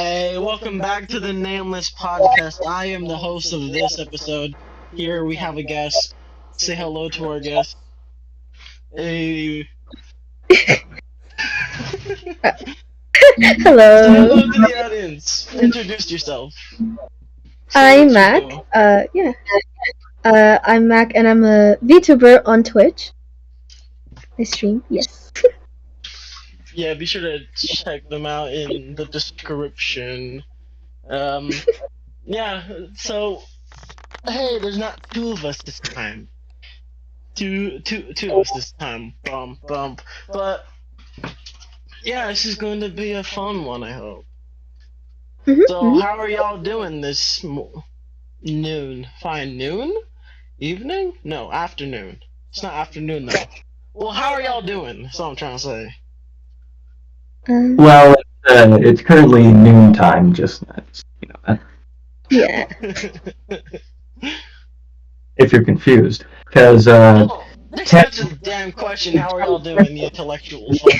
Hey, welcome back to the Nameless podcast. I am the host of this episode. Here we have a guest. Say hello to our guest. Hey. Say Hello, hello to the audience. Introduce yourself. Say I'm what you Mac. do. Yeah. I'm Mac, and I'm a VTuber on Twitch. I stream. Yes. Yeah, be sure to check them out in the description. Um, yeah, so, hey, there's not two of us this time. Two of us this time. Bump. But, yeah, this is going to be a fun one, I hope. So, how are y'all doing this noon? Fine, noon? Evening? No, afternoon. It's not afternoon, though. Well, how are y'all doing? That's what I'm trying to say. Well, it's currently noontime, just Yeah. if you're confused, because Oh, just answer the damn question. How are y'all doing, the intellectual fuck?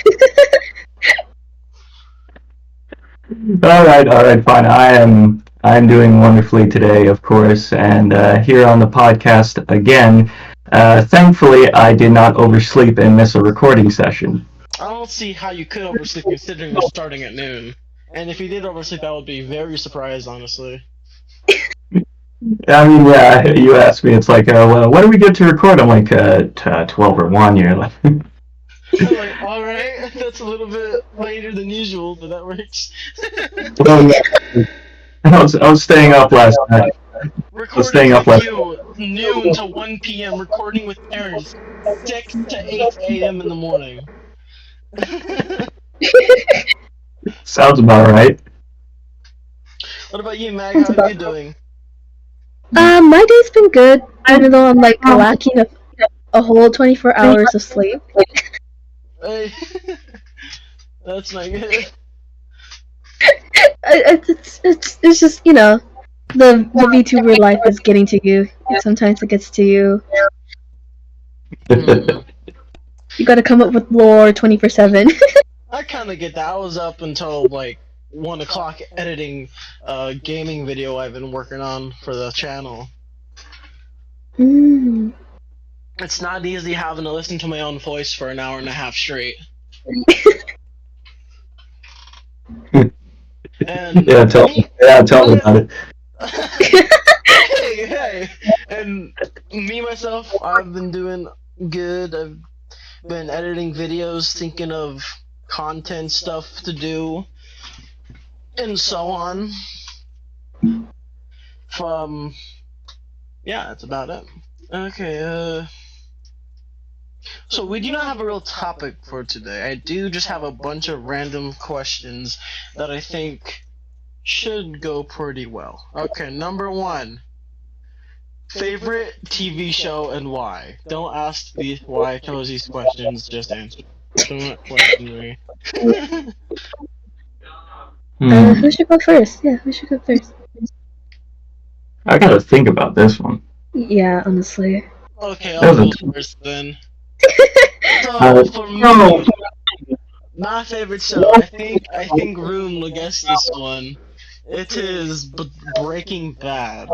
all right, fine. I'm doing wonderfully today, of course, and here on the podcast again. Thankfully, I did not oversleep and miss a recording session. I don't see how you could oversleep considering we're starting at noon. And if you did oversleep, I would be very surprised, honestly. I mean, yeah, you asked me. It's like, well, when do we get to record? I'm like, 12 or 1. You're like, I'm like, alright, that's a little bit later than usual, but that works. well, yeah. I was staying up last night. Recording with you, noon to 1 p.m., recording with parents, 6 to 8 a.m. in the morning. Sounds about right. What about you, Mag? How are you doing? My day's been good, even though I'm like lacking a whole 24 hours of sleep. Hey. That's not good. It's just the VTuber life is getting to you. And sometimes it gets to you. You gotta come up with lore 24/7. I kind of get that. I was up until like 1 o'clock editing a gaming video I've been working on for the channel. It's not easy having to listen to my own voice for an hour and a half straight. And tell me about it. hey. And me, myself, I've been doing good. I've been editing videos, thinking of content stuff to do, and so on. Yeah, that's about it. Okay, so we do not have a real topic for today. I do just have a bunch of random questions that I think should go pretty well. Okay, number 1. Favorite TV show and why? Don't ask me why I chose these questions, just answer. Don't question me. Who should go first? Yeah, who should go first? I gotta think about this one. Yeah, honestly. Okay, I'll go first then. So, for me, my favorite show, I think Rune will guess this one. It is Breaking Bad.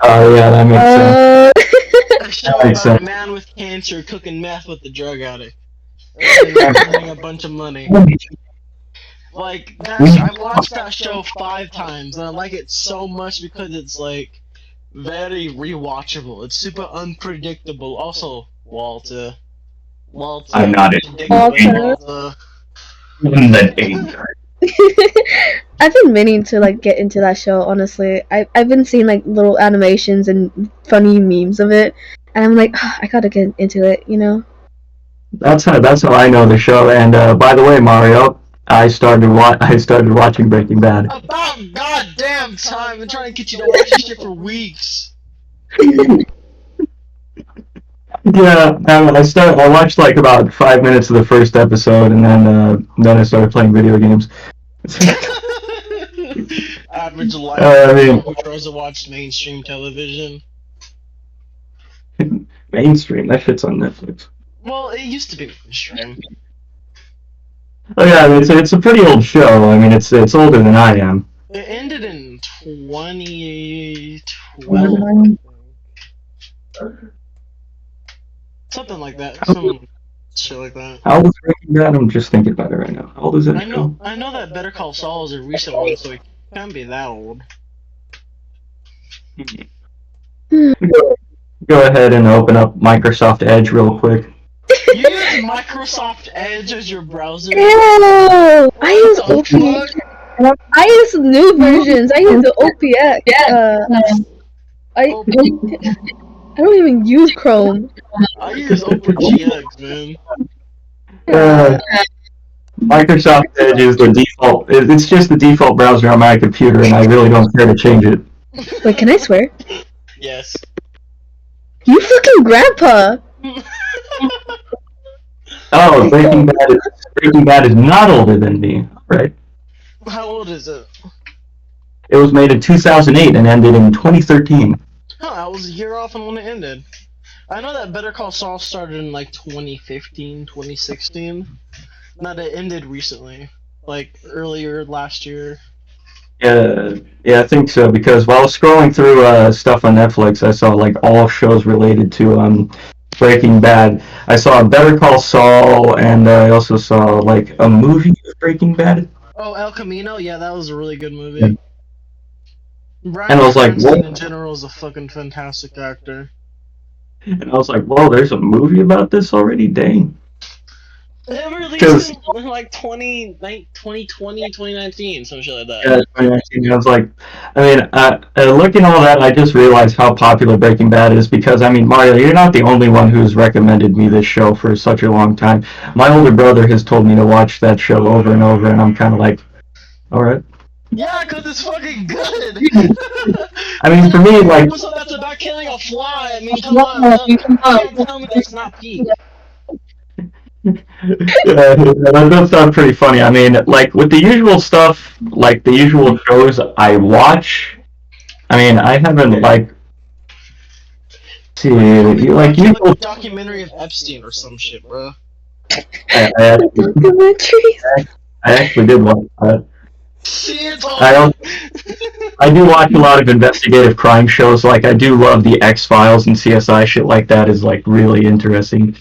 Oh yeah, that makes sense. A show about a man with cancer cooking meth with the drug addict. And earning a bunch of money. Like, I've watched that show 5 times, and I like it so much because it's, like, very rewatchable. It's super unpredictable. Also, Walter. I'm not it. Walter. I've been meaning to like get into that show. Honestly, I've been seeing like little animations and funny memes of it, and I'm like, I gotta get into it. That's how I know the show. And by the way, Mario, I started watching Breaking Bad. About goddamn time! I've been trying to get you to watch this shit for weeks. Yeah, I watched like about 5 minutes of the first episode, and then I started playing video games. Average life who tries to watch mainstream television. Mainstream? That shit's on Netflix. Well, it used to be mainstream. Oh yeah, it's a pretty old show. I mean, it's older than I am. It ended in 2012, I Um, think. Something like that. Some shit like that. How old is Breaking Bad? I'm just thinking about it right now. How old is that show? I know that Better Call Saul is a recent one, so it can't be that old. Go ahead and open up Microsoft Edge real quick. You use Microsoft Edge as your browser? Ew! I use What the fuck? I use new versions. I use the OPX. I don't even use Chrome. I use OpenGX, man. Uh, Microsoft Edge is the default. It's just the default browser on my computer, and I really don't care to change it. Wait, can I swear? Yes. You fucking grandpa! Oh, Breaking Bad is not older than me, right? How old is it? It was made in 2008 and ended in 2013. Huh, I was a year off on when it ended. I know that Better Call Saul started in like 2015, 2016. Not it ended recently. Like earlier last year. Yeah, I think so. Because while scrolling through stuff on Netflix, I saw like all shows related to Breaking Bad. I saw Better Call Saul, and I also saw like a movie of Breaking Bad. Oh, El Camino? Yeah, that was a really good movie. Yeah. Bryan And I was like, Cranston what? in general is a fucking fantastic actor. And I was like, whoa, there's a movie about this already? Dang. It Because released in like 2020, 2019, some shit like that. yeah, 2019. I was like, I mean, looking at all that, I just realized how popular Breaking Bad is because, I mean, Mario, you're not the only one who's recommended me this show for such a long time. My older brother has told me to watch that show over and over, and I'm kind of like, all right. Yeah, cause it's fucking good. I mean, for me, like, episode that's about killing a fly. I mean, come on, you can't tell me that's not peak. that does sound pretty funny. I mean, like with the usual stuff, like the usual shows I watch. I mean, I haven't like see like Like usual. a documentary of Epstein or some shit, bro. Documentaries? I actually did watch that. See, it's I do watch a lot of investigative crime shows. Like I do love the X Files and CSI shit like that is like really interesting.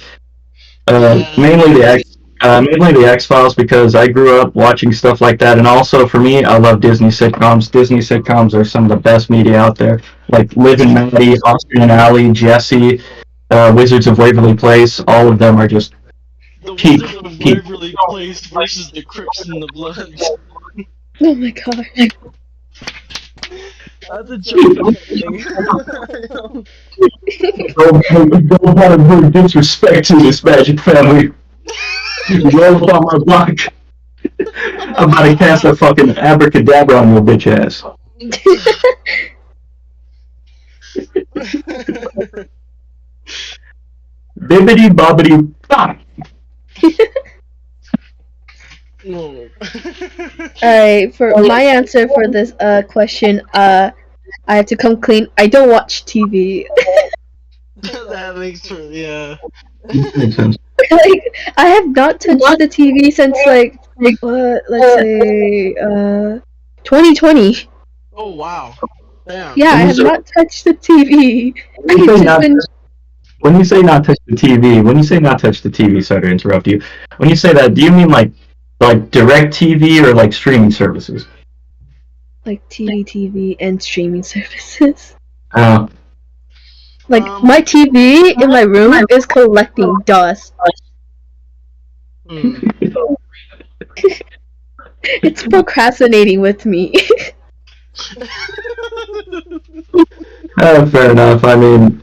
Mainly the X Files because I grew up watching stuff like that, and also for me, I love Disney sitcoms. Disney sitcoms are some of the best media out there, like Liv and Maddie, Austin and Ally, Jesse, Wizards of Waverly Place. All of them are just the peak. Wizard of Waverly Place versus the Crips and the Bloods. Oh my god. That's a joke. Don't want to bring disrespect to this magic family. Roll up on my block. I'm about to cast a fucking abracadabra on your bitch ass. Bibbidi bobbidi bop. No. Alright, for my answer for this question, I have to come clean. I don't watch TV. That makes yeah. Makes sense. Like, I have not touched the TV since like let's say 2020. Oh wow. Damn. Yeah, I have not touched the TV. When you say I've not- just been When you say not touch the TV, sorry to interrupt you. When you say that, do you mean like direct TV or like streaming services? like TV, and streaming services. Like Um, my TV in my room is collecting dust. Hmm. It's procrastinating with me. Fair enough. I mean,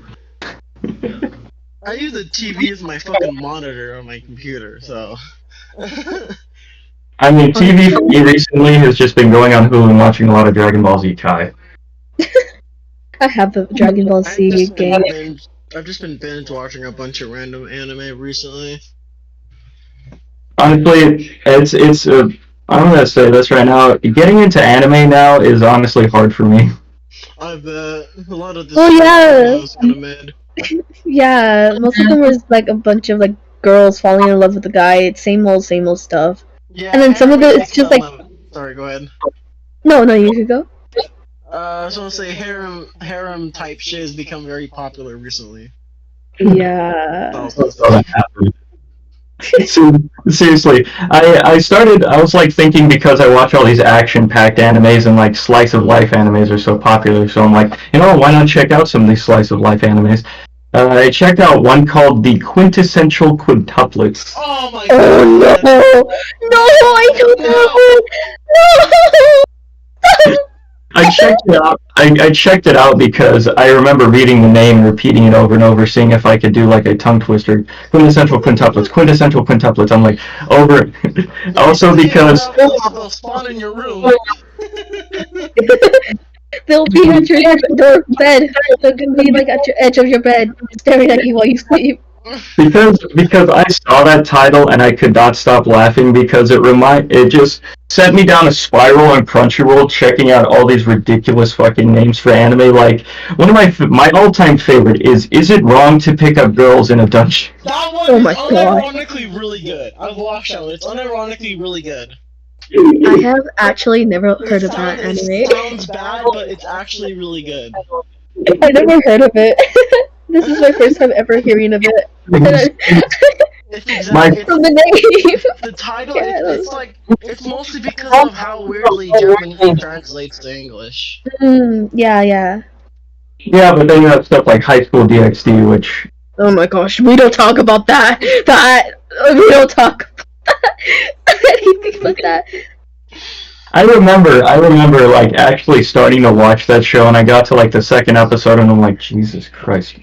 I use the TV as my fucking monitor on my computer, so. TV for me recently has just been going on Hulu and watching a lot of Dragon Ball Z Kai. I have the Dragon Ball Z game. I've just been binge watching a bunch of random anime recently. Honestly, it's I'm gonna say this right now. Getting into anime now is honestly hard for me. I bet a lot of this is kind of mid. Yeah, most of them was like a bunch of like girls falling in love with the guy. It's same old stuff. Yeah, And then some of anime it it's takes just on like, a. Sorry, go ahead. no, you could go. I was gonna say harem type shit has become very popular recently. Yeah. Southwest. Seriously, I was like thinking because I watch all these action-packed animes and like slice of life animes are so popular, so I'm like, why not check out some of these slice of life animes? I checked out one called The Quintessential Quintuplets. Oh my Oh no! god! No, I don't know! No! I checked it out because I remember reading the name and repeating it over and over, seeing if I could do like a tongue twister. Quintessential quintuplets, quintessential quintuplets. I'm like over. Also because They'll spawn in your room. They'll be at your bed. They're gonna be like at your edge of your bed, staring at you while you sleep. because I saw that title and I could not stop laughing because it just sent me down a spiral on Crunchyroll checking out all these ridiculous fucking names for anime. Like one of my all-time favorite is it wrong to pick up girls in a dungeon? That one Oh is my god. unironically really good. I've watched that one. It's unironically really good. I have actually never heard of that It anime. sounds bad, but it's actually really good. I never heard of it. This is my first time ever hearing of it. It's My- From the name. the title. Yeah, It's mostly because of how weirdly Japanese translates to English. Yeah. Yeah, but then you have stuff like High School DxD, which Oh my gosh, we don't talk about that. We don't talk about anything but that. I remember like actually starting to watch that show, and I got to like the second episode, and I'm like, Jesus Christ!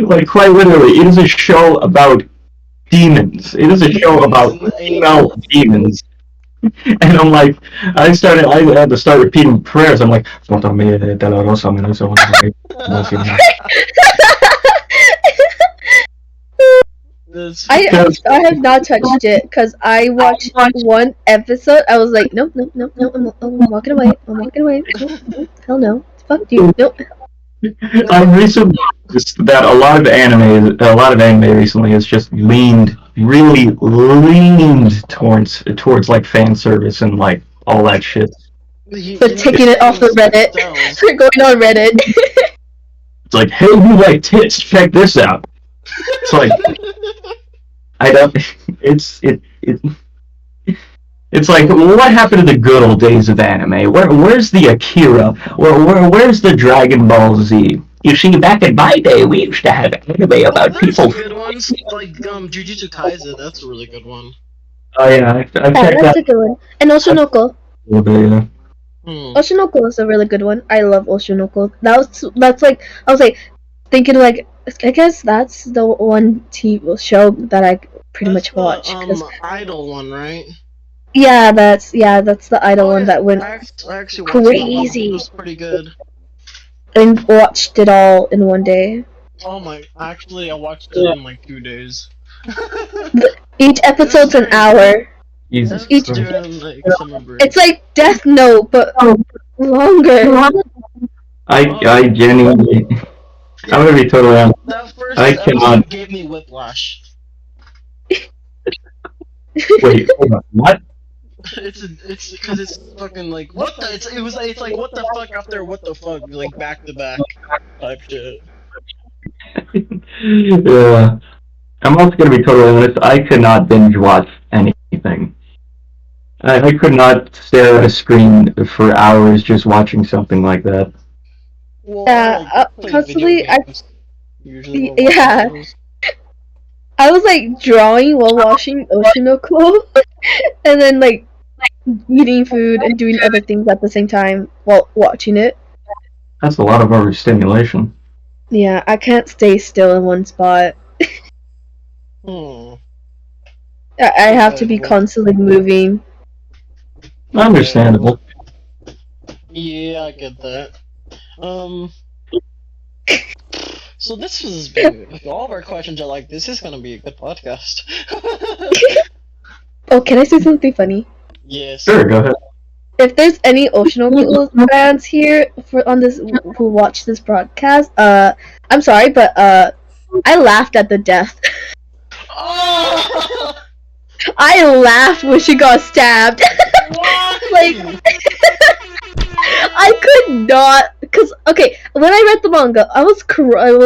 Like quite literally, it is a show about demons. It is a show about female demons. And I'm like, I had to start repeating prayers. I'm like, I have not touched it because I watched one episode. I was like, nope. I'm walking away. Nope. Hell no. Fuck you. Nope. I recently noticed that a lot of anime recently has just really leaned towards like fan service and like all that shit. But taking it off of Reddit. We're going on Reddit. It's like, hey, you like tits? Check this out. It's like, I don't. It's like, what happened to the good old days of anime? Where's the Akira? Where's the Dragon Ball Z? You see, back in my day, we used to have anime about people. Good ones like Jujutsu Kaisen. That's a really good one. Oh yeah, I checked That's that a good one. And Oshinoko. a little bit. Yeah. Oshinoko is a really good one. I love Oshinoko. That's like I was like thinking like I guess that's the one TV show that I pretty much watch. Idol one, right? Yeah, that's the idol one that went I actually watched crazy. It was pretty good. And watched it all in one day. Oh my! Actually, I watched it in like 2 days. Each episode's an hour. Jesus. It's like Death Note, but longer. I genuinely. I'm gonna be totally honest. That first I cannot. gave me whiplash. Wait, hold on. What? It's because it's fucking like what the it's like what the fuck after what the fuck like back to back type shit. Yeah. I'm also gonna be totally honest. I could not binge watch anything. I could not stare at a screen for hours just watching something like that. Well, constantly usually yeah. I was like drawing while watching Oshinoko, and then like eating food and doing other things at the same time while watching it. That's a lot of overstimulation. Yeah, I can't stay still in one spot. I have to be constantly moving. Understandable. Yeah, I get that. So this has been if all of our questions are like this is gonna be a good podcast. Oh, can I say something funny? Yes. Sure, go ahead. If there's any Oshinoko fans here who watch this broadcast, I'm sorry, but I laughed at the death. Oh! I laughed when she got stabbed. Like, Why? I could not, cause okay, when I read the manga, I was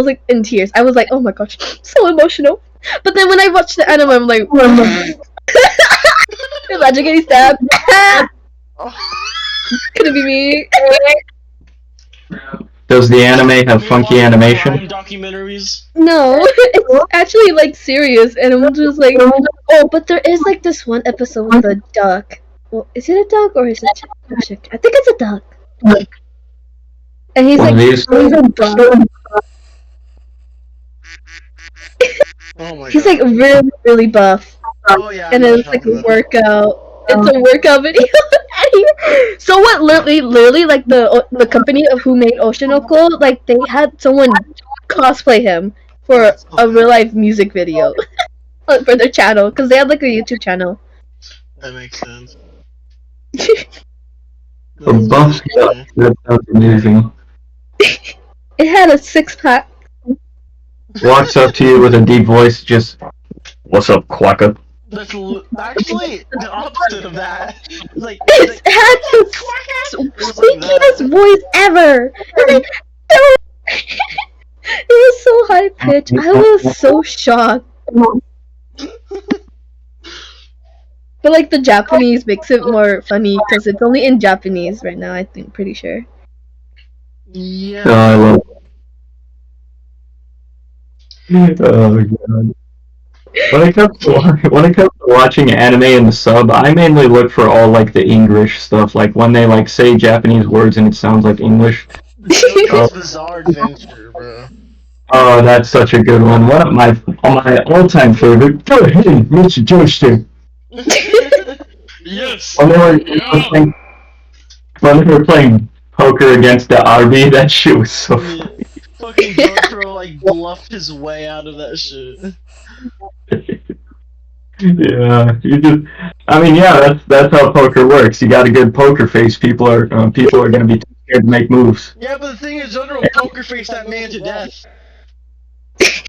like in tears. I was like, oh my gosh, so emotional. But then when I watched the anime, I'm like, imagine getting stabbed. Could it be me? Does the anime have funky Meanwhile, animation? crime documentaries. No, it's actually like serious, and I'm just like, oh, but there is like this one episode with a duck. Well, is it a duck or is it a chick? I think it's a duck. And he's One like, of these? Oh my he's god. like really, really buff. Oh yeah. I And know then what it's you're like talking a about. workout. It's a workout video. So what? Literally, like the company of who made Oshinoko, like they had someone cosplay him for a real life music video for their channel because they had like a YouTube channel. That makes sense. A buff duck. That sounds amusing. It had a 6-pack. Walks up to you with a deep voice, just, "What's up, quacker?" That's actually the opposite of that. Like, It had the was like squeakiest that. voice ever. It was so high pitched. I was so shocked. But like the Japanese makes it more funny because it's only in Japanese right now. I think, pretty sure. Yeah. Oh, I love it. Oh, God. When it comes to watching anime in the sub, I mainly look for all like the English stuff, like when they like say Japanese words and it sounds like English. JoJo's Bizarre Adventure, bro. Oh, that's such a good one. One of my all-time favorite. Go ahead, Mr. Joestar. Yes. When they were Yeah. playing, when they were playing poker against the RB, that shit was so funny. Fucking Jotaro like bluffed his way out of that shit. Yeah, I mean, yeah, that's how poker works. You got a good poker face, people are gonna be too scared to make moves. Yeah, but the thing is, Jotaro poker faced that man to death.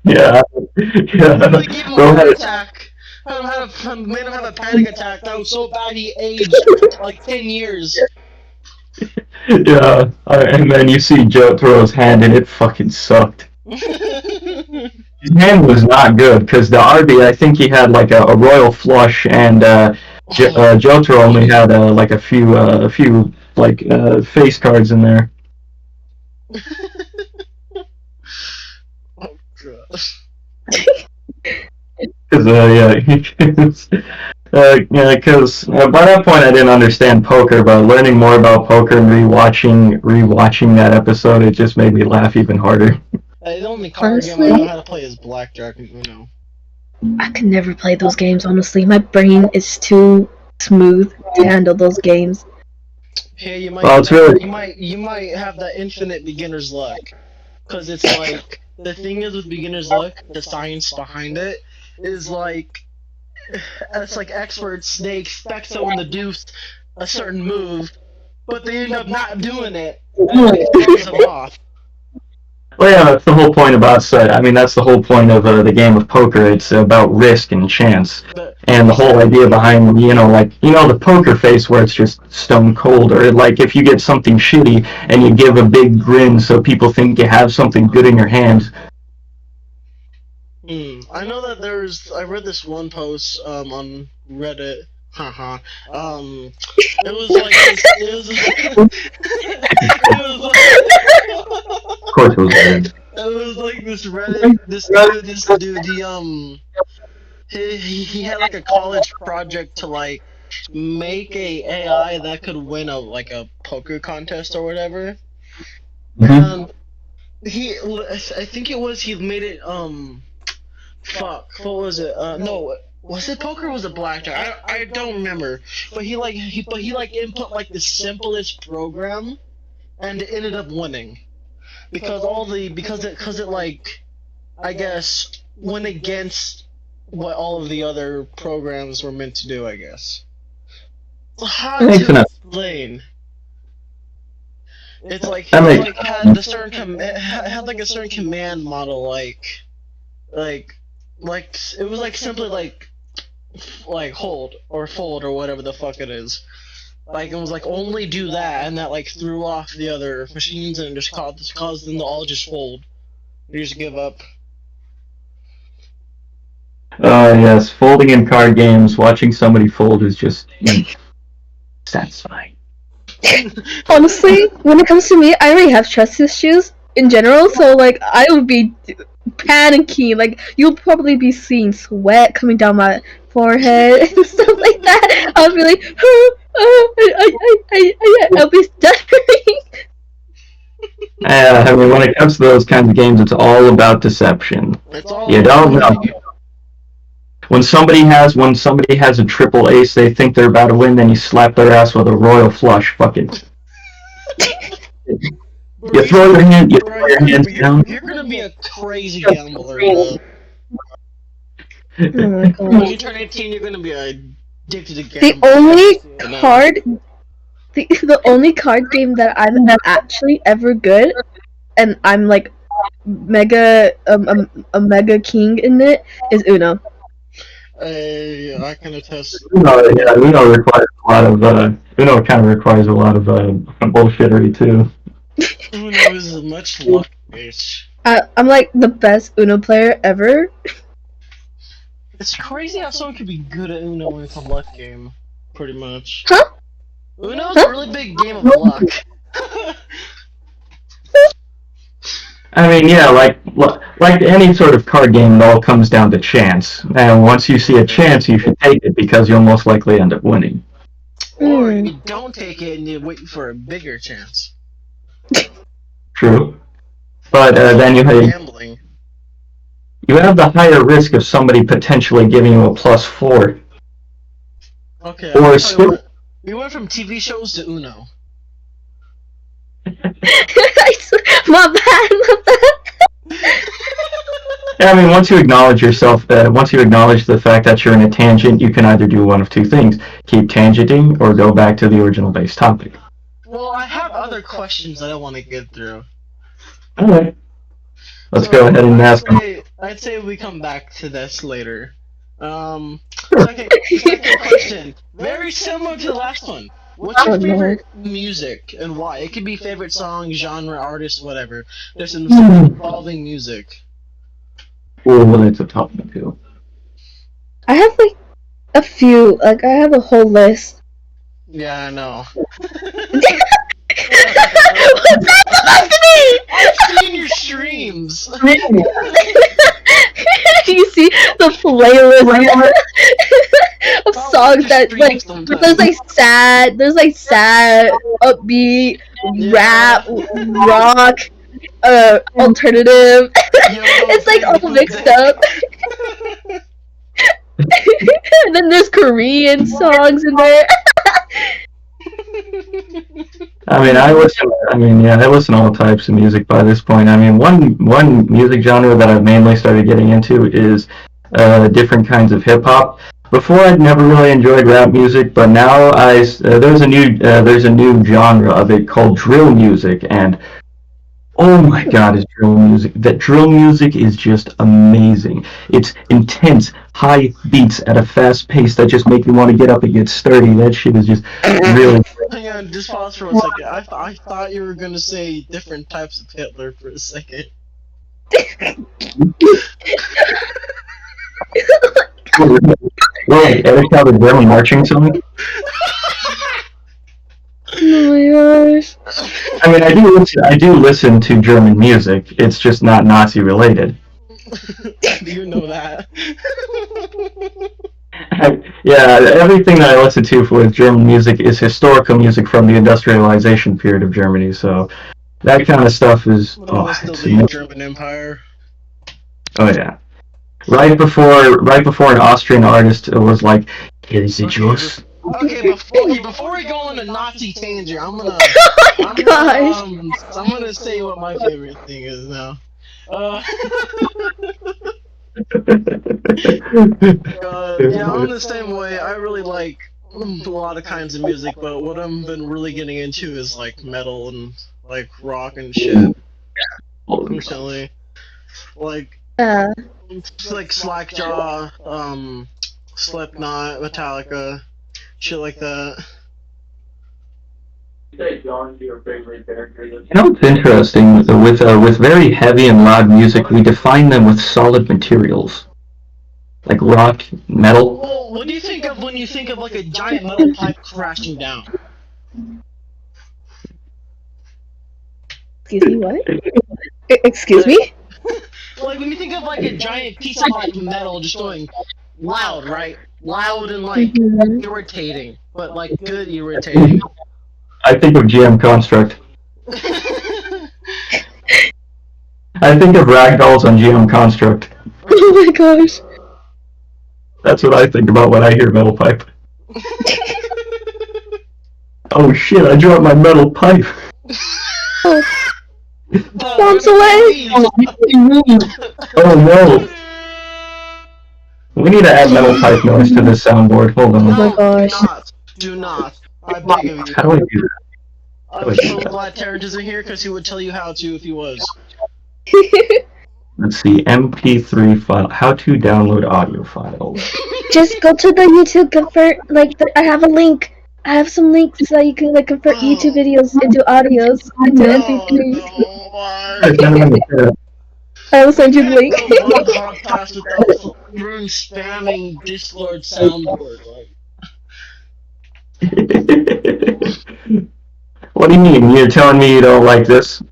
Yeah, He yeah. literally gave him a Go heart ahead. attack. Made him have a panic attack that was so bad he aged like 10 years. Yeah, and then you see Jotaro's hand, and it fucking sucked. His hand was not good because the RB, I think he had like a royal flush, and Jotaro only had like a few like face cards in there. Oh god. Cause yeah, because by that point I didn't understand poker, but learning more about poker and rewatching that episode, it just made me laugh even harder. The only card game I Honestly, know how to play is Blackjack and Uno. I could never play those games. Honestly, my brain is too smooth to handle those games. Hey, you might, Well, it's really you might have that infinite beginner's luck, cause it's like the thing is with beginner's luck, the science behind it is like, it's like experts they expect someone to do a certain move, but they end up not doing it, and it throws them off. well, yeah, that's the whole point about I mean, that's the whole point of the game of poker. It's about risk and chance. But And the whole idea behind, the poker face where it's just stone cold, or like if you get something shitty and you give a big grin so people think you have something good in your hands. I know that I read this one post on Reddit. Haha. It was like it was Of course it was good. it was like this Reddit this dude he had like a college project to like make a AI that could win a poker contest or whatever. Mhm. And I think he made it fuck, what was it? No, was it poker or was it blackjack? I don't remember. But he input like the simplest program and it ended up winning. Because it like I guess went against what all of the other programs were meant to do, I guess. It's hard Makes to sense. explain. It's like That it makes like had the certain it had like a certain command model like it was like simply like like hold or fold or whatever the fuck it is. Like it was like only do that, and that like threw off the other machines and just caused them to all just fold. They just give up. Yes, folding in card games, watching somebody fold is just satisfying. Honestly, when it comes to me, I already have trust issues in general, so like I would be panicking. Like you'll probably be seeing sweat coming down my forehead and stuff like that. I'll be like, I'll be stuttering. I mean, when it comes to those kinds of games, it's all about deception. It's all You don't about know. When somebody has a triple ace, they think they're about to win. Then you slap their ass with a royal flush. Fuck it. You throw your hands down. You're gonna be a crazy gambler. Bro. Oh my god. When you turn 18, you're gonna be addicted to The gambling. only card, the only card game that I'm actually ever good, and I'm like mega a mega king in it, is Uno. I can attest. Uno requires a lot of Uno kind of requires a lot of bullshittery too. Uno is much luck based. I'm like the best Uno player ever. It's crazy how someone could be good at Uno when it's a luck game, pretty much. Huh? Uno's a really big game of luck. I mean, yeah, like any sort of card game, it all comes down to chance. And once you see a chance, you should take it because you'll most likely end up winning. Or you don't take it and you wait for a bigger chance. True. But then you have the higher risk of somebody potentially giving you a +4. Okay. Or we went from TV shows to Uno. My bad. I mean, once you acknowledge the fact that you're in a tangent, you can either do one of two things: keep tangenting, or go back to the original base topic. Well, I have other questions that I want to get through. All right. Let's go ahead and ask them. I'd say we come back to this later. Second question. Very similar to the last one. What's your favorite music and why? It could be favorite song, genre, artist, whatever. There's some involving music. Well, that's a tough one too. I have like a few. Like I have a whole list. Yeah, I know. What's that supposed to be? I've seen your streams. You see the playlist of songs that like there's like sad, upbeat, rap, rock, alternative. It's like all mixed up. And then there's Korean songs in there. I listen to all types of music by this point. I mean, one music genre that I've mainly started getting into is different kinds of hip hop. Before, I'd never really enjoyed rap music, but now there's a new genre of it called drill music, and oh my god, is drill music! That drill music is just amazing. It's intense, high beats at a fast pace that just make you want to get up and get sturdy. That shit is just really. Hang on, just pause for a second. I thought you were gonna say different types of Hitler for a second. Wait, Eric have a German marching song? Oh my gosh. I mean, I do listen to German music. It's just not Nazi related. Do you know that? Yeah, everything that I listen to with German music is historical music from the industrialization period of Germany. So that kind of stuff is. The German Empire. Oh yeah. Right before an Austrian artist was like, "Is it yours?" Okay, before we go on a Nazi tangent, I'm gonna say what my favorite thing is now. Yeah, I'm the same way. I really like a lot of kinds of music, but what I've been really getting into is like metal and like rock and shit. Recently, like Slackjaw, Slipknot, Metallica, shit like that. You know what's interesting? With very heavy and loud music, we define them with solid materials, like rock, metal. Well, what do you think of when you think of like a giant metal pipe crashing down? Excuse me, what? Excuse me? Like when you think of like a giant piece of like metal just going loud, right? Loud and like Mhm. irritating, but like good irritating. I think of GM Construct. I think of ragdolls on GM Construct. Oh my gosh. That's what I think about when I hear metal pipe. Oh shit, I dropped my metal pipe. Oh, bombs away! Oh no. We need to add metal pipe noise to this soundboard. Hold on. Oh my gosh. Do not. I beg of you. How do I do that? I'm so glad Terrence isn't here because he would tell you how to if he was. Let's see, MP3 file. How to download audio files. Just go to the YouTube convert. I have a link. I have some links so you can like convert YouTube videos into audios into MP3s. I will send you the link. One podcast with the room spamming Discord soundboard. What do you mean? You're telling me you don't like this?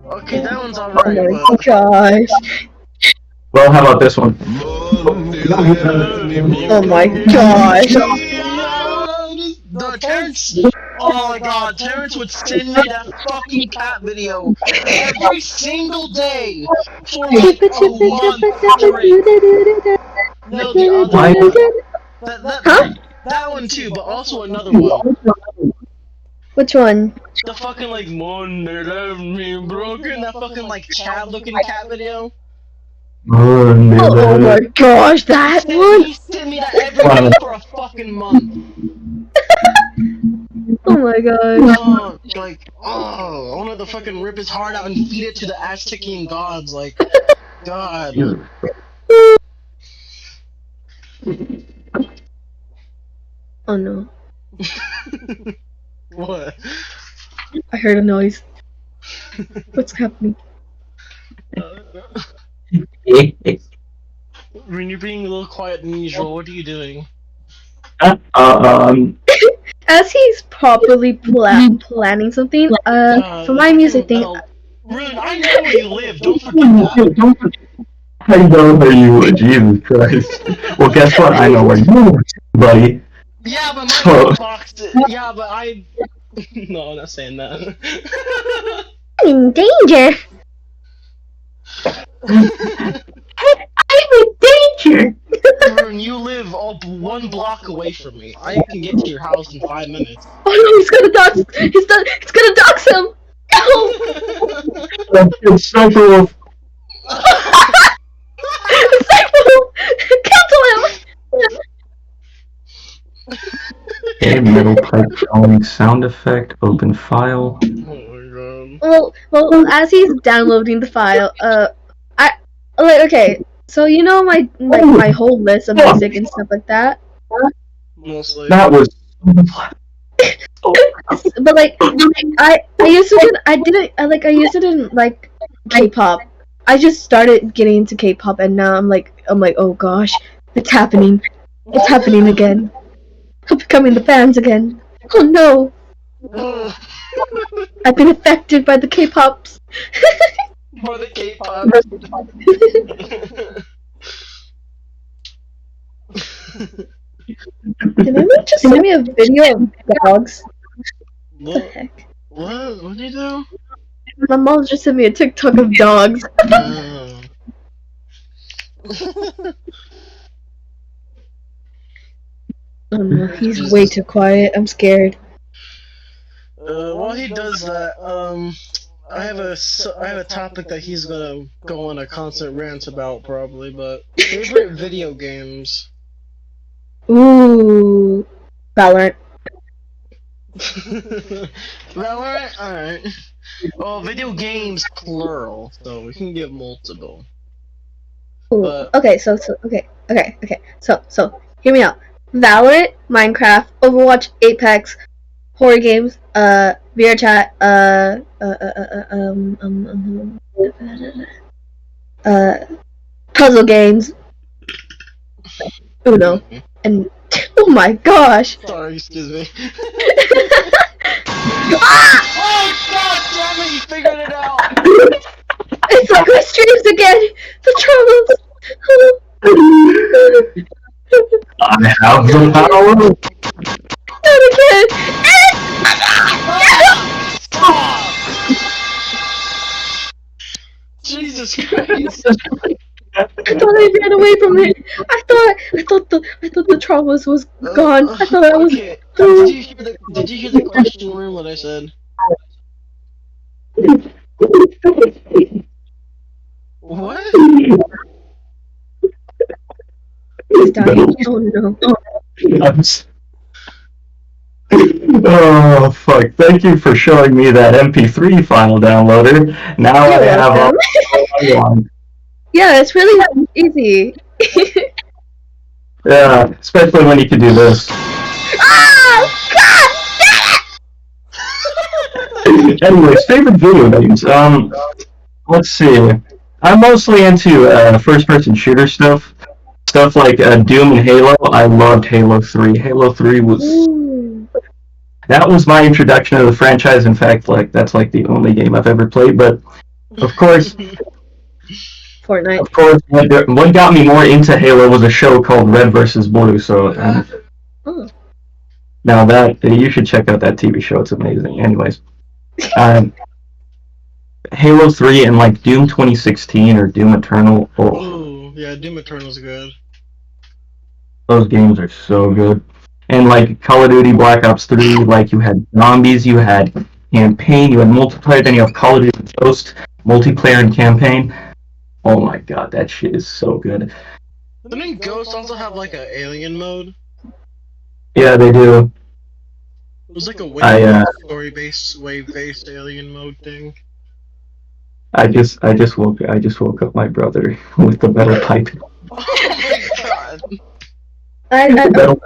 Okay, that one's Oh alright, my but... gosh. Well, how about this one? Oh my gosh. The Terrence... Oh my god, Terrence would send me that fucking cat video every single day for like a month straight. No, the other one. That one too, but also another one. Which one? The fucking like Monday left me broken. That fucking like Chad looking cat video. Oh my gosh, that one? He sent me that every day for a fucking month. Oh my gosh. Oh, like, oh, I wanted to fucking rip his heart out and feed it to the Aztecian gods. Like, God. Oh no. What? I heard a noise. What's happening? When you're being a little quiet than usual, what are you doing? As he's properly planning something, for my music thing. Rune, I know where you live, don't forget that. I know where you live, Jesus Christ. Well, guess what? I know where you live, buddy. Yeah, but my box. Yeah, but I. No, I'm not saying that. I'm in danger. I'm in danger. Rune, you live all 1 block away from me. I can get to your house in 5 minutes. Oh no, he's gonna dox. He's gonna dox him. No. It's so cool. Cancel him. Okay, metal pipe following sound effect, open file. Oh my god. Well, as he's downloading the file, okay, so you know my whole list of music and stuff like that. Mostly. That was. But like, I used to didn't like K-pop. I just started getting into K-pop, and now I'm like, oh gosh, it's happening. It's happening again. I'm becoming the fans again. Oh no. I've been affected by the K-pops. For the K-pop. Did anyone just send me a video of dogs? What the heck? What? What did you do? My mom just sent me a TikTok of dogs. Oh no, he's way too quiet. I'm scared. While he does that, I have a topic that he's gonna go on a constant rant about probably, but favorite video games. Ooh, Valorant. Valorant? Alright. Well, video games plural, so we can give multiple. But Okay, so hear me out. Valorant, Minecraft, Overwatch, Apex, horror games, VR chat, uh, puzzle games, Uno, mhm. and oh my gosh! Sorry, excuse me. Ah! Oh god damn it! You figured it out. It's like my streams again. The troubles. I have the power. Not again. Stop! Jesus Christ! I thought I ran away from it. I thought the traumas was gone. I thought I was. Okay. Did you hear the question room that I said? What? He's dying. Oh no. Oh fuck! Thank you for showing me that MP3 file downloader. Now You're I have all welcome. I want. Yeah, it's really easy. Yeah, especially when you can do this. Ah! Anyways, favorite video games. Let's see. I'm mostly into first-person shooter stuff. Stuff like Doom and Halo. I loved Halo 3. Halo 3 was Ooh. that was my introduction to the franchise. In fact, like that's like the only game I've ever played. But of course, Fortnite. what got me more into Halo was a show called Red vs. Blue. So Oh. now that you should check out that TV show. It's amazing. Anyways, um, Halo 3 and like Doom 2016 or Doom Eternal. Oh, Ooh, yeah, Doom Eternal's good. those games are so good. And like Call of Duty Black Ops 3, like you had zombies, you had campaign, you had multiplayer, then you have Call of Duty Ghost, multiplayer and campaign. Oh my god, that shit is so good. Didn't Ghost also have like an alien mode? Yeah, they do. It was like a story-based, wave-based alien mode thing. I just woke up my brother with the metal pipe. Oh my god!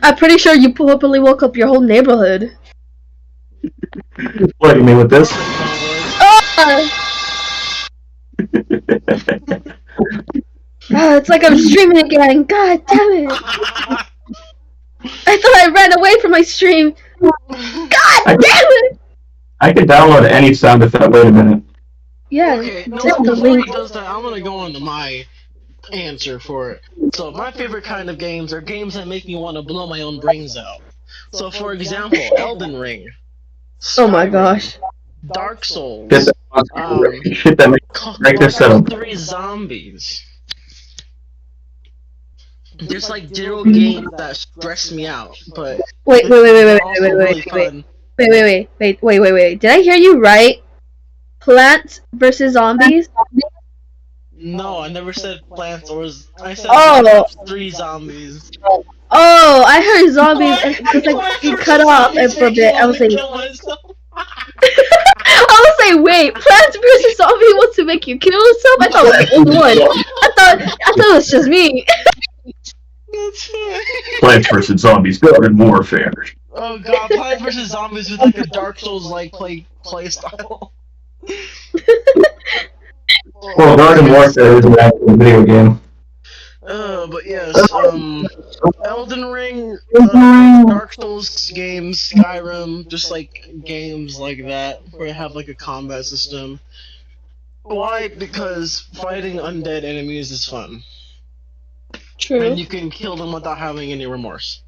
I'm pretty sure you probably woke up your whole neighborhood. What do you mean with this? It's like I'm streaming again. God damn it! I thought I ran away from my stream. God damn it! I could download any sound effect. Wait a minute. Yeah, Okay, no, just the before link. he does that, I'm gonna go on to my answer for it. So my favorite kind of games are games that make me want to blow my own brains out. So for example, Elden Ring. Oh my Skyrim, gosh. Dark Souls. Shit that makes Call this of up. Duty Zombies. There's like zero games that stress me out, but Wait. they're also really fun. Wait. Did I hear you right? Plants versus Zombies? No, I never said plants or I said Oh. 3 zombies. Oh, I heard zombies and because like you cut off and for a bit. I was like, wait, Plants versus Zombie wants to make you kill yourself? I thought it was the only one. I thought it was just me. Plants vs. Zombies, Garden Warfare. Oh god, Plants vs Zombies with like a Dark Souls like play style. Well, Garden Warfare is an actual video game. But yes, Elden Ring, Dark Souls games, Skyrim, just like games like that where you have like a combat system. Why? Because fighting undead enemies is fun. True. And you can kill them without having any remorse.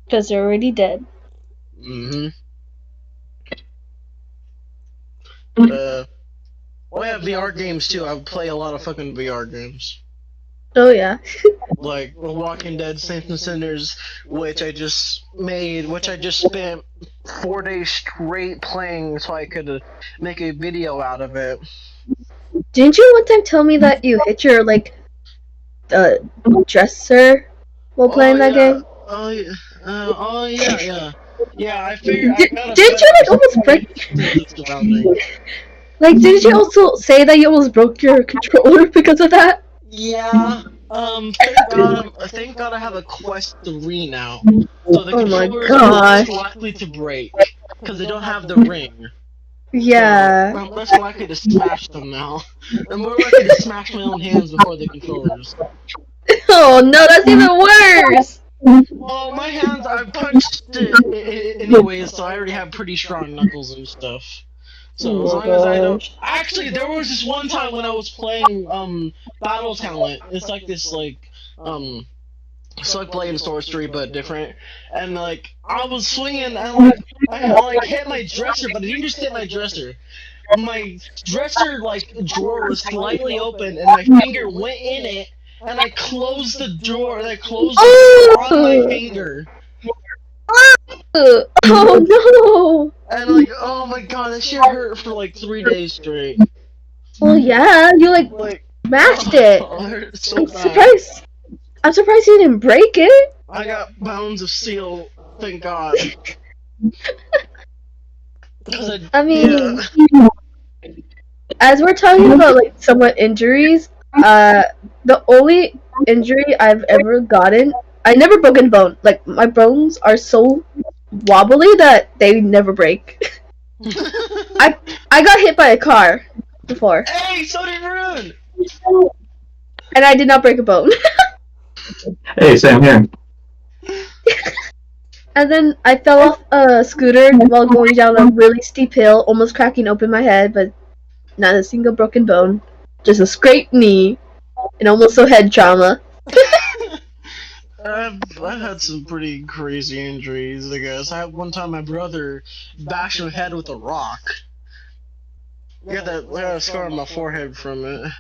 Because they're already dead. Mm-hmm. Well, I have VR games too. I play a lot of fucking VR games. Oh yeah. Like Walking Dead Saints and Sinners, which I just spent 4 days straight playing so I could make a video out of it. Didn't you one time tell me that you hit your dresser while playing that game? Yeah. I figured I got Didn't you like almost break? Like, didn't you also say that you almost broke your controller because of that? Yeah. Thank God I have a Quest 3 now. So the Oh my controllers are less gosh. likely to break because they don't have the ring. So Yeah. I'm less likely to smash them now. I'm more likely to smash my own hands before the controllers. Oh no, that's even worse. Well, my hands, I've touched it anyways, so I already have pretty strong knuckles and stuff. So as Oh my long as I don't, gosh. actually, there was this one time when I was playing Battle Talent. It's like this um it's like Blade Sorcery but different. And like I was swinging and I hit my dresser, but I didn't just hit my dresser. My dresser like drawer was slightly open and my finger went in it and I closed the drawer and I closed the door on my Oh, finger. oh no. And like, oh my god, that shit hurt for like 3 days straight. Well, yeah, you like Like, smashed oh, it. it hurt so I'm bad. surprised. I'm surprised you didn't break it. I got bounds of steel, thank god. Cause I yeah. mean, as we're talking about like somewhat injuries, the only injury I've ever gotten, I never broken a bone. Like my bones are so wobbly that they never break. I got hit by a car before, Hey, so did Rune! and I did not break a bone. Hey, Sam here. And then I fell off a scooter while going down a really steep hill, almost cracking open my head, but not a single broken bone. Just a scraped knee and almost a head trauma. I've had some pretty crazy injuries, I guess. I had one time my brother bashed my head with a rock. I got a scar on my forehead from it.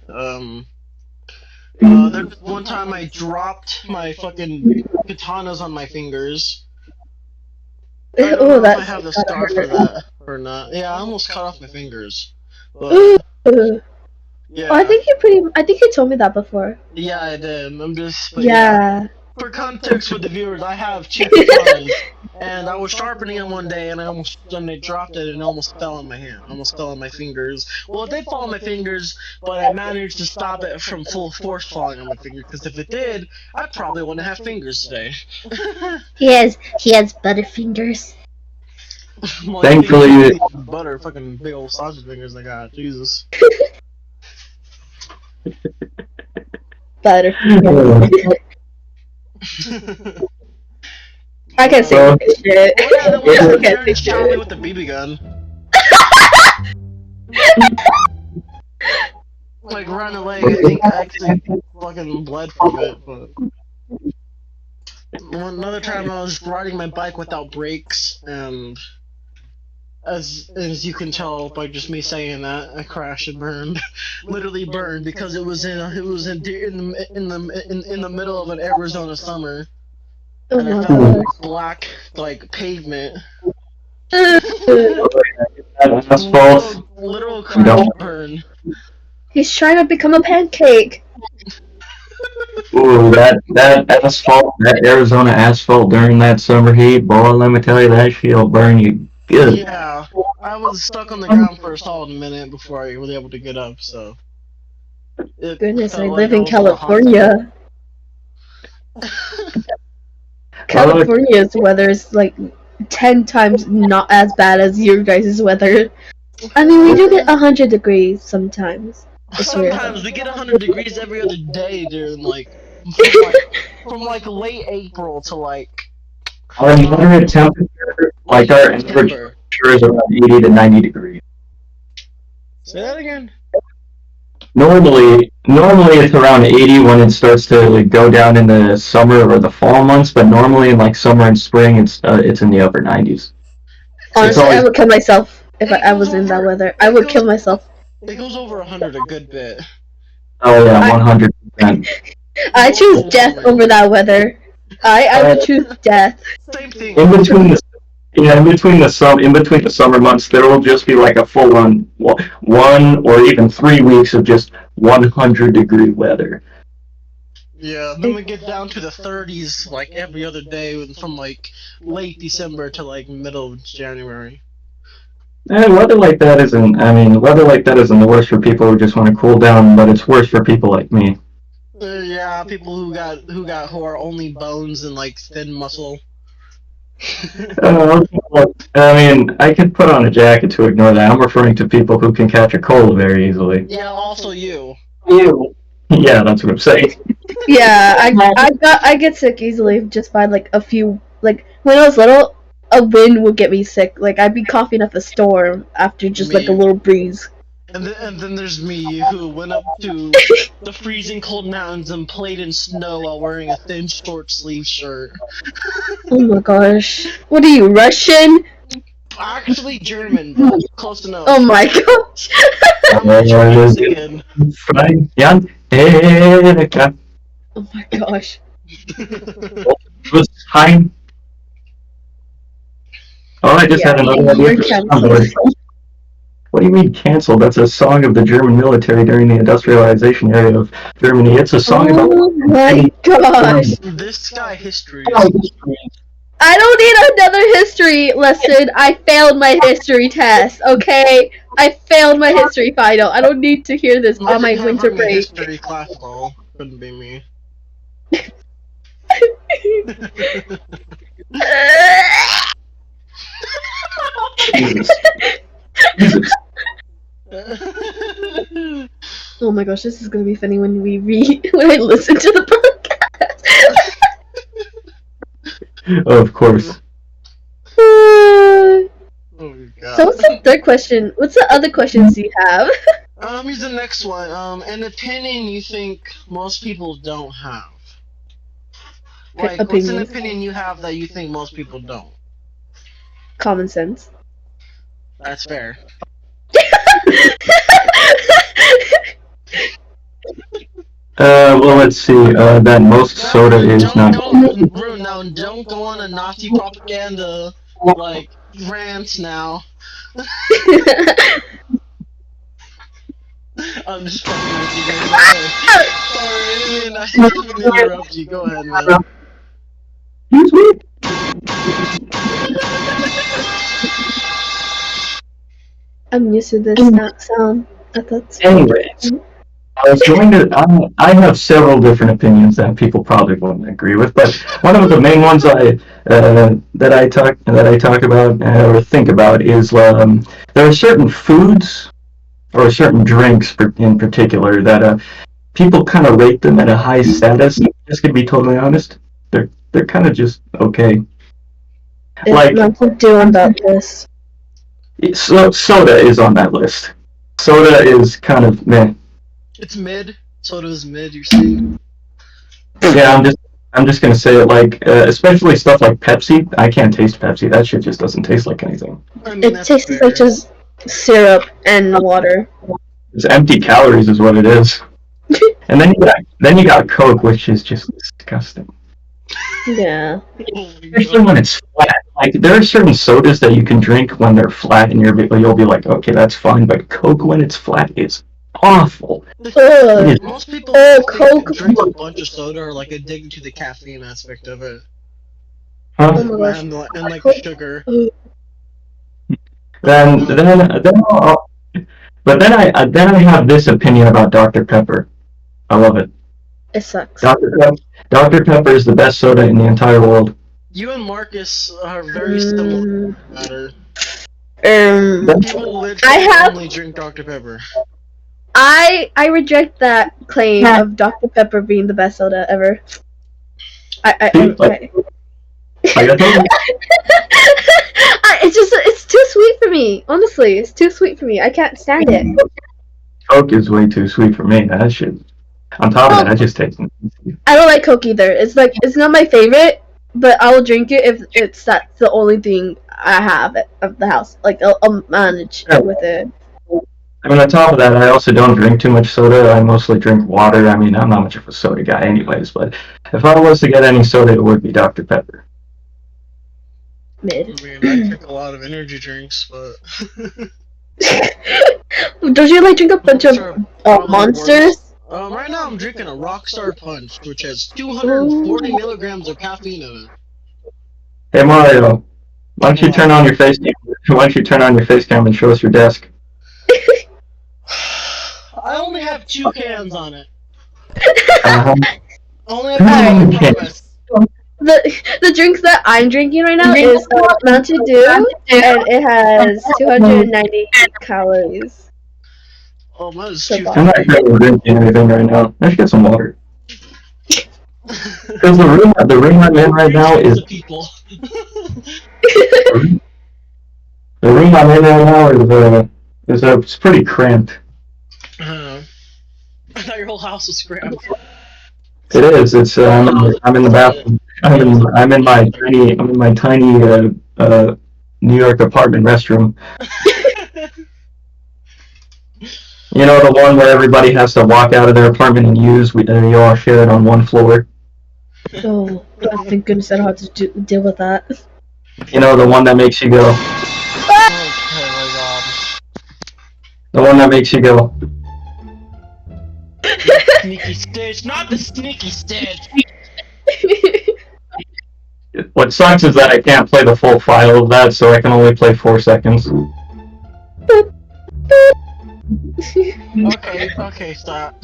There's one time I dropped my fucking katanas on my fingers. I don't Oh, know if I that's have the scar for that or not. Yeah, I almost cut off my fingers. But, Oh, I yeah. think I think you told me that before. Yeah, I did. But Yeah. For context with the viewers, I have two katanas, and I was sharpening them one day, and I dropped it, and it almost fell on my hand, almost fell on my fingers. Well, it did fall on my fingers, but I managed to stop it from full force falling on my fingers. Because if it did, I probably wouldn't have fingers today. He has butterfingers. Well, Thankfully, butter, fucking big old sausage fingers I got. Jesus. Butterfingers. I can't say Well, this shit. Oh yeah, that one I time can't Jared say shot me shit. with the BB gun. Like ran away. I think I actually fucking bled from it. But another time I was riding my bike without brakes, and as you can tell by just me saying that, I crashed and burned, literally burned because it was in the middle of an Arizona summer, Oh and I my found gosh. black like pavement. asphalt. Literal crash Don't. and burn. He's trying to become a pancake. Ooh, that asphalt, that Arizona asphalt during that summer heat, boy, let me tell you, that shit'll burn you good. Yeah, I was stuck on the ground for a solid minute before I was able to get up. So it Goodness, I felt like live I in was in a hot tub. California. California's weather is like 10 times not as bad as your guys' weather. I mean, we do get 100 degrees sometimes. I swear. Sometimes we get 100 degrees every other day during from like late April to like Our moderate temperature, like late our average September. temperature is around 80 to 90 degrees. Say that again. Normally it's around 80 when it starts to like, go down in the summer or the fall months, but normally in like summer and spring, it's in the upper 90s. It's Honestly, I always would kill myself if It I goes was in that over. weather. I It would goes. kill myself. It goes over 100 a good bit. oh yeah, I 100%. I choose Normal death summer. over that weather. I would choose death. Same thing. In between the in between the summer months, there will just be like a full on 1 or even 3 weeks of just 100-degree weather. Yeah, then we get down to the 30s like every other day from like late December to like middle of January. Weather like that isn't. I mean, weather like that isn't the worst for people who just want to cool down, but it's worse for people like me. Yeah, people who are only bones and like thin muscle. I mean, I can put on a jacket to ignore that. I'm referring to people who can catch a cold very easily. Yeah, also you. You. Yeah, that's what I'm saying. Yeah, I get sick easily just by like a few, like when I was little, a wind would get me sick. Like I'd be coughing up a storm after just like a Me. little breeze. And then there's me who went up to the freezing cold mountains and played in snow while wearing a thin short sleeve shirt. Oh my gosh. What are you, Russian? Actually German, but close enough. Oh my gosh. I'm actually Mexican. Oh my gosh. Fine. Oh, I just had another idea You're for a song. canceled. What do you mean canceled? That's a song of the German military during the industrialization area of Germany. It's a song about. Oh my gosh. This guy history. I don't need another history lesson. I failed my history test, okay? I failed my history final. I don't need to hear this on my winter break. History class at all. Couldn't be me. Jesus. Jesus. Oh my gosh, this is gonna be funny when we when I listen to the podcast. Of course. Oh my god. So what's the third question? What's the other questions you have? Here's the next one. An opinion you think most people don't have. Like, what's an opinion you have that you think most people don't? Common sense. That's fair. Well, let's see. That most soda is not. Don't go on a Nazi propaganda like rant now. I'm just fucking with you, man. Go ahead. Sorry, I didn't interrupt you. Go ahead, man. Excuse me? I'm used to this sound. Anyways, I was going to. I have several different opinions that people probably wouldn't agree with, but one of the main ones that I talk about or think about is there are certain foods or certain drinks in particular that people kind of rate them at a high status. Just to be totally honest, they're kind of just okay. Like nothing to do about this. So, soda is on that list. Soda is kind of meh. It's mid. Soda is mid. You're saying? Yeah, I'm just gonna say it like, especially stuff like Pepsi. I can't taste Pepsi. That shit just doesn't taste like anything. I mean, it tastes fair. Like just syrup and water. It's empty calories, is what it is. And then you got Coke, which is just disgusting. Yeah. Especially when it's flat. Like there are certain sodas that you can drink when they're flat, and you'll be like, okay, that's fine. But Coke when it's flat is awful. Most people Coke drink a bunch of soda or like addicted to the caffeine aspect of it. Huh? Oh my gosh. And like the sugar. But then I have this opinion about Dr. Pepper. I love it. It sucks. Dr. Pepper is the best soda in the entire world. You and Marcus are very similar. People literally only drink Dr. Pepper. I reject that claim of Dr. Pepper being the best soda ever. It's too sweet for me. Honestly, it's too sweet for me. I can't stand it. Coke is way too sweet for me. That shit. On top of that, I just taste it. I don't like Coke either. It's not my favorite, but I will drink it if that's the only thing I have at the house. Like I'll manage with it. I mean, on top of that, I also don't drink too much soda. I mostly drink water. I mean, I'm not much of a soda guy anyways, but if I was to get any soda, it would be Dr. Pepper. Mid. I mean, I drink a lot of energy drinks, but... Don't you like drink a bunch of Monsters? Right now I'm drinking a Rockstar Punch, which has 240 milligrams of caffeine in it. Hey Mario, why don't you turn on your face cam? Why don't you turn on your face cam and show us your desk? I only have 2 cans on it. Uh-huh. Only have 2, I Okay. promise. The drinks that I'm drinking right now is Mountain Dew, and it has 290 calories. Oh, mine is So 250. I'm not really drinking anything right now. I should get some water. Because the room I'm in right now is people. the room I'm in right now it's pretty cramped. I thought your whole house was cramped. It is. It's I'm in the bathroom. I'm in my tiny New York apartment restroom. You know, the one where everybody has to walk out of their apartment and use. You all share it on one floor. Oh, thank goodness I don't have to deal with that. You know, the one that makes you go. Oh my god. The one that makes you go. Sneaky Stitch, not the Sneaky Stitch! What sucks is that I can't play the full file of that, so I can only play 4 seconds. Okay, stop.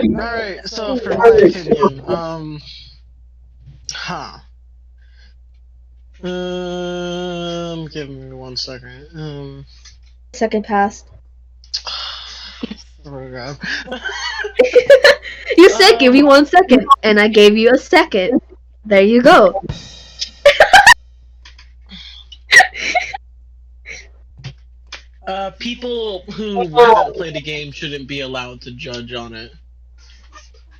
Alright, so for my opinion, give me 1 second, Second passed. oh my god. You said give me 1 second, and I gave you a second. There you go. People who haven't played a game shouldn't be allowed to judge on it.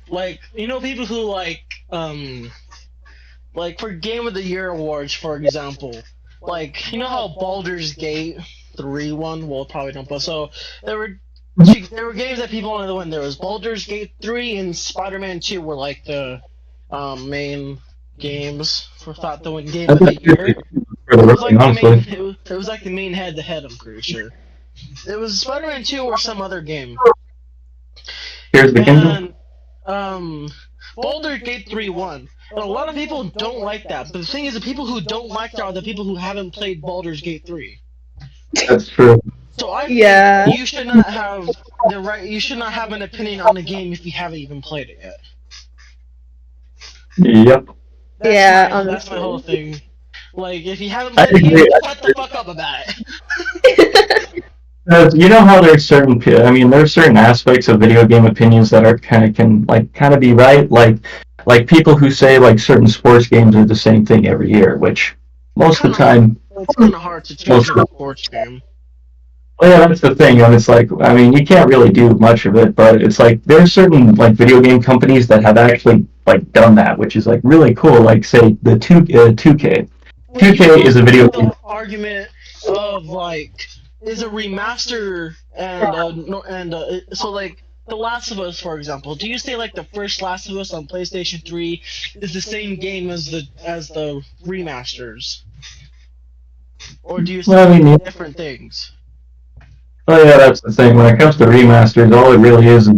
Like, you know, people who like for Game of the Year awards, for example, like, you know how Baldur's Gate 3 won? Well, probably don't, but so there were games that people wanted to win. There was Baldur's Gate 3 and Spider-Man 2 were like the main games for thought to win Game of the Year. It was like the main head-to-head, I'm pretty sure. It was Spider-Man 2 or some other game. Here's the kingdom. Baldur's Gate 3 won. And a lot of people don't like that. But the thing is, the people who don't like that are the people who haven't played Baldur's Gate 3. That's true. So I think you should not have the right. You should not have an opinion on the game if you haven't even played it yet. Yep. That's my whole thing. Like, if you haven't played the game, shut the fuck up about it. You know how there's certain aspects of video game opinions that are kind of be right, like people who say like certain sports games are the same thing every year, which most of the time it's kind of hard to choose a sports game. Well, yeah, that's the thing, and it's like, I mean, you can't really do much of it, but it's like there's certain like video game companies that have actually like done that, which is like really cool. Like say the 2K. 2K is a video game. Argument of like is a remaster so like The Last of Us, for example. Do you say like the first Last of Us on PlayStation 3 is the same game as the remasters, or do you say different things? Oh yeah, that's the thing. When it comes to remasters, all it really is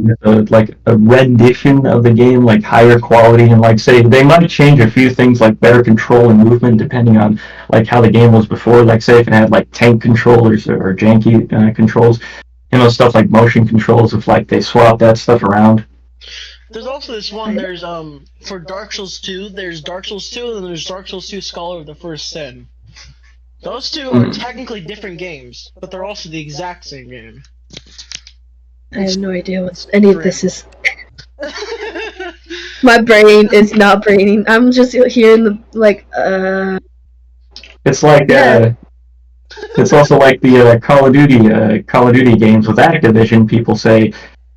like a rendition of the game, like higher quality, and like say they might change a few things like better control and movement depending on like how the game was before. Like say if it had like tank controllers or janky controls, you know, stuff like motion controls. If like they swap that stuff around. There's also this one. There's for Dark Souls 2. There's Dark Souls 2, and there's Dark Souls 2: Scholar of the First Sin. Those two are technically different games, but they're also the exact same game. I have no idea what any of this is. My brain is not braining. I'm just hearing the It's like it's also like the Call of Duty games with Activision. People say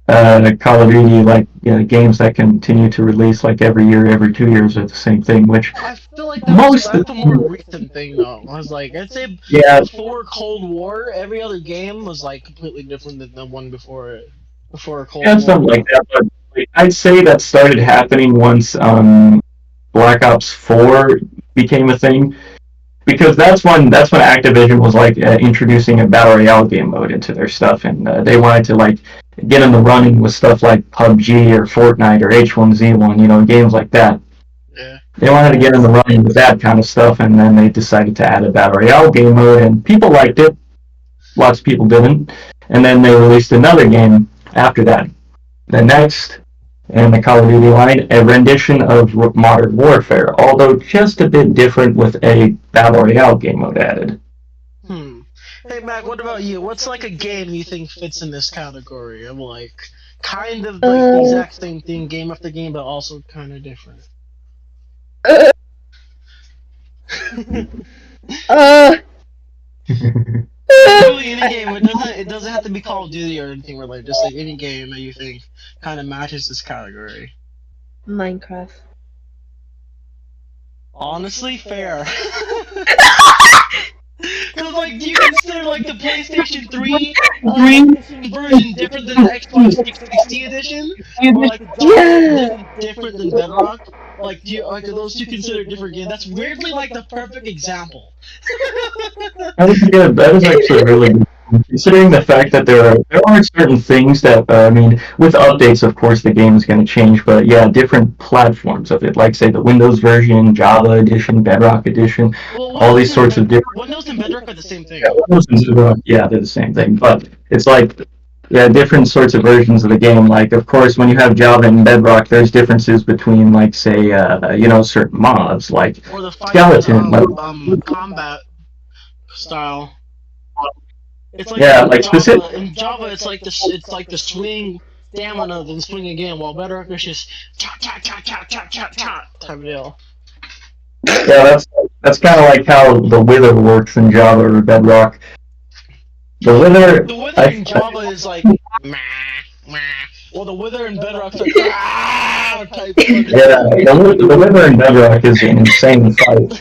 Call of Duty games that continue to release like every year, every 2 years are the same thing. Which I feel like that's the more recent thing though. I was like, I'd say before Cold War, every other game was like completely different than the one before it. Before Cold War. Something like that. But I'd say that started happening once Black Ops 4 became a thing. Because that's when Activision was like introducing a battle royale game mode into their stuff, and they wanted to like get in the running with stuff like PUBG or Fortnite or H1Z1, you know, games like that. Yeah. They wanted to get in the running with that kind of stuff, and then they decided to add a Battle Royale game mode, and people liked it. Lots of people didn't. And then they released another game after that. The next in the Call of Duty line, a rendition of Modern Warfare, although just a bit different with a Battle Royale game mode added. Hey Mac, what about you? What's like a game you think fits in this category of like kind of like the exact same thing, game after game, but also kind of different? Literally any game. It doesn't have to be Call of Duty or anything related. Just like any game that you think kind of matches this category. Minecraft. Honestly, fair. Cause like, do you consider like the PlayStation 3 version different than the Xbox 360 edition? Or like the Yeah. different than Bedrock? Like, do you like are those two considered different games? That's weirdly like the perfect example. Yeah, that is actually really good. Considering the fact that there are certain things that I mean, with updates, of course, the game is going to change. But yeah, different platforms of it, like say the Windows version, Java edition, Bedrock edition, Well, all these sorts of different. Windows and Bedrock are the same thing. Yeah, they're the same thing, but it's like different sorts of versions of the game. Like, of course, when you have Java and Bedrock, there's differences between, like, say, certain mods, like or the fight, skeleton, combat style. It's like in Java, it's like the swing stamina, then swing again. While Bedrock is just chop type of deal. Yeah, that's kind of like how the Wither works in Java or Bedrock. The Wither in Java is like meh, meh. Well, the Wither in Bedrock's like type. Yeah, the Wither in Bedrock is an insane fight.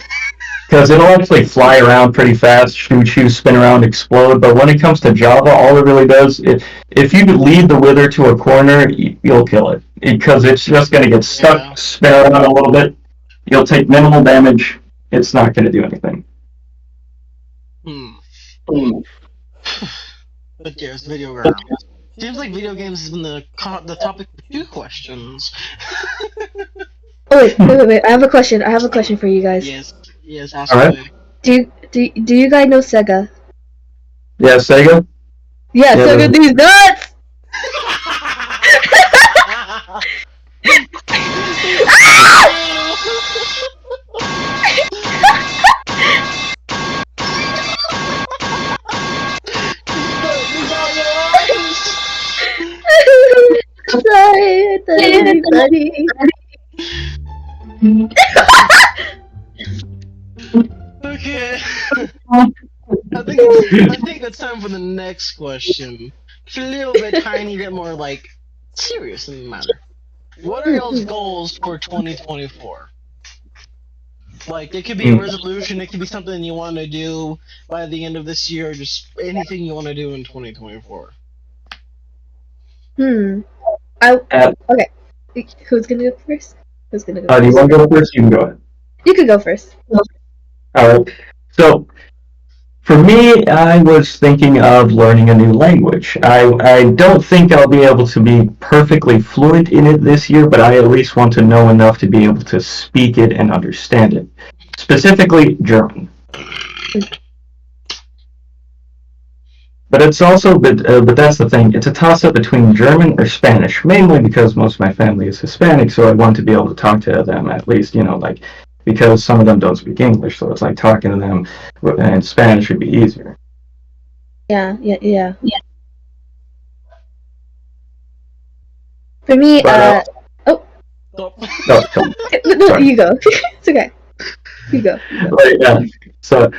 Because it'll actually fly around pretty fast, shoot you, spin around, explode. But when it comes to Java, all it really does, if you lead the Wither to a corner, you'll kill it. Because it's just going to get stuck, spin around a little bit. You'll take minimal damage. It's not going to do anything. But yes, video games. Seems like video games has been the topic for 2 questions. Oh wait! I have a question. For you guys. Yes, ask away. Do you guys know Sega? Yeah, Sega? Yeah, Sega these nuts! Sorry, everybody. Okay. I think it's time for the next question. It's a little bit tiny bit more like serious in the matter. What are y'all's goals for 2024? Like, it could be a resolution, it could be something you want to do by the end of this year, just anything you want to do in 2024. Okay. Who's gonna go first? Do you want to go first? You can go ahead. You could go first. Alright. So, for me, I was thinking of learning a new language. I don't think I'll be able to be perfectly fluent in it this year, but I at least want to know enough to be able to speak it and understand it. Specifically, German. But it's also, but that's the thing. It's a toss-up between German or Spanish, mainly because most of my family is Hispanic, so I want to be able to talk to them at least, like, because some of them don't speak English, so it's like talking to them in Spanish would be easier. Yeah. For me, No, you go. It's okay. You go. But, yeah. So,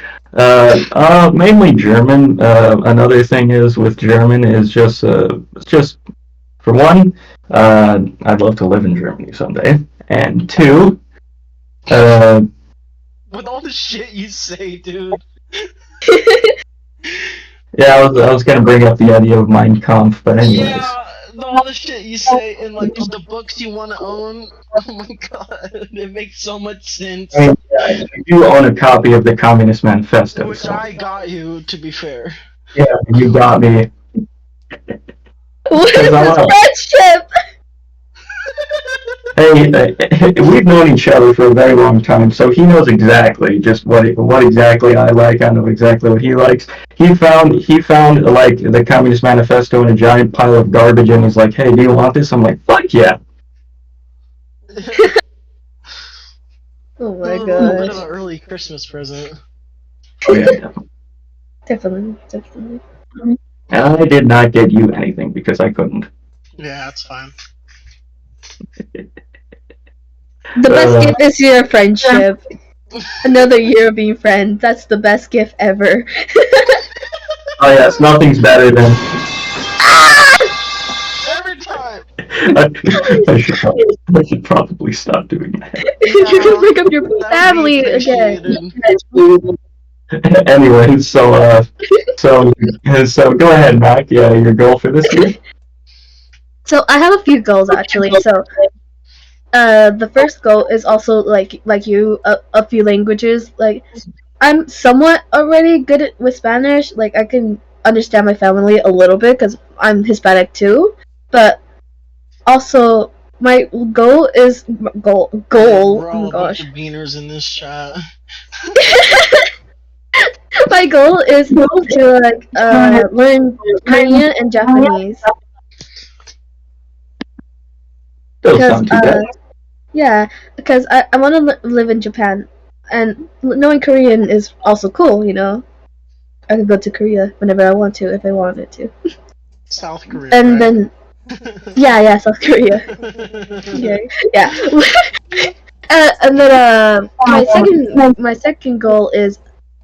mainly German. Another thing is with German is just for one, I'd love to live in Germany someday, and 2, with all the shit you say, dude. Yeah, I was gonna bring up the idea of Mein Kampf, but anyways. Yeah, all the shit you say and like the books you want to own. Oh my god, it makes so much sense. I mean, yeah, you do own a copy of the Communist Manifesto, which so. I got you, to be fair. Yeah, you got me. What is this friendship? Hey, we've known each other for a very long time, so he knows exactly just what exactly I like. I know exactly what he likes. He found like the Communist Manifesto in a giant pile of garbage, and he's like, "Hey, do you want this?" I'm like, "Fuck yeah!" Oh A my little bit of gosh. an early Christmas present. Oh yeah, definitely. Definitely. And I did not get you anything because I couldn't. Yeah, that's fine. The best Uh, gift is your friendship. Another year of being friends. That's the best gift ever. oh yes, nothing's better than. Every time. I should probably stop doing that. Yeah, Pick up your that would be family again. appreciated. Anyway, so go ahead, Mac. Yeah, your goal for this year? So I have a few goals actually. So the first goal is also like you a few languages. Like I'm somewhat already good with Spanish. Like I can understand my family a little bit because I'm Hispanic too. But also my goal is goal. We're Oh my all a bunch gosh. of beaners in this chat. My goal is to like learn Korean and Japanese Doesn't because sound too bad. yeah, because I want to live in Japan, and knowing Korean is also cool. You know, I could go to Korea whenever I want to if I wanted to. South Korea, And right? then yeah, South Korea. Yeah, yeah. And then my second goal is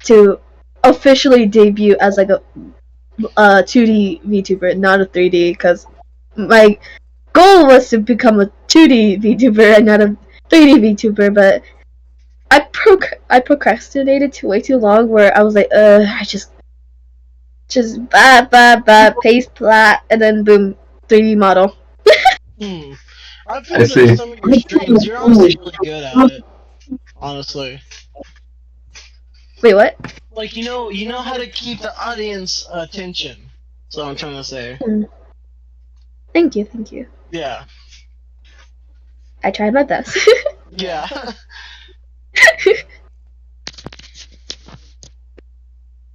to officially debut as like a 2D VTuber, not a 3D, because my goal was to become a 2D VTuber and not a 3D VTuber, but I procrastinated way too long where I was like, I just paste plat, and then boom, 3D model. Hmm. I've I visited see. some of your streams. You're honestly really good at it. Honestly. Wait, what? Like you know how to keep the audience attention. That's what I'm trying to say. Thank you. Yeah. I tried my best. Yeah.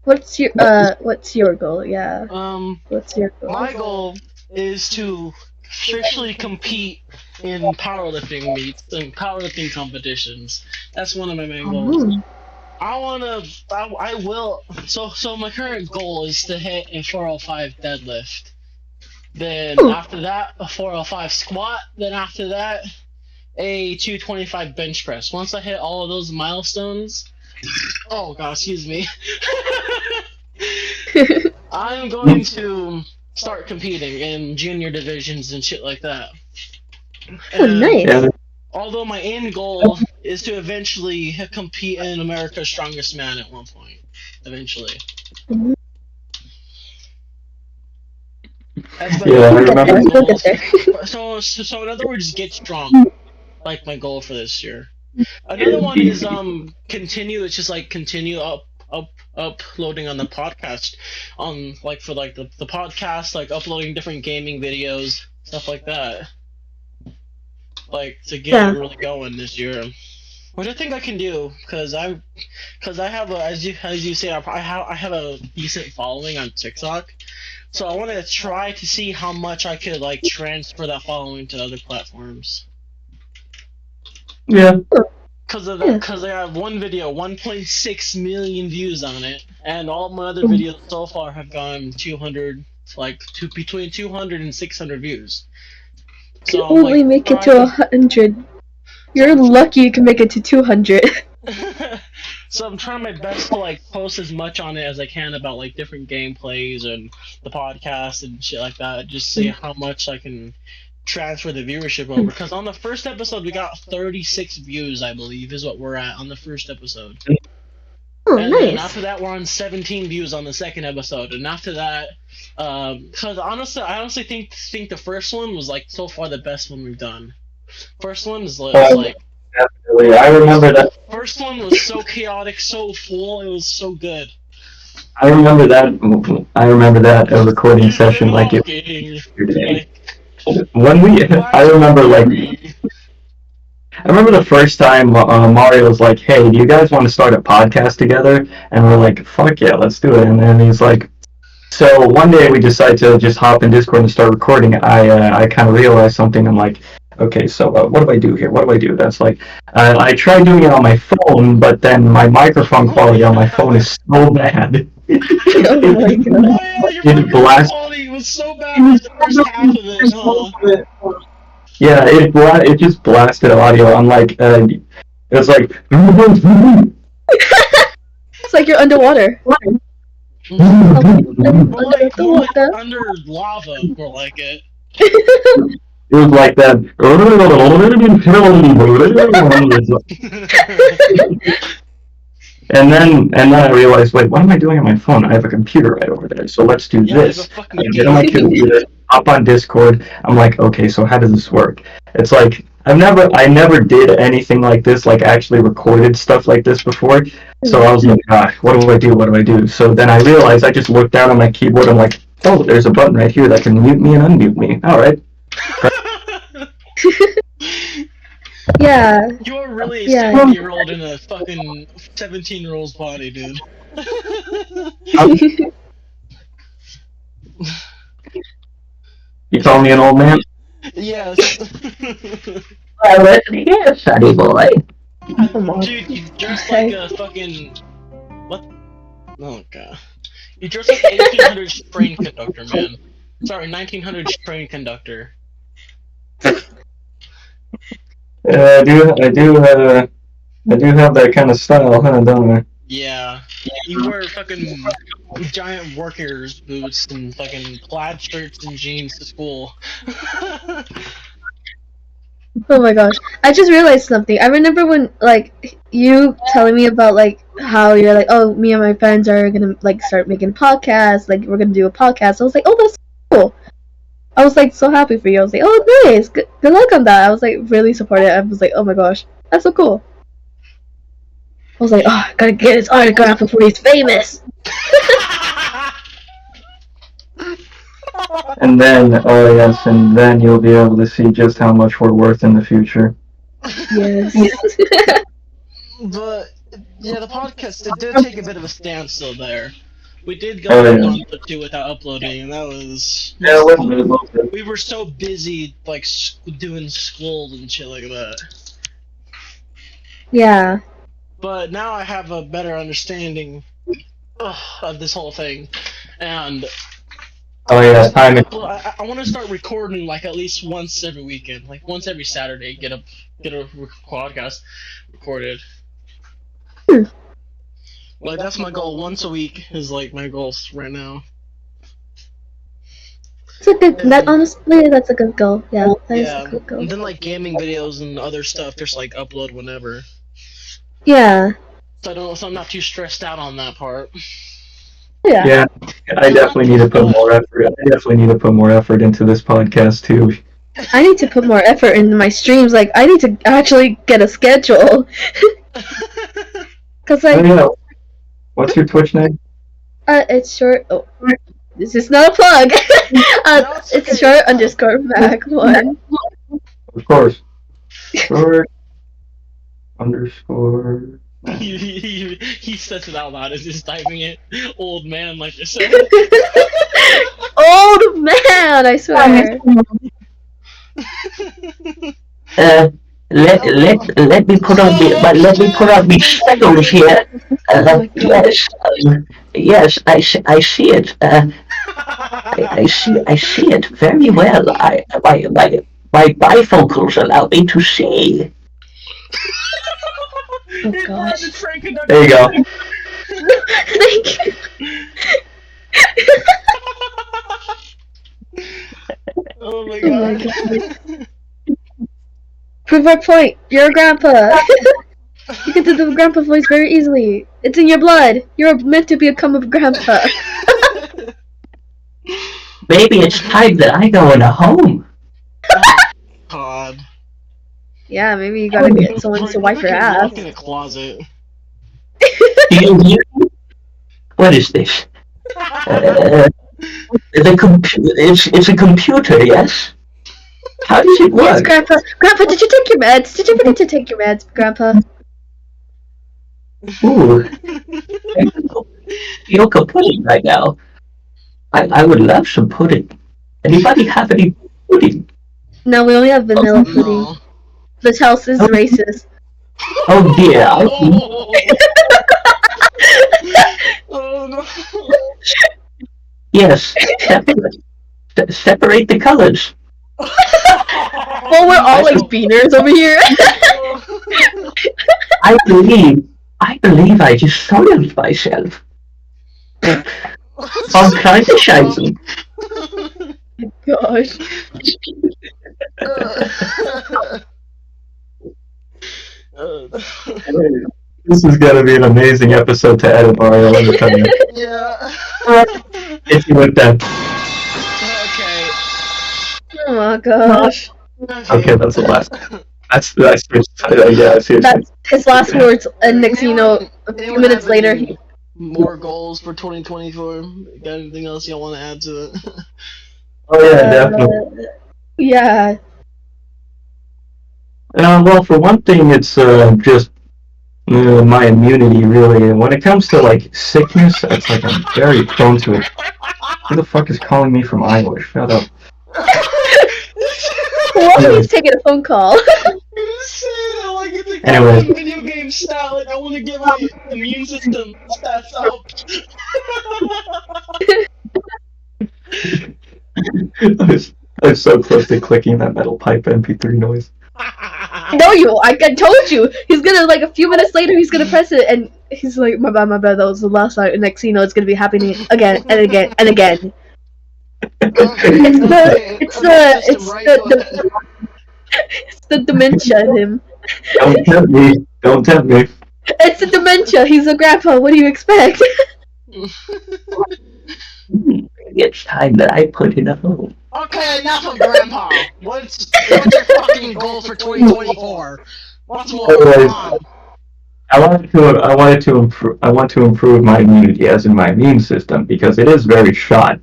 What's your goal? Yeah. um What's your goal? my goal is to officially compete in powerlifting meets and powerlifting competitions. That's one of my main goals. Oh. I will. So my current goal is to hit a 405 deadlift. Then Ooh. after that, a 405 squat. Then after that, a 225 bench press. Once I hit all of those milestones, oh god, excuse me. I'm going to start competing in junior divisions and shit like that. Oh, And nice. Yeah, although my end goal is to eventually compete in America's Strongest Man at one point, eventually. That's my Yeah, I main remember. We'll goal. get there. So in other words, get strong. Like my goal for this year. Another one is continue. It's just like continue uploading on the podcast, on like for like the podcast, like uploading different gaming videos, stuff like that. Like to get it really going this year, which I think I can do because I have a as you say I have a decent following on TikTok, so I want to try to see how much I could like transfer that following to other platforms. Yeah. Because of that, because I have one video, 1.6 million views on it, and all my other videos so far have gone 200, between 200 and 600 views. So I'm Only make it to 100. You're lucky you can make it to 200. So I'm trying my best to like post as much on it as I can about like different gameplays and the podcast and shit like that. Just see how much I can transfer the viewership over. Because on the first episode we got 36 views, I believe, is what we're at on the first episode. Oh, And nice. then after that we're on 17 views on the second episode, and after that, because honestly, I honestly think the first one was like so far the best one we've done. First one was like. Definitely. I remember that. First one was so chaotic, so full. It was so good. I remember that. I remember that a recording session like it. Walking, Yesterday. like When we, I remember like I remember the first time Mario was like, "Hey, do you guys want to start a podcast together?" And we're like, "Fuck yeah, let's do it." And then he's like, "So one day we decided to just hop in Discord and start recording." I kind of realized something. I'm like, "Okay, so what do I do here? What do I do?" That's like, I tried doing it on my phone, but then my microphone Oh quality on my phone yeah. is so bad. Oh my god. Oh yeah, your It microphone blasts. quality was so bad for the first half of it, huh? Yeah, it just blasted audio. I'm like, it was like. It's like you're underwater. More Under like the more like water. under lava, more like it. It was like that. And then I realized, wait, what am I doing on my phone? I have a computer right over there. So let's do Yeah, I have a this. fucking I get on my computer, hop on Discord. I'm like, okay, so how does this work? It's like I never did anything like this, like actually recorded stuff like this before. So I was like, what do I do? What do I do? So then I realized I just looked down on my keyboard. I'm like, oh, there's a button right here that can mute me and unmute me. All right. Yeah. You are really a Yeah. 70-year-old in a fucking 17-year-old's body, dude. You call me an old man? Yes. Well, yes, honey boy. Come on. Dude, you dress like a fucking... What? Oh god. You dress like an 1800s train conductor, man. Sorry, 1900s train conductor. I do have that kind of style, huh, don't I? Yeah. You wear fucking giant workers boots and fucking plaid shirts and jeans to school. Oh my gosh. I just realized something. I remember when like you telling me about like how you're like, oh, me and my friends are gonna like start making podcasts, like we're gonna do a podcast. I was like, oh, that's cool. I was like so happy for you. I was like, oh, nice. Good luck on that. I was like really supportive. I was like, oh my gosh, that's so cool. I was like, oh, I gotta get his autograph before he's famous. And then, oh yes, and then you'll be able to see just how much we're worth in the future. Yes. But yeah, the podcast it did take a bit of a standstill there. We did go a month or two without uploading, and that was Yeah, a little bit. we were so busy like doing school and shit like that. Yeah. But now I have a better understanding of this whole thing, and Oh yeah, time is. I want to start recording like at least once every weekend, like once every Saturday. Get a podcast recorded. Like that's my goal. Once a week is like my goals right now. It's a good. That honestly, that's a good goal. Yeah, that is Yeah, a good goal. and then like gaming videos and other stuff, just like upload whenever. Yeah. So I'm not too stressed out on that part. Yeah. Yeah, I definitely need to put more effort. I definitely need to put more effort into this podcast too. I need to put more effort into my streams. Like, I need to actually get a schedule. Cause Oh like, yeah. What's your Twitch name? it's short. Oh, this is not a plug. No, it's It's okay. short underscore Mac one. Of course. Short underscore. He says it out loud as he's typing it. Old man, like you said. Old man, I swear. Let me put on the shadows here. Yes, I see it. I see it very well. My bifocals allow me to see. Oh gosh. There you go. Thank you. Oh my Oh my god. god. Prove our point. You're a grandpa. You can do the grandpa voice very easily. It's in your blood. You're meant to become a grandpa. Maybe it's time that I go in a home. Oh god. Yeah, maybe you gotta get someone to wipe your ass. Locked in a closet. What is this? It's a computer, yes? How does it Yes, work? Grandpa. Grandpa, did you take your meds? Did you forget to take your meds, Grandpa? Ooh, Yoka pudding right now. I would love some pudding. Anybody have any pudding? No, we only have vanilla pudding. No. This house is racist. Oh dear. Oh no. Yes, separate the colors. Well, we're all like beaners over here. I believe I just soiled myself. I'm kind of shiny. Gosh. This is gonna be an amazing episode to edit, Mario. Let me tell you. Yeah. If you with that. Okay. Oh my gosh. Okay, that's the last. That's yeah. Seriously. That's his last words, and next thing you know, a few Anyone minutes have later, any more goals for 2024? Got anything else y'all want to add to it? Oh yeah, definitely. Yeah. Well, for one thing, it's just my immunity really. When it comes to like sickness, it's like I'm very prone to it. Who the fuck is calling me from Iowa? Shut up. Well, he's taking a phone call. Like it's a Anyways. video game style. Like I want to get my immune system stats up. I was so close to clicking that metal pipe MP3 noise. No, I told you. He's gonna, like, a few minutes later, he's gonna press it, and he's like, my bad, that was the last night, and next thing you know, it's gonna be happening again, and again, and again. It's the dementia in him. Don't tempt me. Don't tempt me. It's the dementia. He's a grandpa. What do you expect? It's time that I put in a home. Okay, enough of Grandpa. What's your fucking goal for 2024? What's more? Anyways, Come on. I want to improve my immunity, as in my immune system, because it is very shot.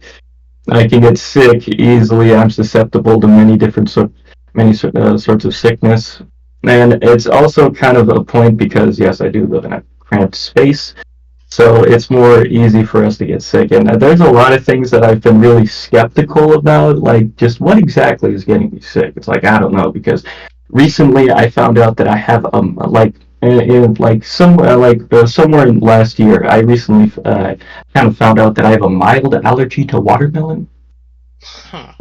I can get sick easily. I'm susceptible to many different sorts of sickness, and it's also kind of a point because yes, I do live in a cramped space, so it's more easy for us to get sick. And there's a lot of things that I've been really skeptical about, like just what exactly is getting me sick. It's like I don't know, because recently I found out that I have somewhere in last year I recently kind of found out that I have a mild allergy to watermelon. Huh.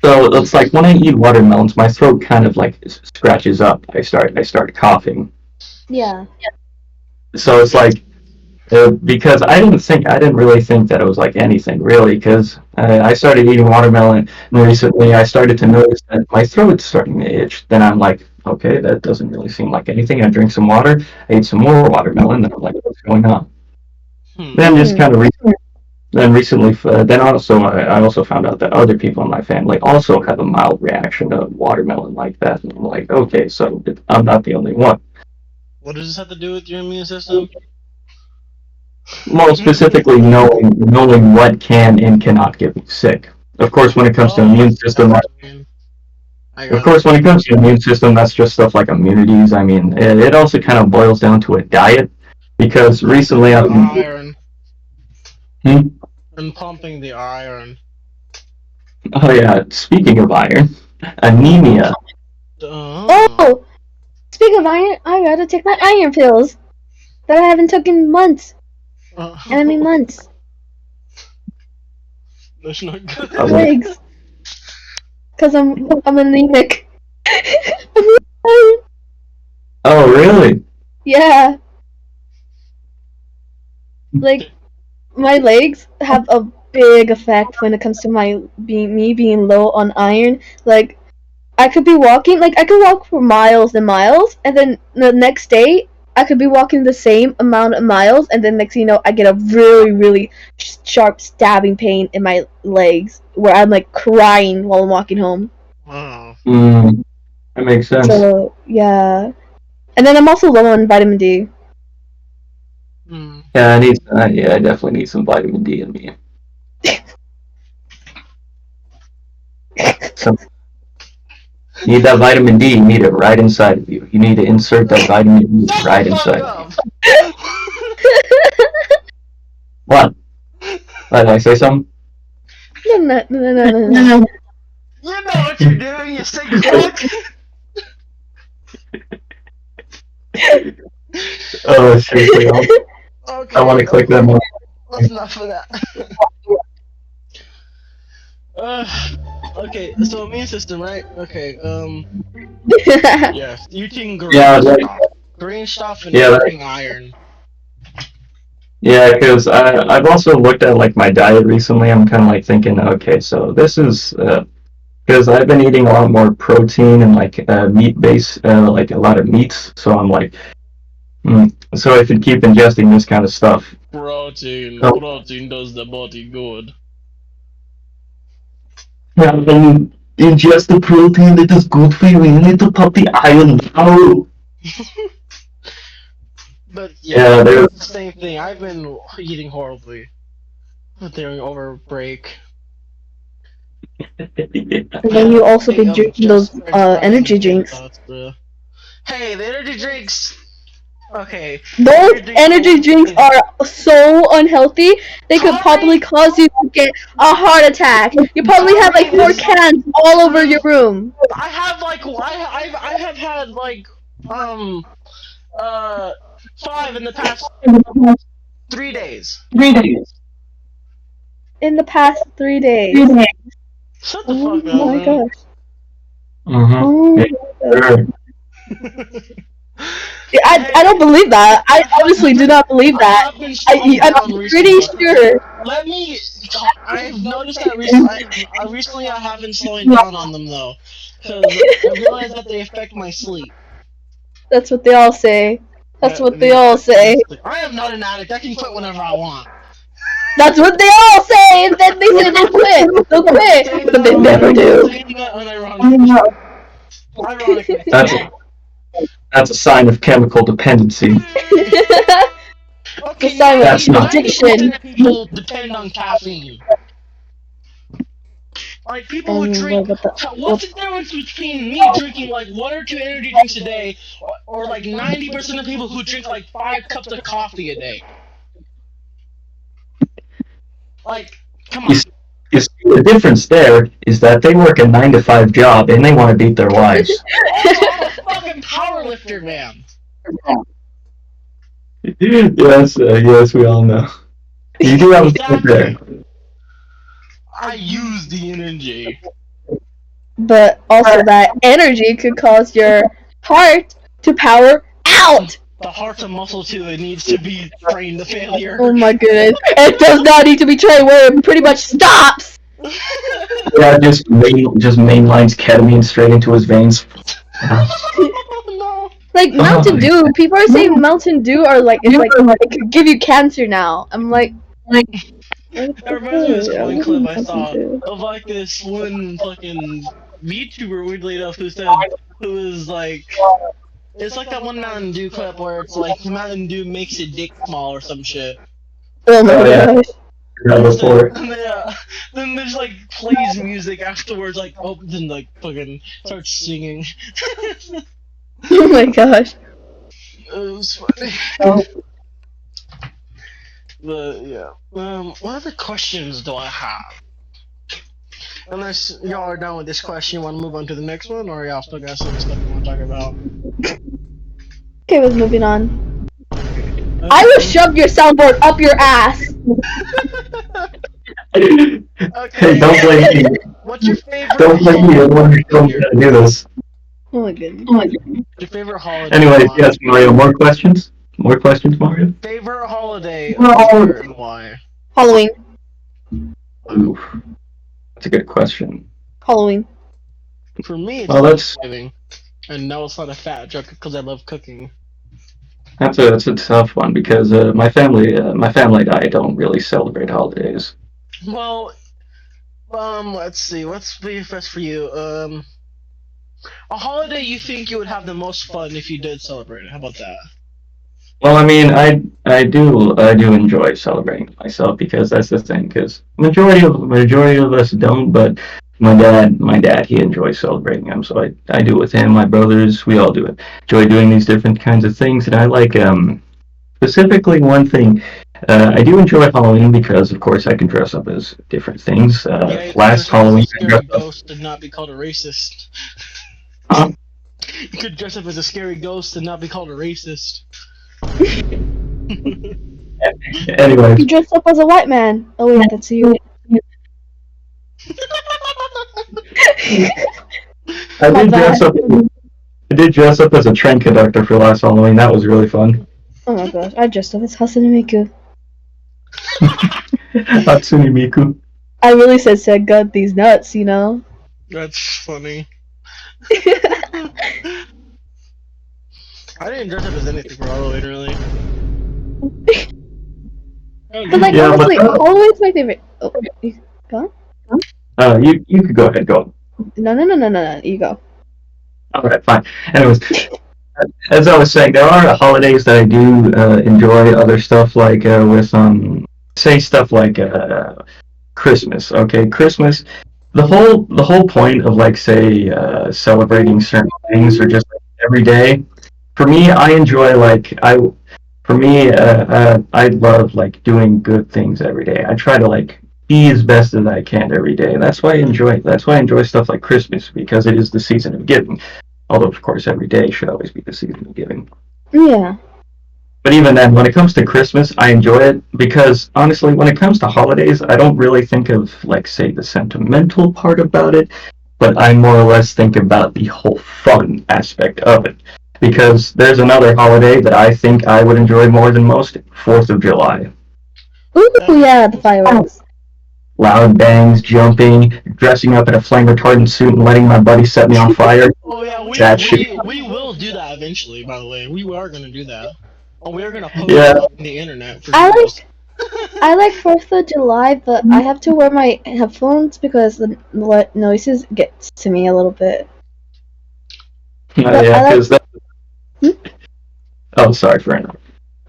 So it's like when I eat watermelons, my throat kind of like scratches up. I start coughing. Yeah. So it's like because I didn't really think that it was like anything really, because I started eating watermelon and recently I started to notice that my throat's starting to itch. Then I'm like, okay, that doesn't really seem like anything. I drink some water, I ate some more watermelon, and I'm like, what's going on? Then just kind of then recently, then also I also found out that other people in my family also have a mild reaction to watermelon like that, and I'm like, okay, so I'm not the only one. What does this have to do with your immune system? More specifically, knowing what can and cannot get me sick. Of course, when it comes to immune system, that's just stuff like immunities. I mean, it also kind of boils down to a diet, because recently I've been iron. And pumping the iron. Oh yeah, speaking of iron, anemia. Oh, speaking of iron, I gotta take my iron pills that I haven't taken in months. And I mean months. That's not good. Legs. Cause I'm anemic. Oh really? Yeah. Like, my legs have a big effect when it comes to me being low on iron. Like, I could be walking, like, I could walk for miles and miles, and then the next day, I could be walking the same amount of miles, and then next thing you know, I get a really, really sharp stabbing pain in my legs, where I'm, like, crying while I'm walking home. Wow. That makes sense. So, yeah. And then I'm also low on vitamin D. Yeah, I definitely need some vitamin D in me. Some, you need that vitamin D. You need it right inside of you. You need to insert that vitamin D Shut right the fuck inside up! of you. What? Did I say something? No. You know what you're doing, you sick fuck! Oh, seriously, Okay, I want to click that more. that's enough of that. Okay, so immune system, right? Okay, yes, eating green Yeah, stuff. Green stuff and yeah, eating iron. yeah, because I've also looked at like my diet recently. I'm kind of like thinking, okay, so this is because I've been eating a lot more protein and like meat based, like a lot of meats. So I'm like, so I should keep ingesting this kind of stuff. Protein. Oh. Protein does the body good. Yeah, when you ingest the protein that is good for you, you need to put the iron down. But Yeah, yeah, there's it's the same thing. I've been eating horribly during over break. And then you also Plate be of drinking just those French fries and energy potato drinks. tots, bro. Hey, the energy drinks. Okay. Those energy drinks are so unhealthy. They could probably cause you to get a heart attack. You probably have like 4 cans all over your room. I have like I have had like 5 in the past 3 days. In the past 3 days. Shut the Oh fuck up, my man. gosh. Mm-hmm. Oh my gosh. I don't believe that. I honestly do not believe that. I've been slowing I'm down pretty recently. sure. Let me. I've noticed that recently I have been slowing down on them though, because I realized that they affect my sleep. That's what they all say. That's what they all say. I am not an addict. I can quit whenever I want. That's what they all say, and then they say they'll quit. They'll quit, but they never do. Ironically. That's a sign of chemical dependency. Okay, sign of That's not- addiction. People depend on caffeine. Like people who drink. What's the difference between me drinking like 1 or 2 energy drinks a day, or like 90% of people who drink like 5 cups of coffee a day? Like, come on. You see, the difference there is that they work a 9-to-5 job and they want to beat their wives. Also, I'm a fucking powerlifter, man. Yes, we all know. You do have a point there. I use the energy. But also that energy could cause your heart to power out. The heart's a muscle too. It needs to be trained to failure. Oh my goodness. It does not need to be trained where it pretty much stops. Yeah, just mainlines ketamine straight into his veins. No. Like Mountain Dew, people are saying Mountain Dew are like it could give you cancer now. I'm like It reminds me of this one clip I saw of like this one fucking VTuber, weirdly enough, who was like, it's like that one Mountain Dew clip where it's like Mountain Dew makes your dick small or some shit. Oh my gosh. Then there's like plays music afterwards, like opens and like fucking starts singing. Oh my gosh. It was funny. But yeah. What other questions do I have? Unless y'all are done with this question, you want to move on to the next one, or y'all still got some stuff you want to talk about? Okay, we're moving on. I will shove your soundboard up your ass. Okay. Don't blame me. What's your favorite? Don't blame me. I want to tell me how to do this. Oh my goodness. Your favorite holiday? Anyway, yes, Mario. More questions? More questions, Mario? Favorite holiday and why? Halloween. Oof. That's a good question. Halloween. For me, it's Well, that's Thanksgiving. And no, it's not a fat joke because I love cooking. that's a tough one because my family and I don't really celebrate holidays. Well, let's see. What's the best for you? A holiday you think you would have the most fun if you did celebrate it. How about that? Well, I mean, I do enjoy celebrating myself because that's the thing. Because majority of us don't, but my dad, he enjoys celebrating them. So I do with him. My brothers, we all do it. Enjoy doing these different kinds of things, and I like specifically one thing. I do enjoy Halloween because, of course, I can dress up as different things. Yeah, you could Last dress up as a Halloween, I scary dressed up. ghost and not be called a racist. Huh? You could dress up as a scary ghost and not be called a racist. Anyways, You dressed up as a white man. Oh wait, that's you. I My did dress bad. up. I did dress up as a train conductor for last Halloween. That was really fun. Oh my gosh, I dressed up as Hatsune Miku. Hatsune Miku. I really said God these nuts, you know. That's funny. I didn't dress up as anything for Halloween, really. But like Yeah, but honestly, Halloween's my favorite. Oh, you go. you could go ahead. Go. No. You go. All right, fine. Anyways, as I was saying, there are holidays that I do enjoy. Other stuff like with say stuff like Christmas. Okay, Christmas. The whole point of like say celebrating certain things or just like, every day. For me, I enjoy like I. For me, I love like doing good things every day. I try to like be as best as I can every day. That's why I enjoy. That's why I enjoy stuff like Christmas because it is the season of giving. Although, of course, every day should always be the season of giving. Yeah. But even then, when it comes to Christmas, I enjoy it because honestly, when it comes to holidays, I don't really think of like say the sentimental part about it, but I more or less think about the whole fun aspect of it. Because there's another holiday that I think I would enjoy more than most, 4th of July. Ooh, yeah, the fireworks. Loud bangs, jumping, dressing up in a flame retardant suit and letting my buddy set me on fire. Oh yeah, That shit. we will do that eventually. By the way, we are gonna do that. Oh, we are gonna post Yeah. it on the internet for I views. I like 4th of July, but I have to wear my headphones because the noises gets to me a little bit. But Yeah, I like. because that. Oh, sorry for interrupting.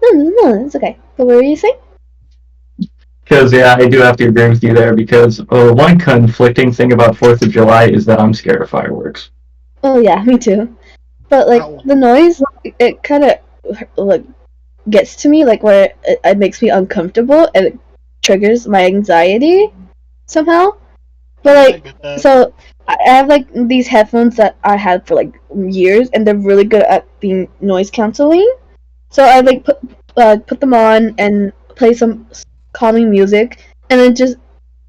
No, it's okay. But what were you saying? Because yeah, I do have to agree with you there. Because one conflicting thing about 4th of July is that I'm scared of fireworks. Oh yeah, me too. But like Ow. the noise, it kind of like gets to me, like where it makes me uncomfortable and it triggers my anxiety somehow. But I like, get that. so I have like these headphones that I had for like years, and they're really good at being noise canceling. So I like put them on and play some calming music, and then just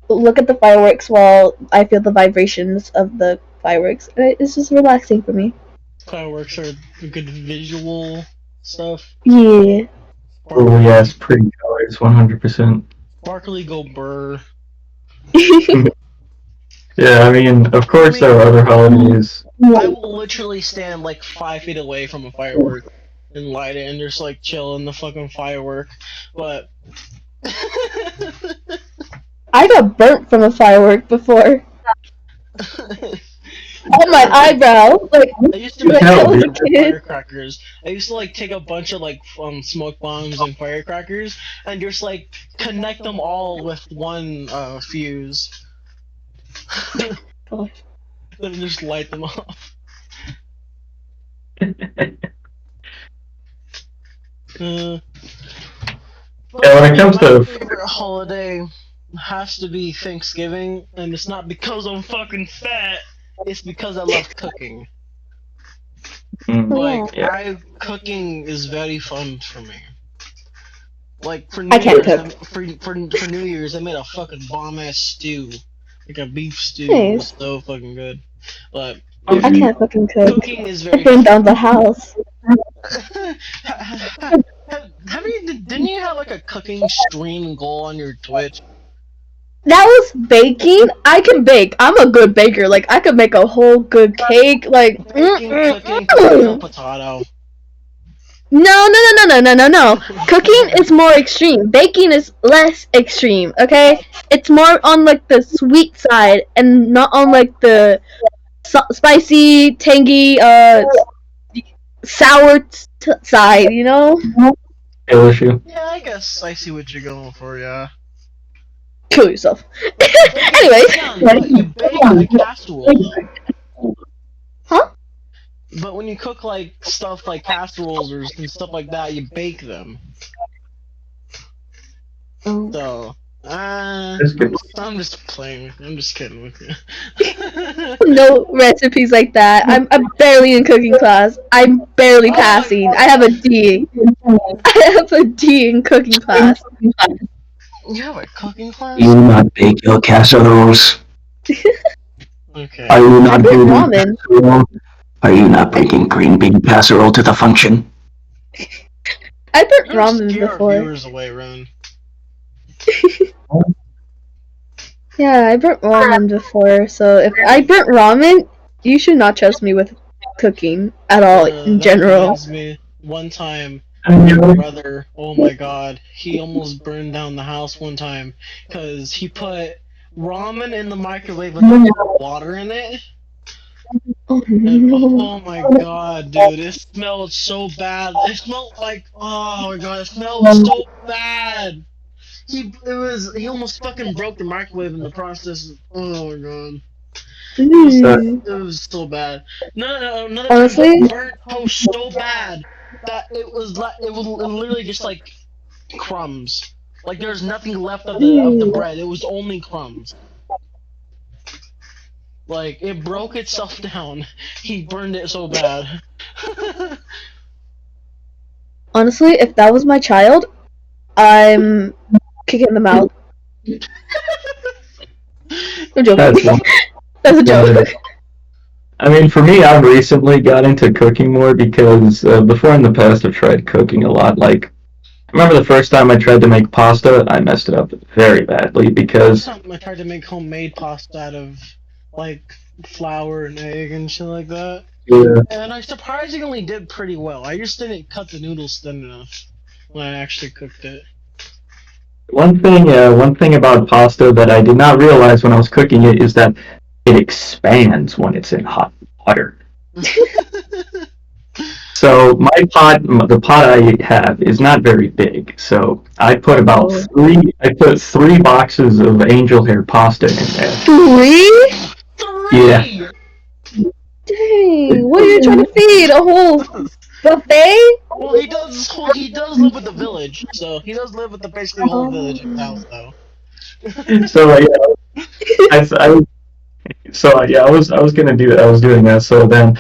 look at the fireworks while I feel the vibrations of the fireworks. And it's just relaxing for me. Fireworks are good visual stuff. Yeah. Oh Sparkly, yes, pretty colors, 100%. sparkly go burr. Yeah, I mean, of course there are other holidays. I will literally stand like 5 feet away from a firework and light it and just like chill in the fucking firework. But I got burnt from a firework before on my eyebrow. Like, I used to like make I Hell, was fire a dude. with kid. firecrackers. I used to like take a bunch of like smoke bombs and firecrackers and just like connect them all with one fuse. Gosh. Then just light them off. Uh, Yeah, when it comes my to favorite holiday has to be Thanksgiving, and it's not because I'm fucking fat. It's because I love cooking. mm, Like yeah, cooking is very fun for me. Like for I New can't Year's, cook. for New Year's, I made a fucking bomb ass stew, like a beef stew. It was Nice. so fucking good. But I can't fucking cook. cooking is I very burned fun. down the house. Have you? Didn't you have like a cooking stream goal on your Twitch? That was baking. I can bake. I'm a good baker. Like I could make a whole good cake. Like Baking, cooking, potato, potato. No. Cooking is more extreme. Baking is less extreme. Okay, it's more on like the sweet side and not on like the spicy, tangy, sour side. You know? skill issue. Yeah, I guess I see what you're going for. Yeah. Kill yourself. Anyways, Anyways. but you bake a casserole. Huh? But when you cook like stuff like casseroles or and stuff like that, you bake them. Oh. So, That's good. I'm just playing with you. I'm just kidding with you. No recipes like that. I'm barely in cooking class. I'm barely passing. I have a D. I have a D in cooking class. You have a cooking class? You not bake your casseroles. Okay. Are you I not make doing ramen. casserole? Are you not bringing green bean casserole to the function? I burnt You're gonna ramen scare our before. viewers away, Ron. Yeah, I burnt ramen before, so if I burnt ramen, you should not trust me with cooking at all in That general. reminds me, one time, my brother, oh my god, he almost burned down the house one time, because he put ramen in the microwave with water in it. Oh And, no. oh my god, dude, it smelled so bad. It smelled like, oh my god, it smelled so bad. He almost fucking broke the microwave in the process. Oh my god. Mm. It was so bad. No, another time Honestly? he burnt toast so bad that it was literally just like crumbs. Like there's nothing left of the bread. It was only crumbs. Like it broke itself down. He burned it so bad. Honestly, if that was my child, I'm kicking them out. I'm joking. That's a joke. I mean, for me, I've recently got into cooking more because before in the past I've tried cooking a lot. Like, I remember the first time I tried to make pasta, I messed it up very badly because I tried to make homemade pasta out of like flour and egg and shit like that. yeah, And I surprisingly did pretty well. I just didn't cut the noodles thin enough when I actually cooked it. one thing about pasta that I did not realize when I was cooking it is that it expands when it's in hot water. So the pot I have is not very big. So I put I put 3 boxes of angel hair pasta in there. 3? Yeah. Dang, what are you trying to feed? A whole buffet? Well, he does live with the village, so he does live with the basically the whole village in his house, though. So yeah, I was gonna do that. I was doing that. So then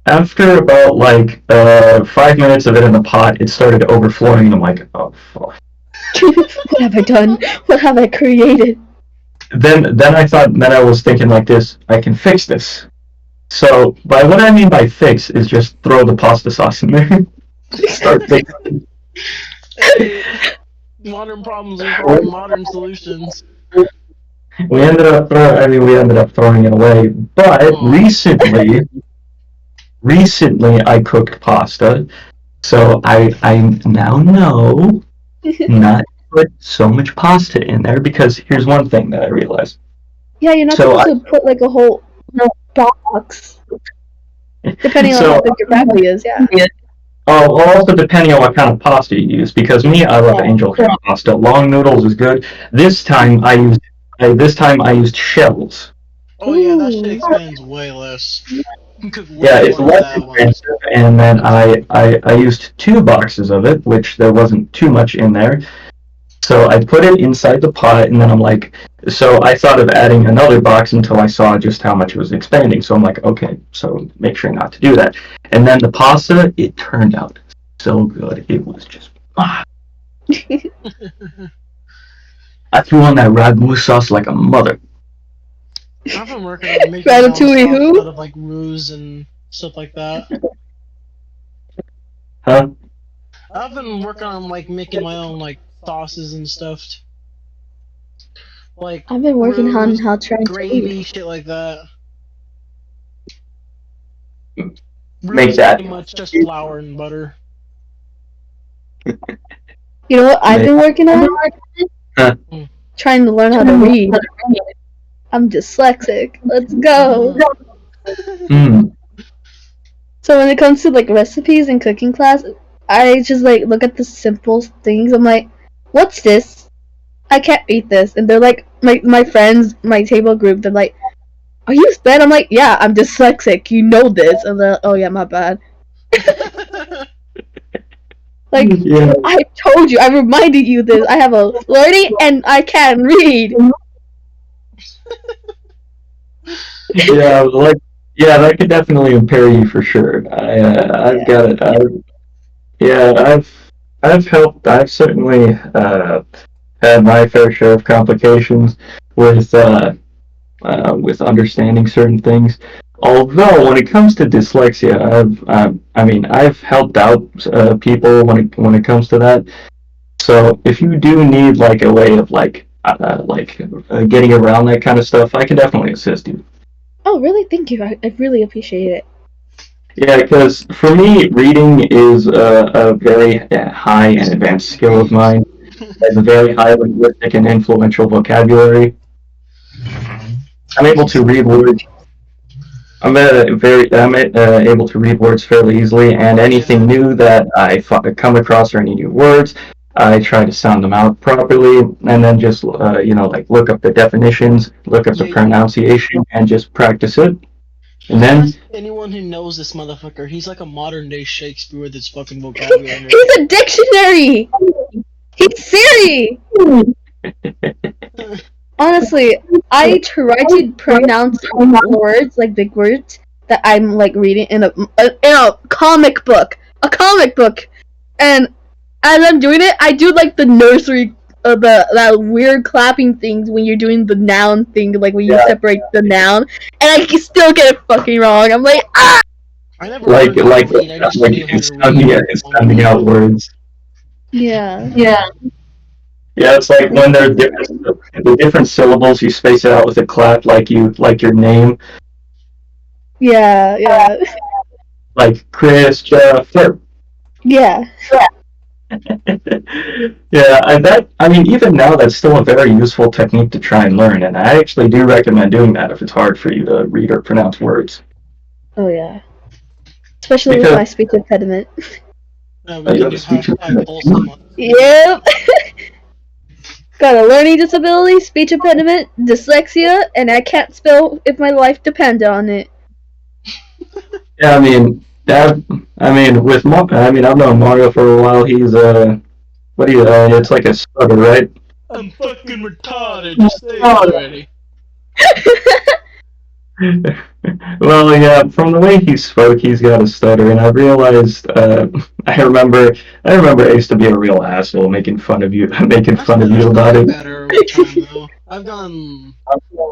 after about like 5 minutes of it in the pot, it started overflowing, and I'm like, oh fuck. What have I done? What have I created? Then I was thinking like this, I can fix this. So by what I mean by fix is just throw the pasta sauce in there. Start fixing. Hey, modern problems require modern solutions. We ended up throwing it away. But recently I cooked pasta, so I now know not to put so much pasta in there because here's one thing that I realized. Yeah, you're not So supposed to put like a whole box. Depending on how big your family is, yeah. Also depending on what kind of pasta you use, because me, I love angel hair pasta. Long noodles is good. This time I used shells. Oh yeah, that shit Ooh. expands way less. You could Yeah, way it's more less of that one. expensive, and then I used 2 boxes of it, which there wasn't too much in there. So I put it inside the pot, and then I'm like, so I thought of adding another box until I saw just how much it was expanding. So I'm like, okay, so make sure not to do that. And then the pasta, it turned out so good. It was just, I threw on that ragu sauce like a mother. I've been working on making my own Ratatouille sauce who? out of like roux and stuff like that. Huh? I've been working on like making my own like sauces and stuff. Like I've been working on roux, how trying to gravy, eat. shit like that. Make Roux is that. pretty much just flour and butter. You know what I've been working on? Huh. Trying to learn how to read. I'm dyslexic. Let's go. Mm. So when it comes to like recipes and cooking class, I just like look at the simple things. I'm like, what's this? I can't eat this. And they're like, my friends, my table group, they're like, are you sped? I'm like, yeah, I'm dyslexic. You know this. And they're like, oh yeah, my bad. Like, Yeah, I told you, I reminded you this. I have a learning and I can read. yeah, like yeah, that could definitely impair you for sure. I've got it. Yeah, I've helped. I've certainly had my fair share of complications with with understanding certain things. Although when it comes to dyslexia, I mean, I've helped out people when it comes to that. So if you do need like a way of getting around that kind of stuff, I can definitely assist you. Oh, really? Thank you. I really appreciate it. Yeah, because for me, reading is a very high and advanced skill of mine. It has a very high linguistic and influential vocabulary. I'm able to read words. I'm able to read words fairly easily, and anything new that come across or any new words, I try to sound them out properly, and then just like look up the definitions, look up the Yeah. pronunciation, and just practice it. And then Ask anyone who knows this motherfucker. He's like a modern day Shakespeare with his fucking vocabulary. He's a dictionary! He's Siri! Honestly, I try to pronounce words, like big words, that I'm like reading in a comic book. A comic book! And as I'm doing it, I do like the nursery, that weird clapping things when you're doing the noun thing, like when you separate the noun, and I can still get it fucking wrong. I'm like, ah! I never learned how to read. I just knew how to read. it's sounding out words. Yeah. Yeah, it's like when the different syllables, you space it out with a clap, like your name, Yeah. like Christopher. Yeah. Yeah, I mean, even now, that's still a very useful technique to try and learn, and I actually do recommend doing that if it's hard for you to read or pronounce words. Oh yeah. Especially with my speech impediment. We can do half Bolson. Yep. Got a learning disability, speech impediment, dyslexia, and I can't spell if my life depended on it. Yeah, I mean, I've known Mario for a while. He's it's like a stutter, right? I'm fucking retarded. Just say it already. Well, yeah, from the way he spoke, he's got a stutter, and I realized. I remember I used to be a real asshole, making fun of you about it. Better with time, though. I've gotten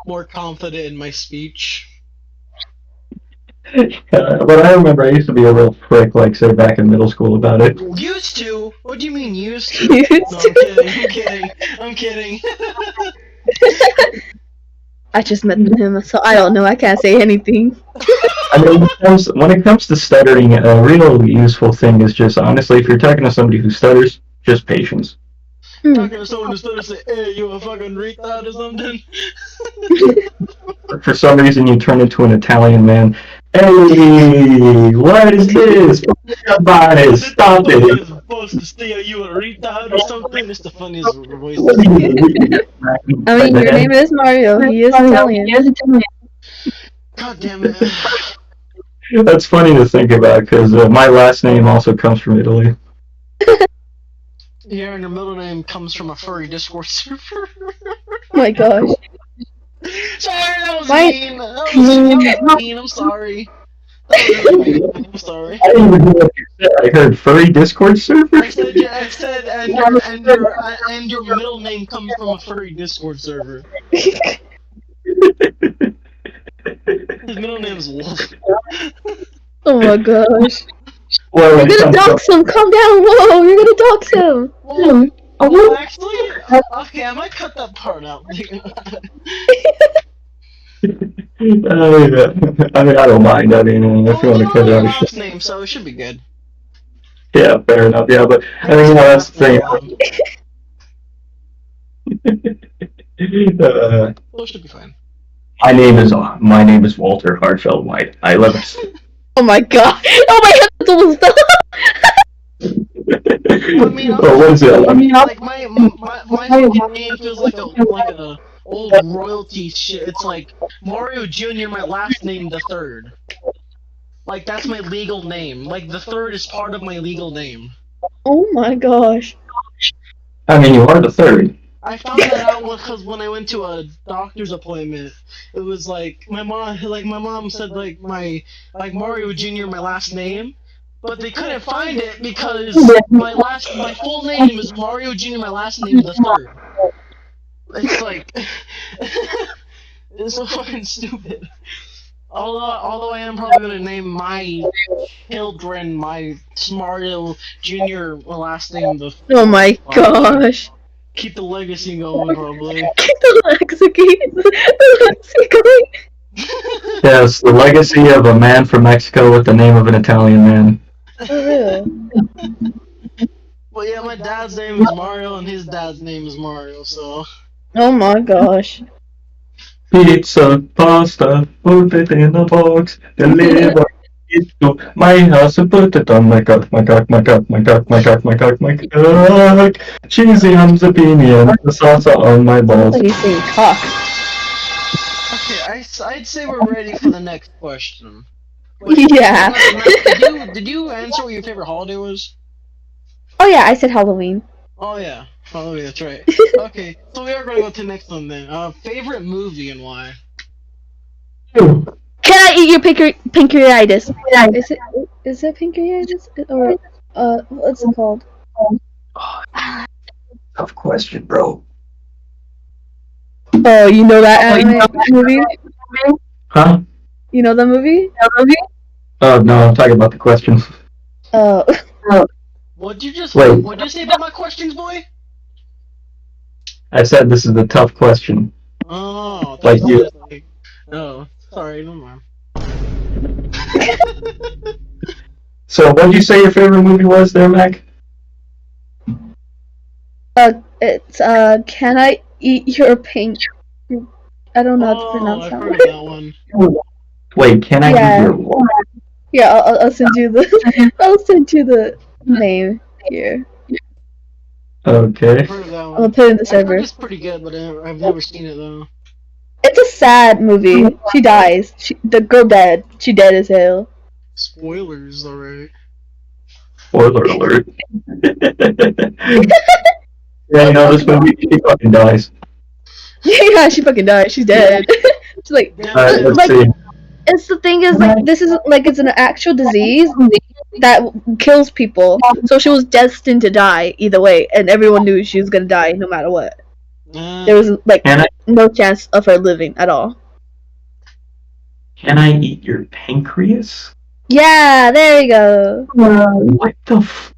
more confident in my speech. But I remember I used to be a real prick, like say back in middle school about it. Used to? What do you mean used to? No, I'm kidding. I just met him, so I don't know. I can't say anything. I mean, when it comes to stuttering, a real useful thing is just honestly, if you're talking to somebody who stutters, just patience. Talking to someone who stutters, say, "Hey, you a fucking retard or something?" For some reason, you turn into an Italian man. Hey, what is this? About it, stop it. You're supposed to say, "Are you a retard or something?" It's the funniest voice. I mean, your name is Mario. He is Italian. God damn it. That's funny to think about because my last name also comes from Italy. Yeah, and your middle name comes from a furry Discord server. Oh my gosh. Sorry, that was mean. That was mean. I'm sorry. That was really mean. I'm sorry. I didn't even hear what you said. I heard furry Discord server. I said, and your middle name comes from a furry Discord server. His middle name is Wolf. Oh my gosh. Well, You're gonna dox him! Calm down! Whoa! You're gonna dox him! Well, actually, okay, I might cut that part out. I mean, I don't mind. I mean, if you want to cut it out, last name, so it should be good. Yeah, fair enough. Yeah, but I mean, that's the thing. Well, it should be fine. My name is Walter Hartfeld White. I live. Oh my god! Oh my head almost fell! I mean, I'm Oh, what is just it? I mean, like my fucking name feels like a old royalty shit. It's like Mario Jr. My last name the third. Like that's my legal name. Like the third is part of my legal name. Oh my gosh. you are the third. I found that out because when I went to a doctor's appointment, it was like my mom said like Mario Jr. my last name, but they couldn't find it because my full name is Mario Jr. my last name the third. It's like it's so fucking stupid. Although I am probably gonna name my children my Mario Jr. my last name the Oh fourth, my probably. gosh. Keep the legacy going, probably. Keep the legacy going. Yes, the legacy of a man from Mexico with the name of an Italian man. For real. Well, yeah, my dad's name is Mario, and his dad's name is Mario, so. Oh my gosh. Pizza, pasta, put it in a box, deliver it to my house and put it on my cock, my cock, my cock, my cock, my cock, my cock, my cock. Cheesy and zucchini and the salsa on my balls. What are you saying? Cock. Okay, I'd say we're ready for the next question. Yeah. Matt, did you answer what your favorite holiday was? Oh yeah, I said Halloween. Oh yeah, Halloween. That's right. Okay, so we are going to go to the next one then. Favorite movie and why? Can I eat your pancreatitis? Is it pancreatitis or what's it called? Tough question, bro. Oh, you know that anime movie? Huh? You know the movie? Oh no, I'm talking about the question. Oh. What'd you Wait. What'd you say about my questions, boy? I said this is a tough question. Oh, Like you. Oh, sorry, no mind. So, what did you say your favorite movie was there, Mac? It's can I eat your pink? I don't know how to pronounce I've that heard one. of that one. Wait, can I Yeah. eat your what? Yeah, I'll send you the I'll send you the name here. Okay. I've heard of that I'm one. gonna put it in the I've heard server. it's pretty good, but I've never seen it though. It's a sad movie. She dies. The girl dead. She dead as hell. Spoilers, alright. Spoiler alert. Yeah, you know this movie, she fucking dies. Yeah, she fucking died. She's dead. She's like, Alright, let's like, see. it's the thing is like this is like it's an actual disease that kills people. So she was destined to die either way, and everyone knew she was gonna die no matter what. There was like Can I no chance of her living at all. can I eat your pancreas? Yeah, there we go. What the f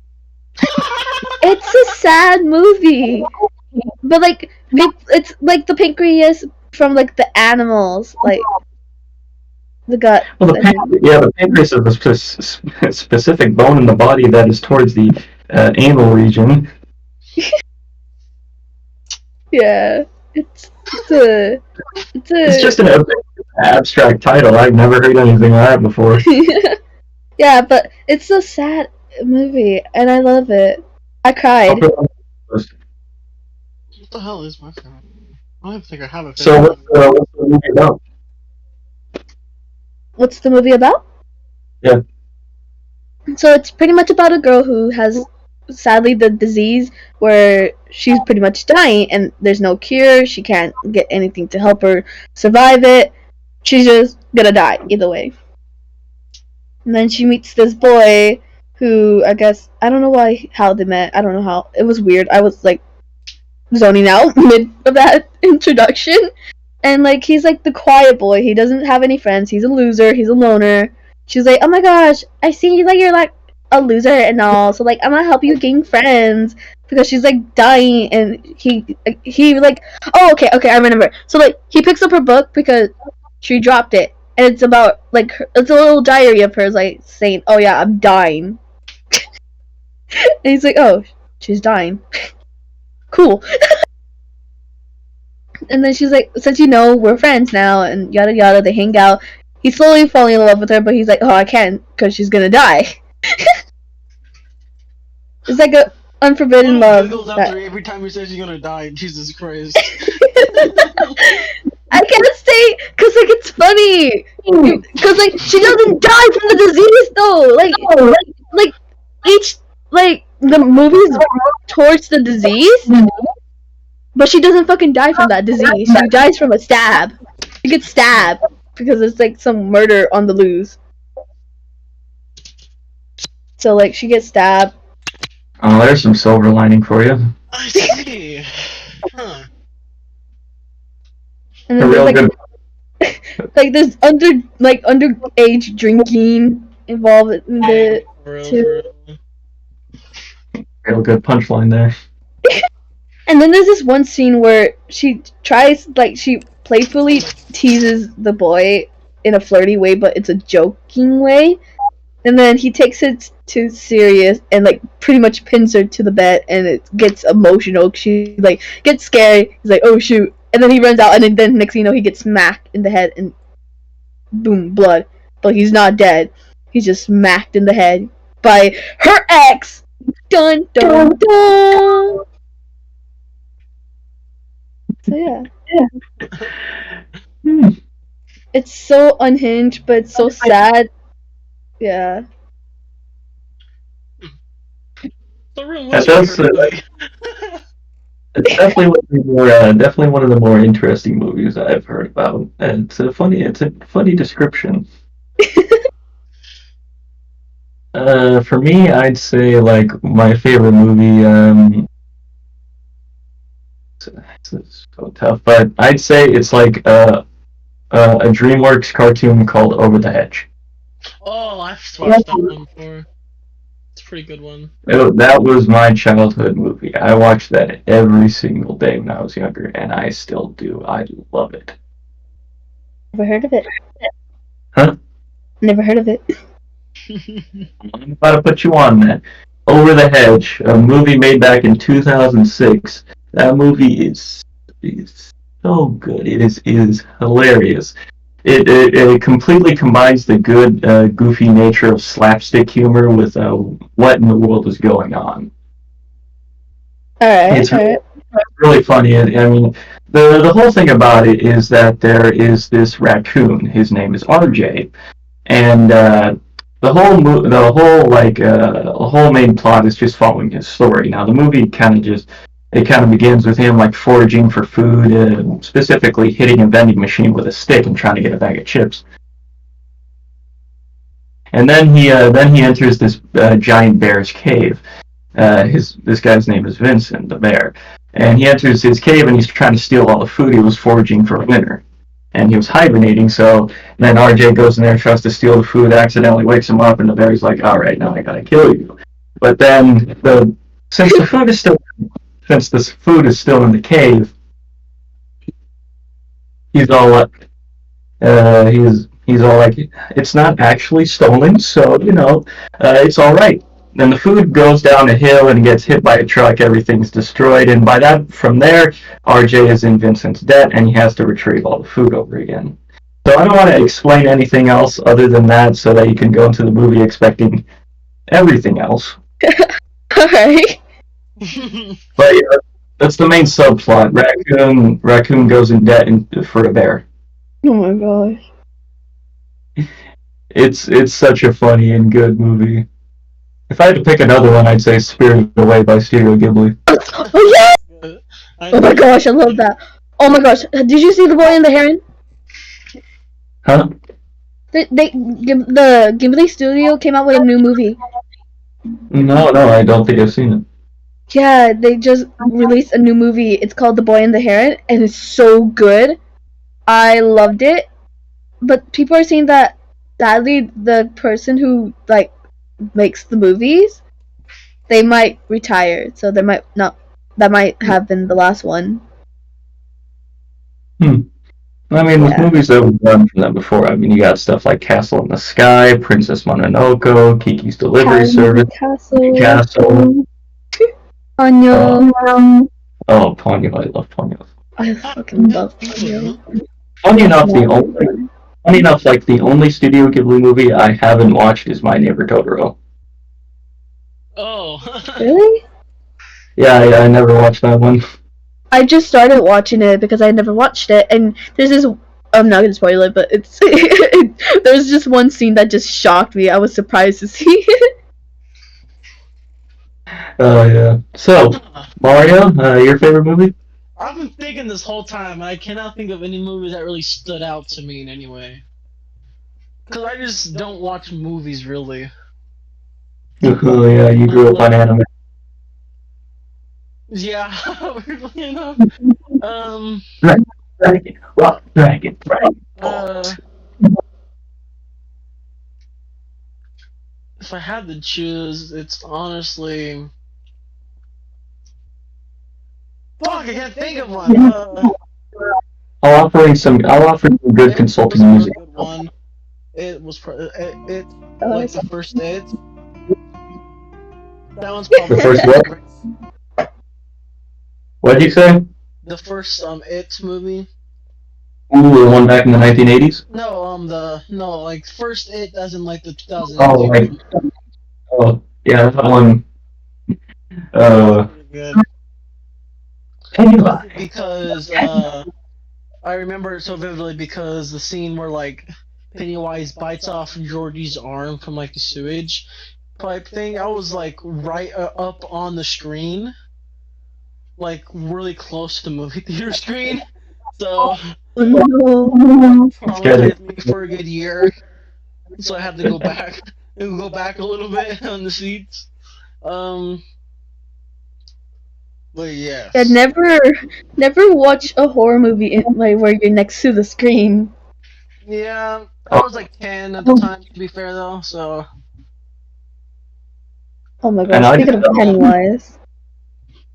It's a sad movie, but like it's like the pancreas from like the animals, like the gut. Well, the pancreas is a specific bone in the body that is towards the anal region. Yeah, It's just an abstract title. I've never heard anything like that before. Yeah, but it's a sad movie, and I love it. I cried. What the hell is my favorite? I don't even think I have a favorite. So what's the movie about? What's the movie about? Yeah. So it's pretty much about a girl who has, sadly, the disease where she's pretty much dying, and there's no cure. She can't get anything to help her survive it. She's just gonna die either way. And then she meets this boy who, I guess, I don't know how they met. I don't know how. It was weird. I was like zoning out mid of that introduction. And like he's like the quiet boy. He doesn't have any friends. He's a loser. He's a loner. She's like, oh my gosh, I see like you're like a loser and all. So like I'm gonna help you gain friends because she's like dying. And he like, oh okay, I remember. So like he picks up her book because she dropped it, and it's about like it's a little diary of hers like saying, oh yeah, I'm dying. And he's like, oh, she's dying. Cool. And then she's like, since you know we're friends now, and yada yada, they hang out. He's slowly falling in love with her, but he's like, oh, I can't, because she's gonna die. It's like a unforbidden Little love. giggles That after every time he says he's gonna die. Jesus Christ. I can't say because like it's funny. Because like she doesn't die from the disease though. Like each like the movies towards the disease, but she doesn't fucking die from that disease. She dies from a stab. She gets stabbed because it's like some murder on the loose. So like she gets stabbed. Oh, there's some silver lining for you. I see. Huh. And A then there's real like good. like there's underage drinking involved in it For real, too. for real. Real good punchline there. And then there's this one scene where she tries, like, she playfully teases the boy in a flirty way, but it's a joking way. And then he takes it too serious and, like, pretty much pins her to the bed, and it gets emotional. She, like, gets scared. He's like, oh, shoot. And then he runs out, and then next thing you know, he gets smacked in the head, and boom, blood. But he's not dead. He's just smacked in the head by her ex. Dun, dun, dun. So yeah, Hmm. it's so unhinged, but it's so sad. Yeah. So room, That what's your does. favorite movie? It's definitely one of the more interesting movies I've heard about. And it's a funny description. For me, I'd say like my favorite movie. It's so tough, but I'd say it's like a DreamWorks cartoon called Over the Hedge. Oh, I've watched that one before. It's a pretty good one. That was my childhood movie. I watched that every single day when I was younger, and I still do. I love it. Never heard of it. Huh? Never heard of it. I'm about to put you on that. Over the Hedge, a movie made back in 2006. That movie is so good. It is hilarious. It completely combines the good, goofy nature of slapstick humor with what in the world is going on. Alright, It's alright. really funny. I mean, the whole thing about it is that there is this raccoon. His name is RJ, and the whole main plot is just following his story. Now the movie kind of begins with him like foraging for food, specifically hitting a vending machine with a stick and trying to get a bag of chips. And then he enters this giant bear's cave. This guy's name is Vincent, the bear, and he enters his cave and he's trying to steal all the food he was foraging for winter. And he was hibernating, so then RJ goes in there, tries to steal the food, accidentally wakes him up, and the bear's like, "All right, now I gotta kill you." But then since the food is still since this food is still in the cave, he's all like, he's all like, "It's not actually stolen, so it's all right." Then the food goes down a hill and gets hit by a truck. Everything's destroyed, and from there, RJ is in Vincent's debt, and he has to retrieve all the food over again. So I don't want to explain anything else other than that, so that you can go into the movie expecting everything else. Alright. But yeah, that's the main subplot. Raccoon goes in debt for a bear. Oh my gosh. It's such a funny and good movie. If I had to pick another one, I'd say Spirited Away by Studio Ghibli. Oh yes! Oh my gosh, I love that. Oh my gosh, did you see The Boy and the Heron? Huh? The Ghibli studio came out with a new movie. No, I don't think I've seen it. Yeah, they just released a new movie. It's called The Boy and the Heron, and it's so good. I loved it. But people are saying that sadly the person who like makes the movies, they might retire. So they might not that might have been the last one. I mean, with Yeah. movies that we've done from them before, I mean, you got stuff like Castle in the Sky, Princess Mononoke, Kiki's Delivery Service, Castle. Ponyo. Oh, Ponyo, I love Ponyo. I fucking love Ponyo. Funny enough, like the only Studio Ghibli movie I haven't watched is My Neighbor Totoro. Oh. Really? Yeah, I never watched that one. I just started watching it because I never watched it, and there's this. I'm not gonna spoil it, but it's there's just one scene that just shocked me. I was surprised to see it. Oh yeah. So, Mario, your favorite movie? I've been thinking this whole time, and I cannot think of any movies that really stood out to me in any way. Cause I just don't watch movies really. Oh yeah, you grew up on anime. Yeah, weirdly enough. Um, Dragon, rock, dragon, uh, balls. if I had to choose, it's honestly. Fuck, I can't think of one. I'll offer you good It was consulting a real music. good one. It Oh, like it's- the first It. That one's probably The my first what? favorite. What did you say? The first It movie. Ooh, the one back in the 1980s. No, like first It as in like the Oh, 2002 right. one. Oh, yeah, that one. That one's Uh, pretty good. Mostly because I remember it so vividly because the scene where like Pennywise bites off Georgie's arm from like the sewage pipe thing, I was like right up on the screen, like really close to the movie theater screen. So Oh no. traumatized me for a good year. So I had to go back and go back a little bit on the seats. Um, but yes. Yeah, never watch a horror movie in, like where you're next to the screen. Yeah, I was like 10 at the time. To be fair though, so Oh my and god, I speaking of Pennywise.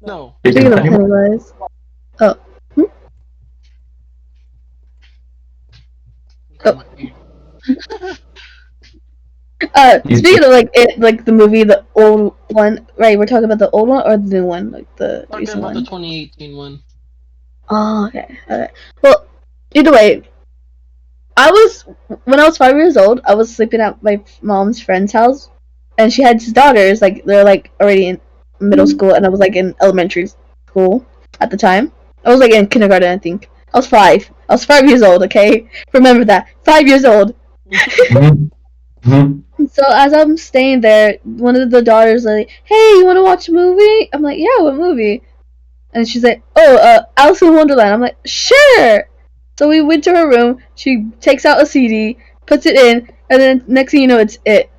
no. Speaking of Pennywise. Oh. Hmm? Oh. Speaking of like it, like the movie, the old one, right? We're talking about the old one or the new one, like the Talking recent about the one. 2018 one. Oh, okay. Okay. Well, either way, when I was 5 years old, I was sleeping at my mom's friend's house, and she had daughters. Like they're like already in middle school, and I was like in elementary school at the time. I was like in kindergarten, I think. I was 5. I was 5 years old. Okay, remember that. 5 years old. So as I'm staying there, one of the daughters like, "Hey, you want to watch a movie?" I'm like, "Yeah, what movie?" And she's like, "Oh, Alice in Wonderland." I'm like, "Sure." So we went to her room. She takes out a CD, puts it in, and then next thing you know, it's it.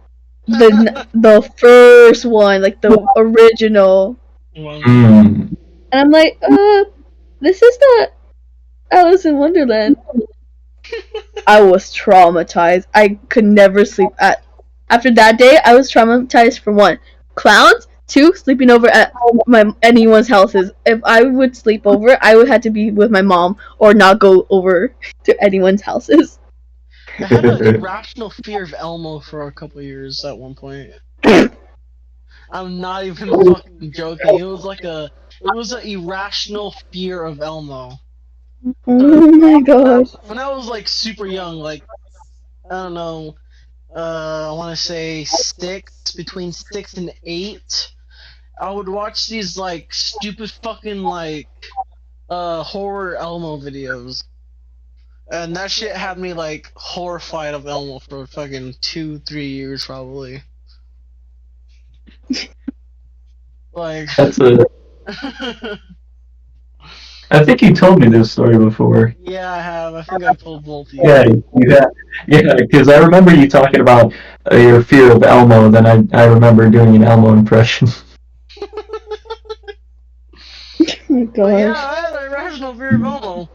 The first one, like the original. Mm. And I'm like, this is not Alice in Wonderland. I was traumatized. I could never sleep at. After that day, I was traumatized for one, clowns. Two, sleeping over at anyone's houses. If I would sleep over, I would have to be with my mom or not go over to anyone's houses. I had an irrational fear of Elmo for a couple years at one point. I'm not even fucking joking. It was an irrational fear of Elmo. Oh my gosh. When I was like super young, like I don't know, I want to say between 6 and 8. I would watch these like stupid fucking like horror Elmo videos. And that shit had me like horrified of Elmo for fucking 2-3 years probably. Like That's a. I think you told me this story before. yeah, I have. I think I told both of you. Yeah, yeah, because I remember you talking about your fear of Elmo. Then I remember doing an Elmo impression. Oh my But yeah, gosh. I had an irrational fear of Elmo.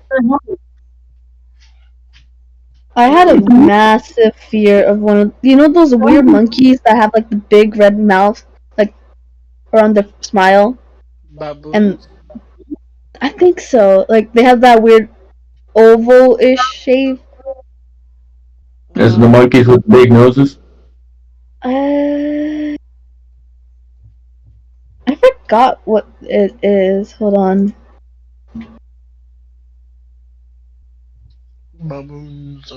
I had a massive fear of one of those weird monkeys that have like the big red mouth like around their smile, Baboons. and I think so. Like they have that weird oval-ish shape. Is the monkeys with big noses? Uh, I forgot what it is. Hold on. Baboons.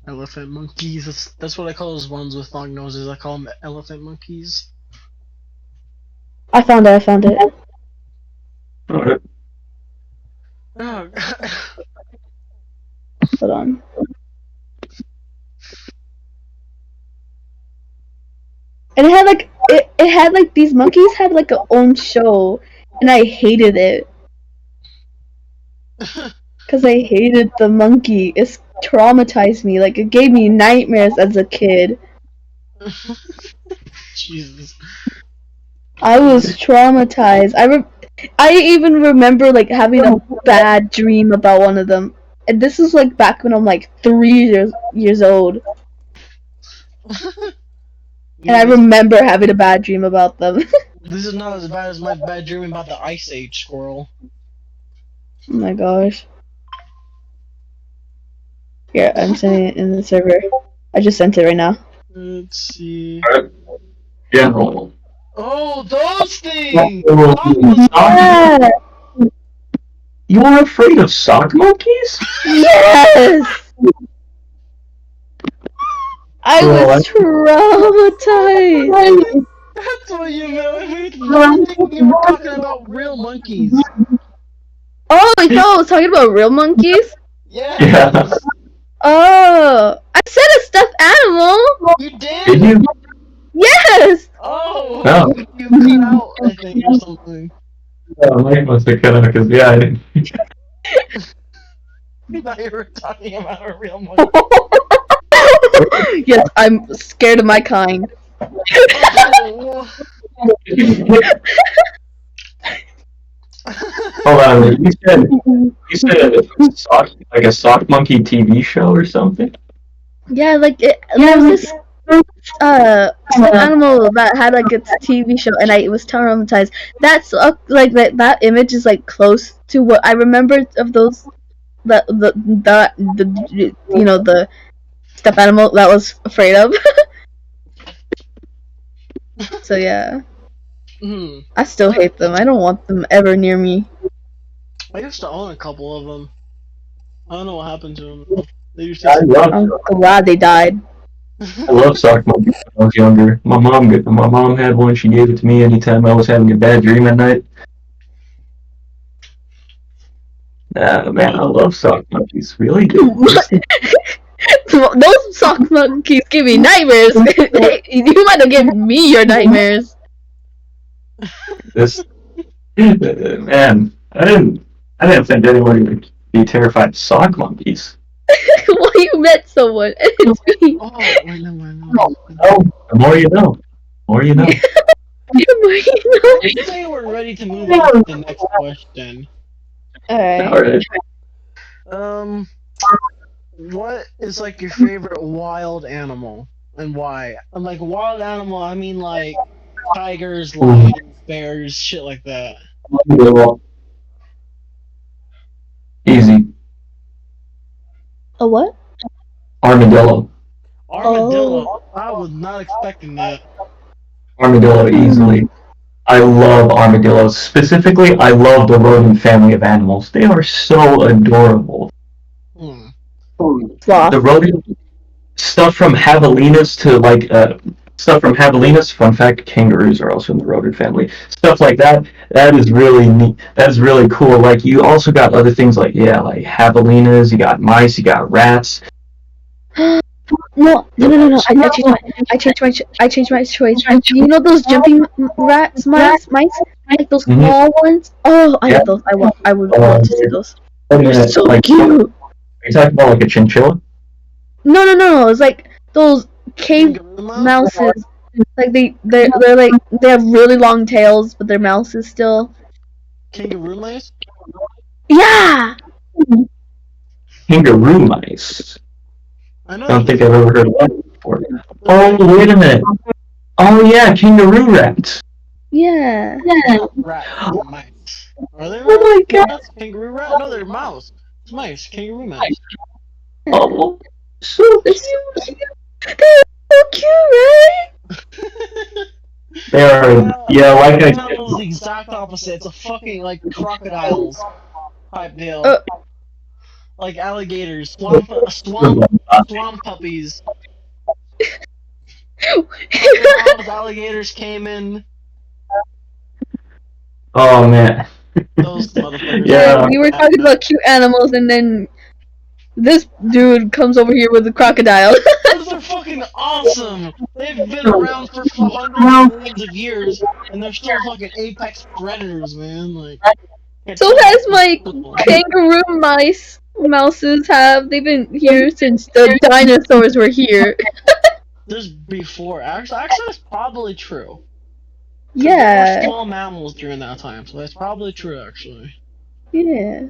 Elephant monkeys. That's what I call those ones with long noses. I call them elephant monkeys. I found it. Alright. Oh, God. Hold on. And it had like these monkeys had like a own show, and I hated it because I hated the monkey. It traumatized me. Like it gave me nightmares as a kid. Jesus. I was traumatized. I even remember like having a bad dream about one of them, and this was like back when I'm like 3 years old, and I remember having a bad dream about them. This is not as bad as my bad dream about the Ice Age squirrel. Oh my gosh. Here, I'm sending it in the server. I just sent it right now. Let's see. General. Oh, those things! Yeah! You were afraid of sock monkeys? Yes! I was traumatized! That's what you meant. You were talking about real monkeys. Oh, you thought I was talking about real monkeys? Yes. Yeah. Oh! I said a stuffed animal! You did? Did you? Yes! Oh, No. you cut out, I think, or something. Oh, Mike must have cut out because, yeah, I didn't. I thought you were talking about a real monkey. Yes, I'm scared of my kind. Oh. Hold on, you said like a sock monkey TV show or something? Yeah, like there was this stuffed animal that had like its TV show, and I was traumatized. That's like that image is like close to what I remember of those the you know the stuffed animal that I was afraid of. So yeah, I still hate them. I don't want them ever near me. I used to own a couple of them. I don't know what happened to them. Though. They used I to. love I'm glad they died. I love sock monkeys when I was younger. My mom had one. She gave it to me anytime I was having a bad dream at night. Man, I love sock monkeys. Really? Those sock monkeys give me nightmares. You might have given me your nightmares. This man, I didn't think anyone would be terrified of sock monkeys. Well, you met someone. It's me. Oh, wait, never mind. Oh, the more you know. The more you know. I say we're ready to move on to the next question. Alright. Alright. What is like your favorite wild animal and why? And like wild animal, I mean like tigers, lions, bears, shit like that. Easy. A what? Armadillo. Armadillo. I was not expecting that. Armadillo easily. I love armadillos. Specifically, I love the rodent family of animals. They are so adorable. Sloth. The rodent stuff from javelinas to like stuff from javelinas. Fun fact: kangaroos are also in the rodent family. Stuff like that. That is really neat. That is really cool. Like you also got other things like like javelinas. You got mice. You got rats. No. I changed my choice. You know those jumping mice? Like those small ones? Oh, I Yeah. love those. I would love to see those. They're So like, cute. are you talking about like a chinchilla? No. It's like those cave Kangaroo mouse? mouses. Like they're like they have really long tails, but they're mouses still. Kangaroo mice? Yeah. Kangaroo mice. I know. I don't think I've ever heard of that before. Oh, wait a minute. Oh yeah, kangaroo rats. Yeah. Rat mice. Are they Oh my god. rats? Kangaroo rat? No, they're mouse. It's mice. Kangaroo mice. Oh, so They're so cute, right? they are. Yeah, like I said, the exact opposite. It's a fucking like crocodiles type deal. like alligators, swamp puppies. Crocodiles, alligators came in. Oh man. Those motherfuckers. Yeah. We were talking about cute animals, and then this dude comes over here with a crocodile. Those are fucking awesome. They've been around for hundreds of millions of years, and they're still fucking apex predators, man. Like. So has my kangaroo mouses have. They've been here since the dinosaurs were here. There's before. Actually, that's probably true. Yeah. There were small mammals during that time, so that's probably true, actually. Yeah.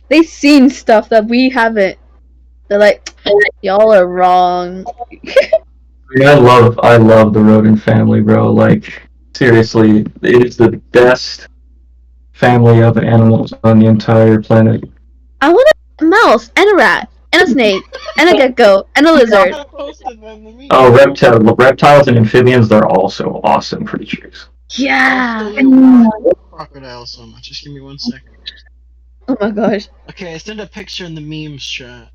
They've seen stuff that we haven't. They're like, y'all are wrong. I love the rodent family, bro. Like, seriously, it is the best family of animals on the entire planet. I want a mouse and a rat and a snake and a gecko and a lizard. Oh, reptiles and amphibians, they're also awesome creatures. Yeah. Crocodile so much. Just give me 1 second. Oh my gosh. Okay, I sent a picture in the memes chat.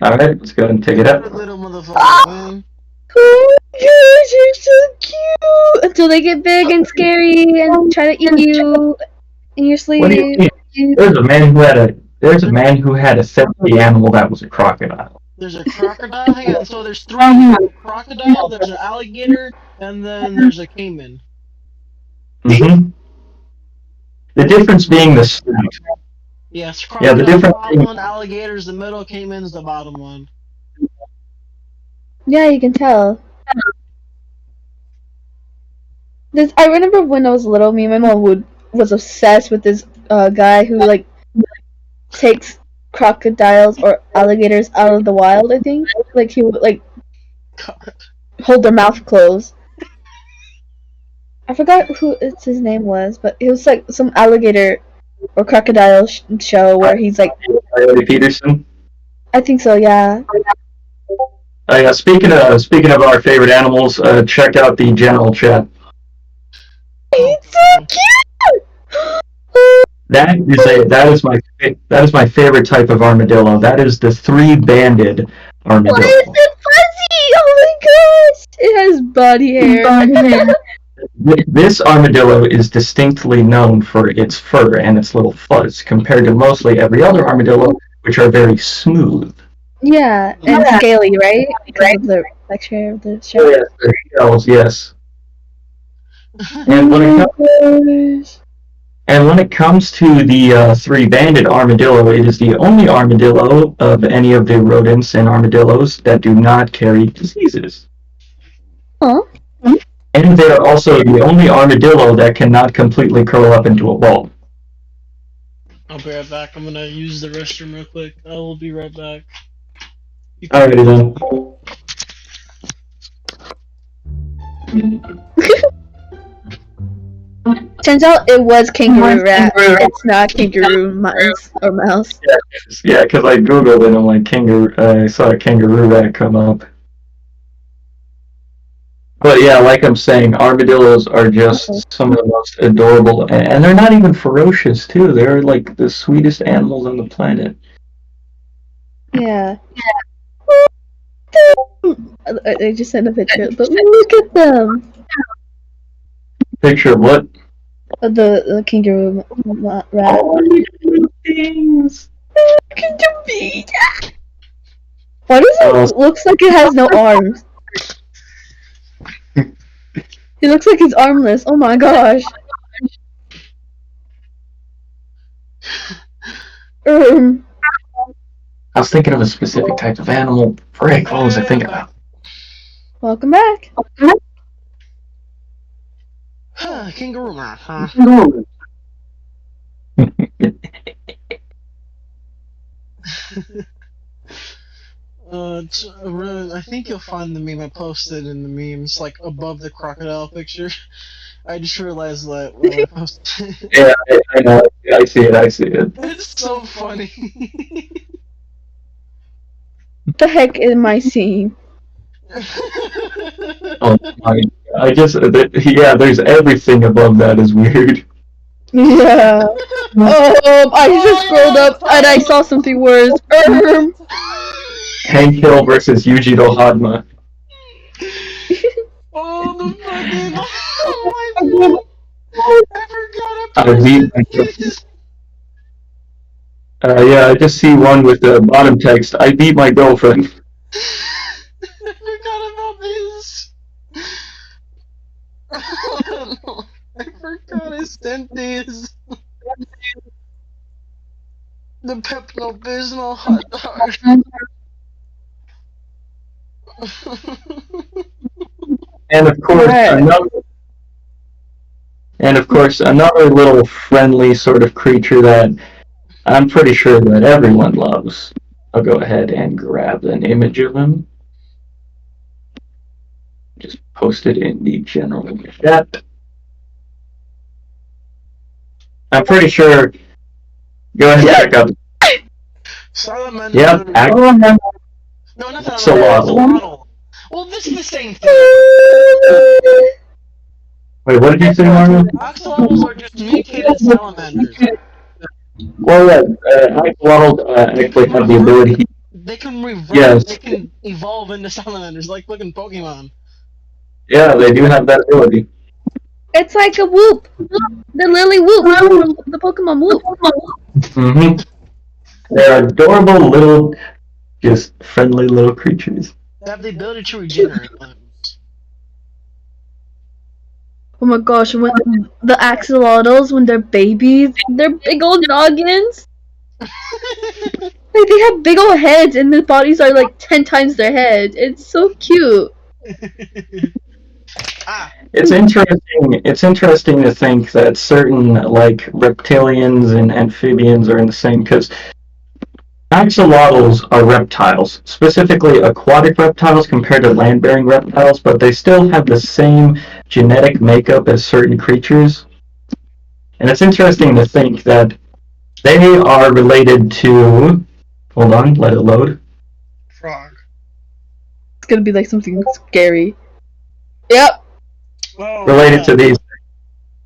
Alright, let's go ahead and take it up. Little motherfucker, man. Oh my gosh, you're so cute! Until they get big and scary and try to eat you in your sleep. What do you mean? There's a man who had a sexy animal that was a crocodile. There's a crocodile? Hang on, so there's 3. There's a crocodile, there's an alligator, and then there's a caiman. Mm-hmm. The difference being the snout. Yes, crocodile, yeah, the difference top one, alligator's the middle, caiman's the bottom one. Yeah, you can tell. I remember when I was little, me and my mom was obsessed with this guy who like takes crocodiles or alligators out of the wild. I think like he would like hold their mouth closed. I forgot who his name was, but it was like some alligator or crocodile show where he's like. Coyote Peterson. I think so. Yeah. Yeah. Speaking of our favorite animals, check out the general chat. It's so cute. That is my favorite type of armadillo. That is the 3-banded armadillo. Why is it fuzzy? Oh my gosh! It has body hair. This armadillo is distinctly known for its fur and its little fuzz, compared to mostly every other armadillo, which are very smooth. Yeah, and scaly, right? Because of the texture of the shell. Oh, yes, their shells, yes. And when it comes to the 3-banded armadillo, it is the only armadillo of any of the rodents and armadillos that do not carry diseases. Huh? And they are also the only armadillo that cannot completely curl up into a ball. I'll be right back. I'm gonna use the restroom real quick. I will be right back. Alrighty then. Turns out it was kangaroo rat. It's not kangaroo mouse or mouse. Yeah, because I googled it and I'm like, I saw a kangaroo rat come up. But yeah, like I'm saying, armadillos are just some of the most adorable, and they're not even ferocious too. They're like the sweetest animals on the planet. Yeah. I just sent a picture, but look at them. Picture of what? The kangaroo rat. Things. Look at the beak. Why does it looks like it has no arms? He looks like he's armless. Oh my gosh. I was thinking of a specific type of animal. Frick, what was I thinking about? Welcome back. Kangaroo rat, huh? I think you'll find the meme I posted in the memes, like above the crocodile picture. I just realized that when I posted. Yeah, I know. I see it. It's so funny. What the heck am I seeing? Oh my! There's everything above that is weird. Yeah. I just scrolled up and I saw something worse. Hank Hill versus Yujiro Hadma. Oh, the fucking. Oh my god! I forgot I beat my this. yeah, I just see one with the bottom text. I beat my girlfriend. I forgot about this. I forgot I sent these. The Pepto Bismol hot dog. And of course, Right. another little friendly sort of creature that I'm pretty sure that everyone loves. I'll go ahead and grab an image of him. Just post it in the general chat. I'm pretty sure. Go ahead and check out. Salamander. Yep, No, not salamander. Axolotl. Axolotl. Well, this is the same thing. Wait, what did you say, Mario? Axolotls are just mutated salamanders. Well, yeah, axolotl actually have the ability. They can revert. Yes. They can evolve into salamanders, like fucking Pokemon. Yeah, they do have that ability. It's like a Whoop. The Lily Whoop from the Pokemon Whoop. Mm-hmm. They're adorable little, just friendly little creatures. They have the ability to regenerate. Oh my gosh, when the axolotls, when they're babies, they're big old noggins. Like, they have big old heads and their bodies are like 10 times their head. It's so cute. It's interesting. It's interesting to think that certain like reptilians and amphibians are in the same, because axolotls are reptiles, specifically aquatic reptiles compared to land-bearing reptiles, but they still have the same genetic makeup as certain creatures. And it's interesting to think that they are related to. Hold on, let it load. Frog. It's gonna be like something scary. Yep. Oh, Related yeah. to these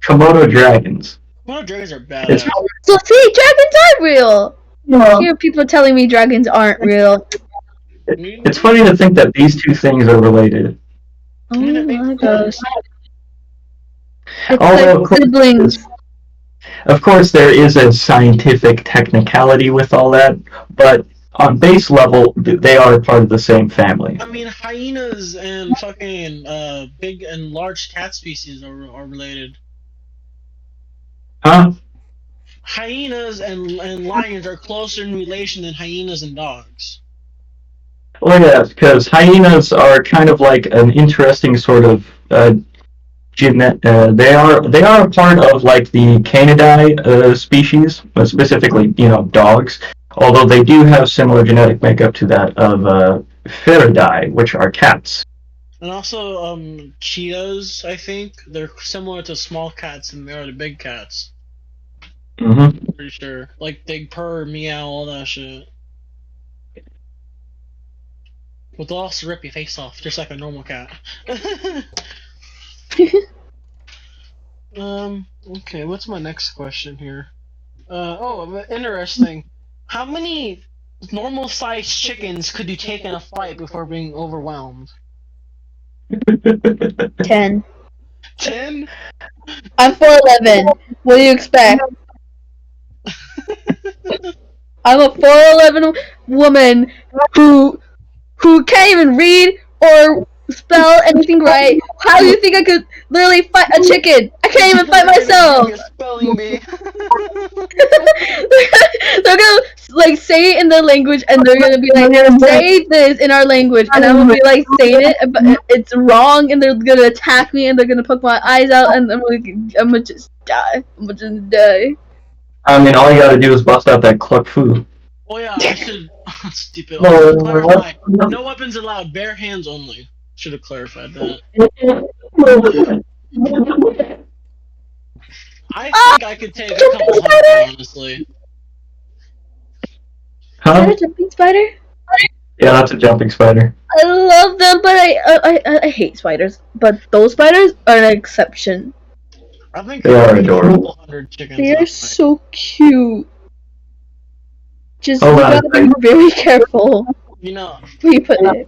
Komodo dragons. Komodo dragons are badass. It's So see, dragons are real. I hear people telling me dragons aren't real. It's funny to think that these two things are related. Oh my gosh. It's Although, like siblings. Of course, there is a scientific technicality with all that, but on base level, they are part of the same family. I mean, hyenas and fucking big and large cat species are related. Huh? Hyenas and lions are closer in relation than hyenas and dogs. Well, yes, because hyenas are kind of like an interesting sort of they are a part of like the Canidae species, specifically dogs. Although they do have similar genetic makeup to that of Feridae, which are cats. And also, cheetahs, I think they're similar to small cats and they are the big cats. Mm-hmm. Pretty sure, like they purr, meow, all that shit. But they'll also rip your face off, just like a normal cat. Okay, what's my next question here? Interesting. How many normal-sized chickens could you take in a fight before being overwhelmed? 10. 10? I'm 4'11". What do you expect? I'm a 4'11" woman who can't even read or spell anything right. How do you think I could literally fight a chicken? I can't even fight myself. You're spelling bee. They're gonna like say it in their language, and they're gonna be like, say this in our language, and I'm gonna be like saying it, but it's wrong, and they're gonna attack me, and they're gonna poke my eyes out, and I'm gonna just die. I'm gonna just die. I mean, all you gotta do is bust out that cluck fu. Oh yeah, I should. Stupid. No, Clarify. No weapons allowed. Bare hands only. Should have clarified that. I think I could take a couple hundred, honestly. Huh? Is that a jumping spider? Yeah, that's a jumping spider. I love them, but I hate spiders. But those spiders are an exception. I think They are a adorable. couple hundred chickens. They are that so cute. Just Hold you on a gotta be second. very careful way. You know. where you put it.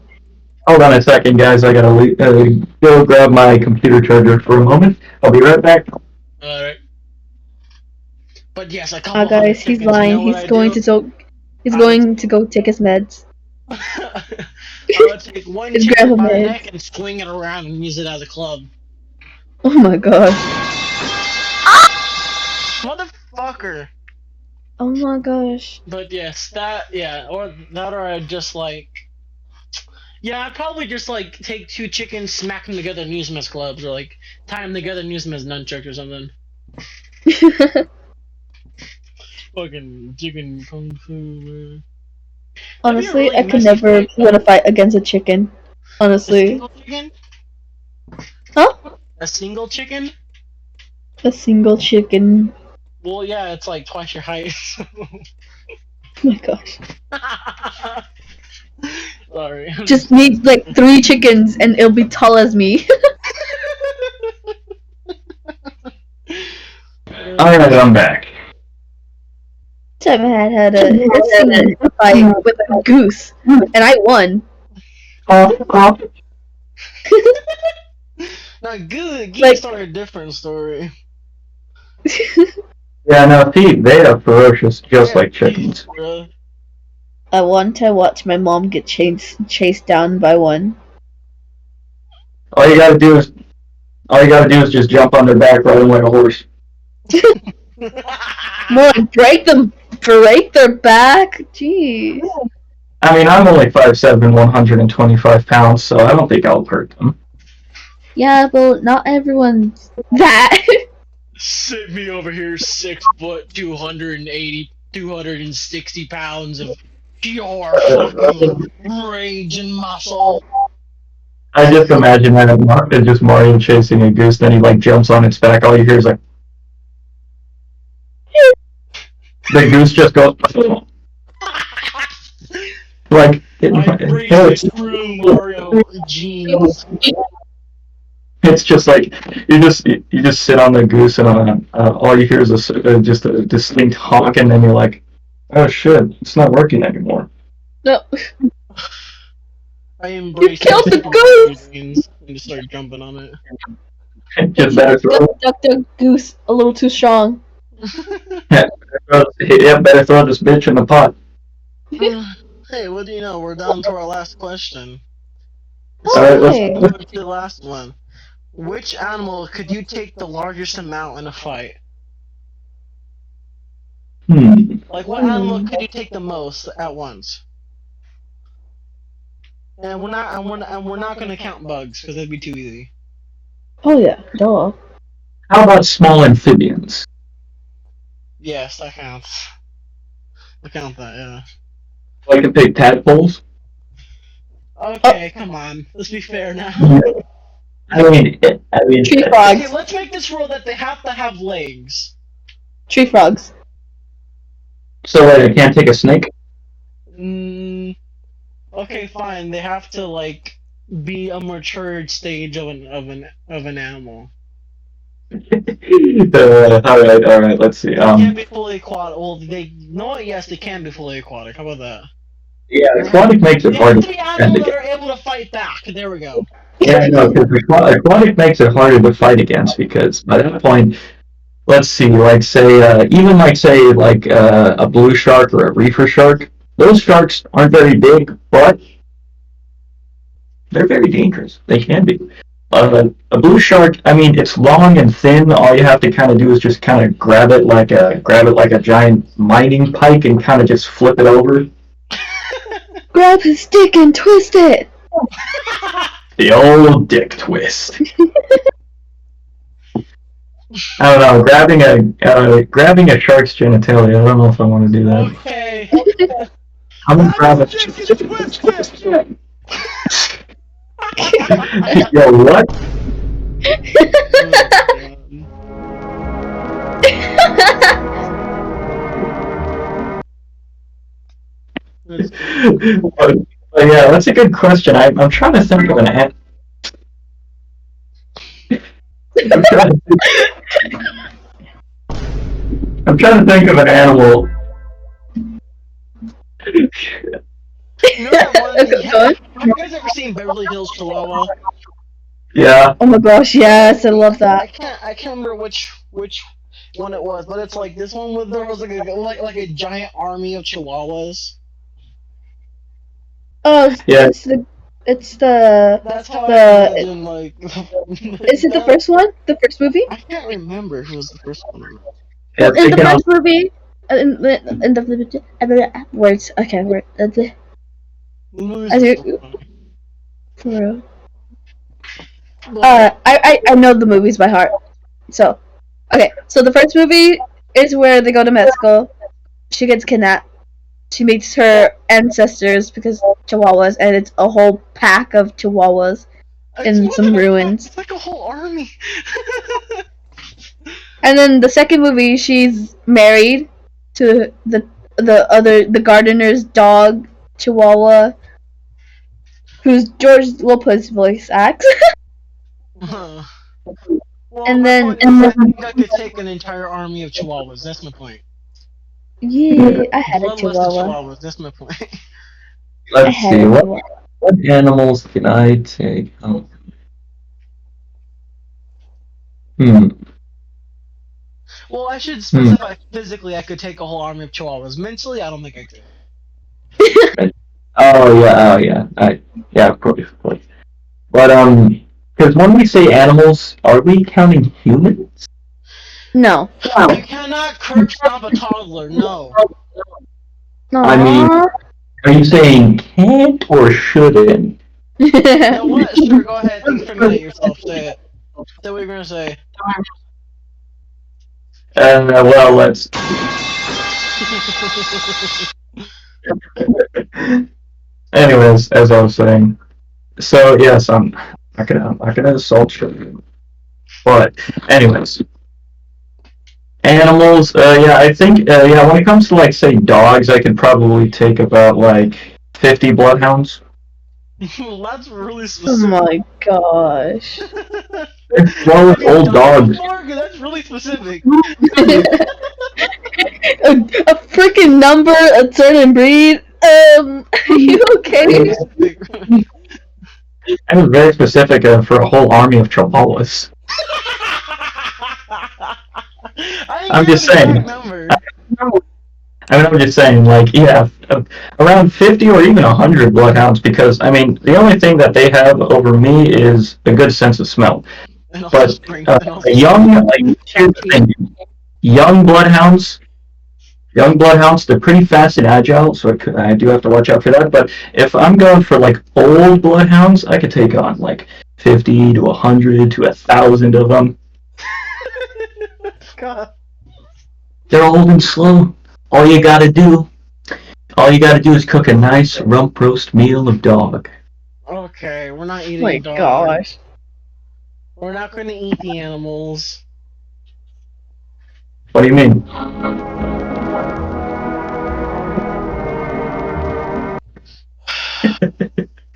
Hold on a second, guys. I gotta go grab my computer charger for a moment. I'll be right back. Alright. But yes, a Ah, couple hundred guys, he's chickens. You lying. know what He's I going do? to so. He's I would. going to go take his meds. I would take one His chicken grandma by the meds. neck and swing it around and use it as a club. Oh my gosh. Motherfucker. Oh my gosh. But yes, or that, or I'd just like. Yeah, I'd probably just like take two chickens, smack them together, and use them as clubs, or like tie them together and use them as nunchucks or something. Fucking chicken kung fu, man. Honestly, really I could messy never fight, win a though. fight against a chicken. A Honestly. single chicken? Huh? A single chicken? A single chicken. Well, yeah, it's like twice your height. Oh my gosh. Sorry. Just need like 3 chickens and it'll be tall as me. Alright, I'm back. Time I had a singing fight with a goose, and I won. Now, good. Like- Geese are a different story. Yeah, no, see, they are ferocious, just Yeah, like chickens. bro. I want to watch my mom get chased down by one. All you gotta do is just jump on their back, ride them like a horse. More like break their back. Jeez. I mean, I'm only 5'7", 125 pounds, so I don't think I'll hurt them. Yeah, but not everyone's that. Sit me over here, 6 foot, 280, 260 pounds of pure fucking rage and muscle. I just imagine that just Mario chasing a goose, then he like jumps on its back. All you hear is like the goose just goes like Vibration through Mario jeans. it's just like you just sit on the goose and all you hear is just a distinct honk, and then you're like, oh shit, it's not working anymore. No. I embrace killed the goose! jeans and just start jumping on it. Just better throw, Duck the goose a little too strong. better throw this bitch in the pot. Hey, what do you know? We're down to our last question. Alright, let's Okay. Go to the last one. Which animal could you take the largest amount in a fight? Like, what animal could you take the most at once? And we're not gonna count bugs because that'd be too easy. Oh yeah, duh. How about small amphibians? Yes, that counts. I count that, yeah. Like to pick tadpoles? Okay, come on. Let's be fair now. I mean, Tree Okay, frogs. let's make this rule that they have to have legs. Tree frogs. so I can't take a snake. Okay, fine. They have to like be a matured stage of an animal. All right. Let's see. They can't be fully aquatic. Well, they know what? Yes, they can be fully aquatic. How about that? Yeah, aquatic makes it They hard have to to be animals that are able to fight back. There we go. Yeah, no, because aquatic makes it harder to fight against because by that point, let's see, like say, a blue shark or a reefer shark. Those sharks aren't very big, but they're very dangerous. They can be. A blue shark, I mean, it's long and thin. All you have to kind of do is just kind of grab it like a giant mining pike and kind of just flip it over. Grab his stick and twist it. The old dick twist. I don't know. Grabbing a shark's genitalia. I don't know if I want to do that. Okay. I'm gonna grab it. Yo, what? Yeah, that's a good question. I'm trying to think of an answer. I'm trying to think of an animal. You know that one? Okay, go on. Have you guys ever seen Beverly Hills Chihuahua? Yeah. Oh my gosh, yes, I love I that. can't remember which one it was, but it's like this one where there was like a giant army of Chihuahuas. Oh, Yeah. it's the That's how I the imagine like. is it the that, first one? The first movie? I can't remember if it was the first one or not. Yeah, Well, in the taking on. first movie, in the words. Okay, word. The movie's As the you, first one. for real. But I know the movies by heart. So, okay. So the first movie is where they go to Mexico. She gets kidnapped. She meets her ancestors because Chihuahuas, and it's a whole pack of Chihuahuas in some ruins. it's like a whole army. And then the second movie, she's married to the gardener's dog, Chihuahua, who's George Lopez voice acts. Well, And my then point is, I think I could take an entire army of Chihuahuas. That's my point. yeah, I had a Bloodlusted Chihuahua. Chihuahuas. That's my point. I Let's had see. a What Chihuahua. animals can I take? Oh. Hmm. Well, I should specify physically I could take a whole army of Chihuahuas. Mentally, I don't think I could. Oh yeah. Yeah, probably. But because when we say animals, are we counting humans? No. You cannot curb stomp a toddler. No. I mean, Aww. are you saying can't or shouldn't? You know what? Sure, go ahead. Incriminate yourself. Say it. Say what you're gonna say. Well, let's. Anyways, as I was saying, so yes, I'm not gonna assault you. But anyways, animals. Yeah, I think. Yeah, when it comes to like say dogs, I could probably take about like 50 bloodhounds. That's really Oh specific. my gosh. Well, Have you old done it dogs. before? 'Cause that's really specific. A freaking number, a certain breed. Are you okay? I was very specific for a whole army of chihuahuas. I'm just saying. Number. I mean, I'm just saying, like, yeah, around 50 or even 100 bloodhounds, because, I mean, the only thing that they have over me is a good sense of smell. And also But strength. And also young, like, here's the thing, young bloodhounds, they're pretty fast and agile, so I do have to watch out for that. But if I'm going for, like, old bloodhounds, I could take on, like, 50 to 100 to 1,000 of them. God. They're old and slow. All you gotta do is cook a nice rump roast meal of dog. Okay, we're not Oh eating my a dog. gosh. We're not going to eat the animals. What do you mean?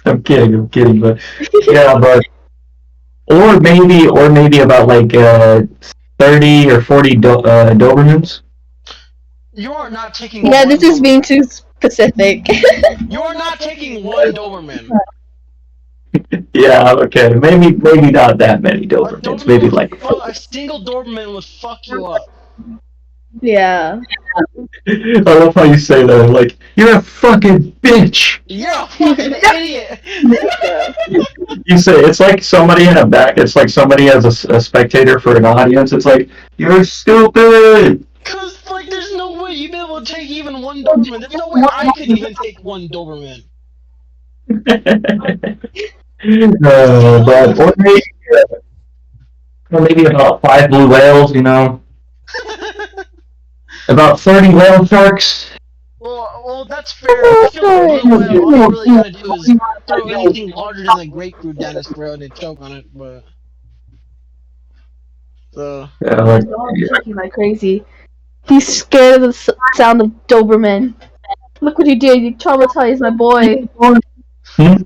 I'm kidding, but yeah, but or maybe about like 30 or 40 Dobermans. You are not taking. Yeah, one this is Doberman. being too specific. You are not taking one Doberman. Yeah, okay, maybe not that many A Dobermans. Doberman Maybe would like a single Doberman would fuck you up. Yeah. I love how you say that. Like, you're a fucking bitch. You're a fucking idiot. You say it's like somebody in a back. It's like somebody as a spectator for an audience. It's like you're stupid. Cause like, there's no way you'd be able to take even one Doberman. There's no way I could even take one Doberman. But or maybe about 5 blue whales. You know, about 30 whale sharks. Well, that's fair. I feel like blue whale, all you really gotta do is throw anything larger than a grapefruit down his throat and choke on it. But so Yeah, My dog's shaking like crazy. He's scared of the sound of Doberman. Look what you did. You traumatized my boy. Hmm?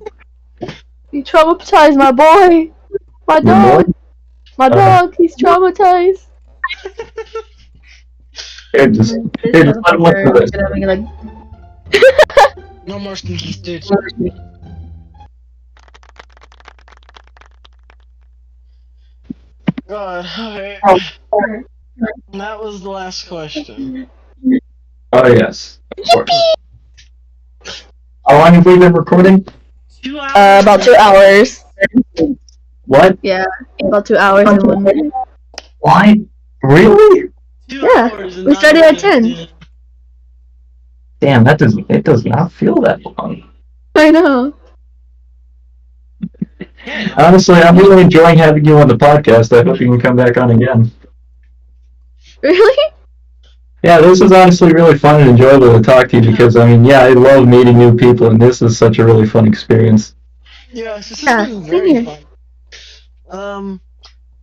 You traumatized my boy. My Your dog. boy? My dog. He's traumatized. Here, just let him look for this. Like, No more sneaky stitch. God, alright. That was the last question. Oh yes, of course. How long have we been recording? 2 hours. about 2 hours. What? Yeah, about 2 hours and 1 minute. What? Really? 2 Yeah, hours and we 9 started at minutes 10. in. Damn, it does not feel that long. I know. Yeah. Honestly, I'm really enjoying having you on the podcast. I hope you can come back on again. Really? Yeah, this is honestly really fun and enjoyable to talk to you because, I mean, yeah, I love meeting new people, and this is such a really fun experience. Yeah, this has Yeah, been same very here. fun.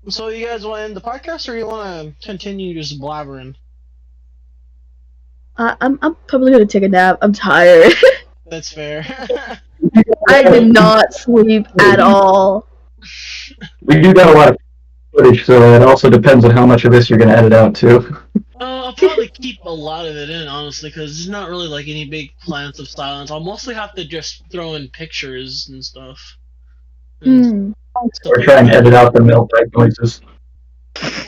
So you guys want to end the podcast, or you want to continue just blabbering? I'm probably gonna take a nap. I'm tired. That's fair. I did not sleep at all. We do got a lot of footage, so it also depends on how much of this you're going to edit out, too. I'll probably keep a lot of it in, honestly, because there's not really like any big plans of silence. I'll mostly have to just throw in pictures and stuff. And stuff Or like try and that. edit out the milk type noises.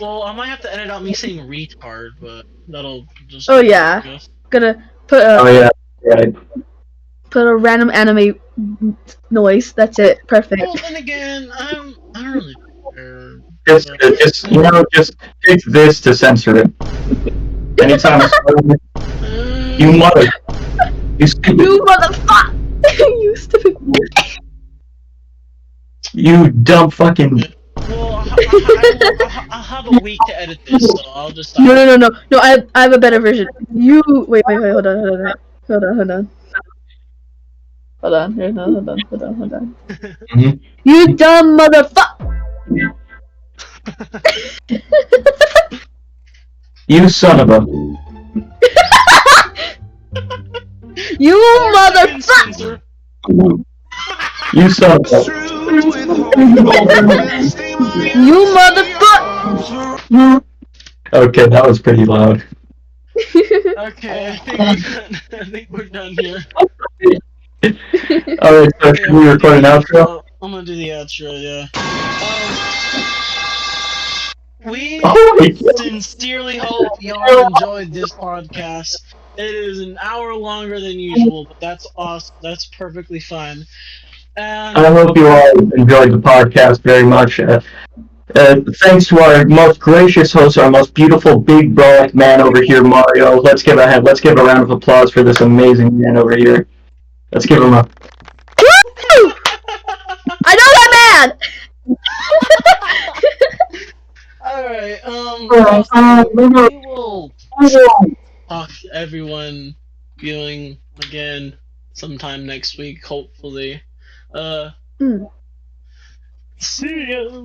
Well, I might have to edit out me saying retard, but that'll just. Oh yeah, I guess. gonna put Oh, a yeah, right. put a random anime noise. That's it. Perfect. Well, then again, I don't really care. Just take this to censor it. Anytime I say, you mother. You stupid. You motherfucker! You stupid. You dumb fucking. Well, I'll have a week to edit this, so I'll just. No. I have a better version. You wait. Hold on. Hold on. Mhm. You dumb motherfucker! You son of a. You 4 seconds, motherfucker! censor. You son of a. You motherfucker! Okay, that was pretty loud. Okay, I think we're done here. Alright, so should we record an outro? I'm gonna do the outro, yeah. We Oh my God. sincerely hope y'all enjoyed this podcast. It is an hour longer than usual, but that's awesome. That's perfectly fine. And I hope you all enjoyed the podcast very much. Thanks to our most gracious host, our most beautiful big brolic man over here, Mario. Let's give a round of applause for this amazing man over here. Let's give him a. Woo! I know that man! alright, we will talk to everyone viewing again sometime next week, hopefully. See ya!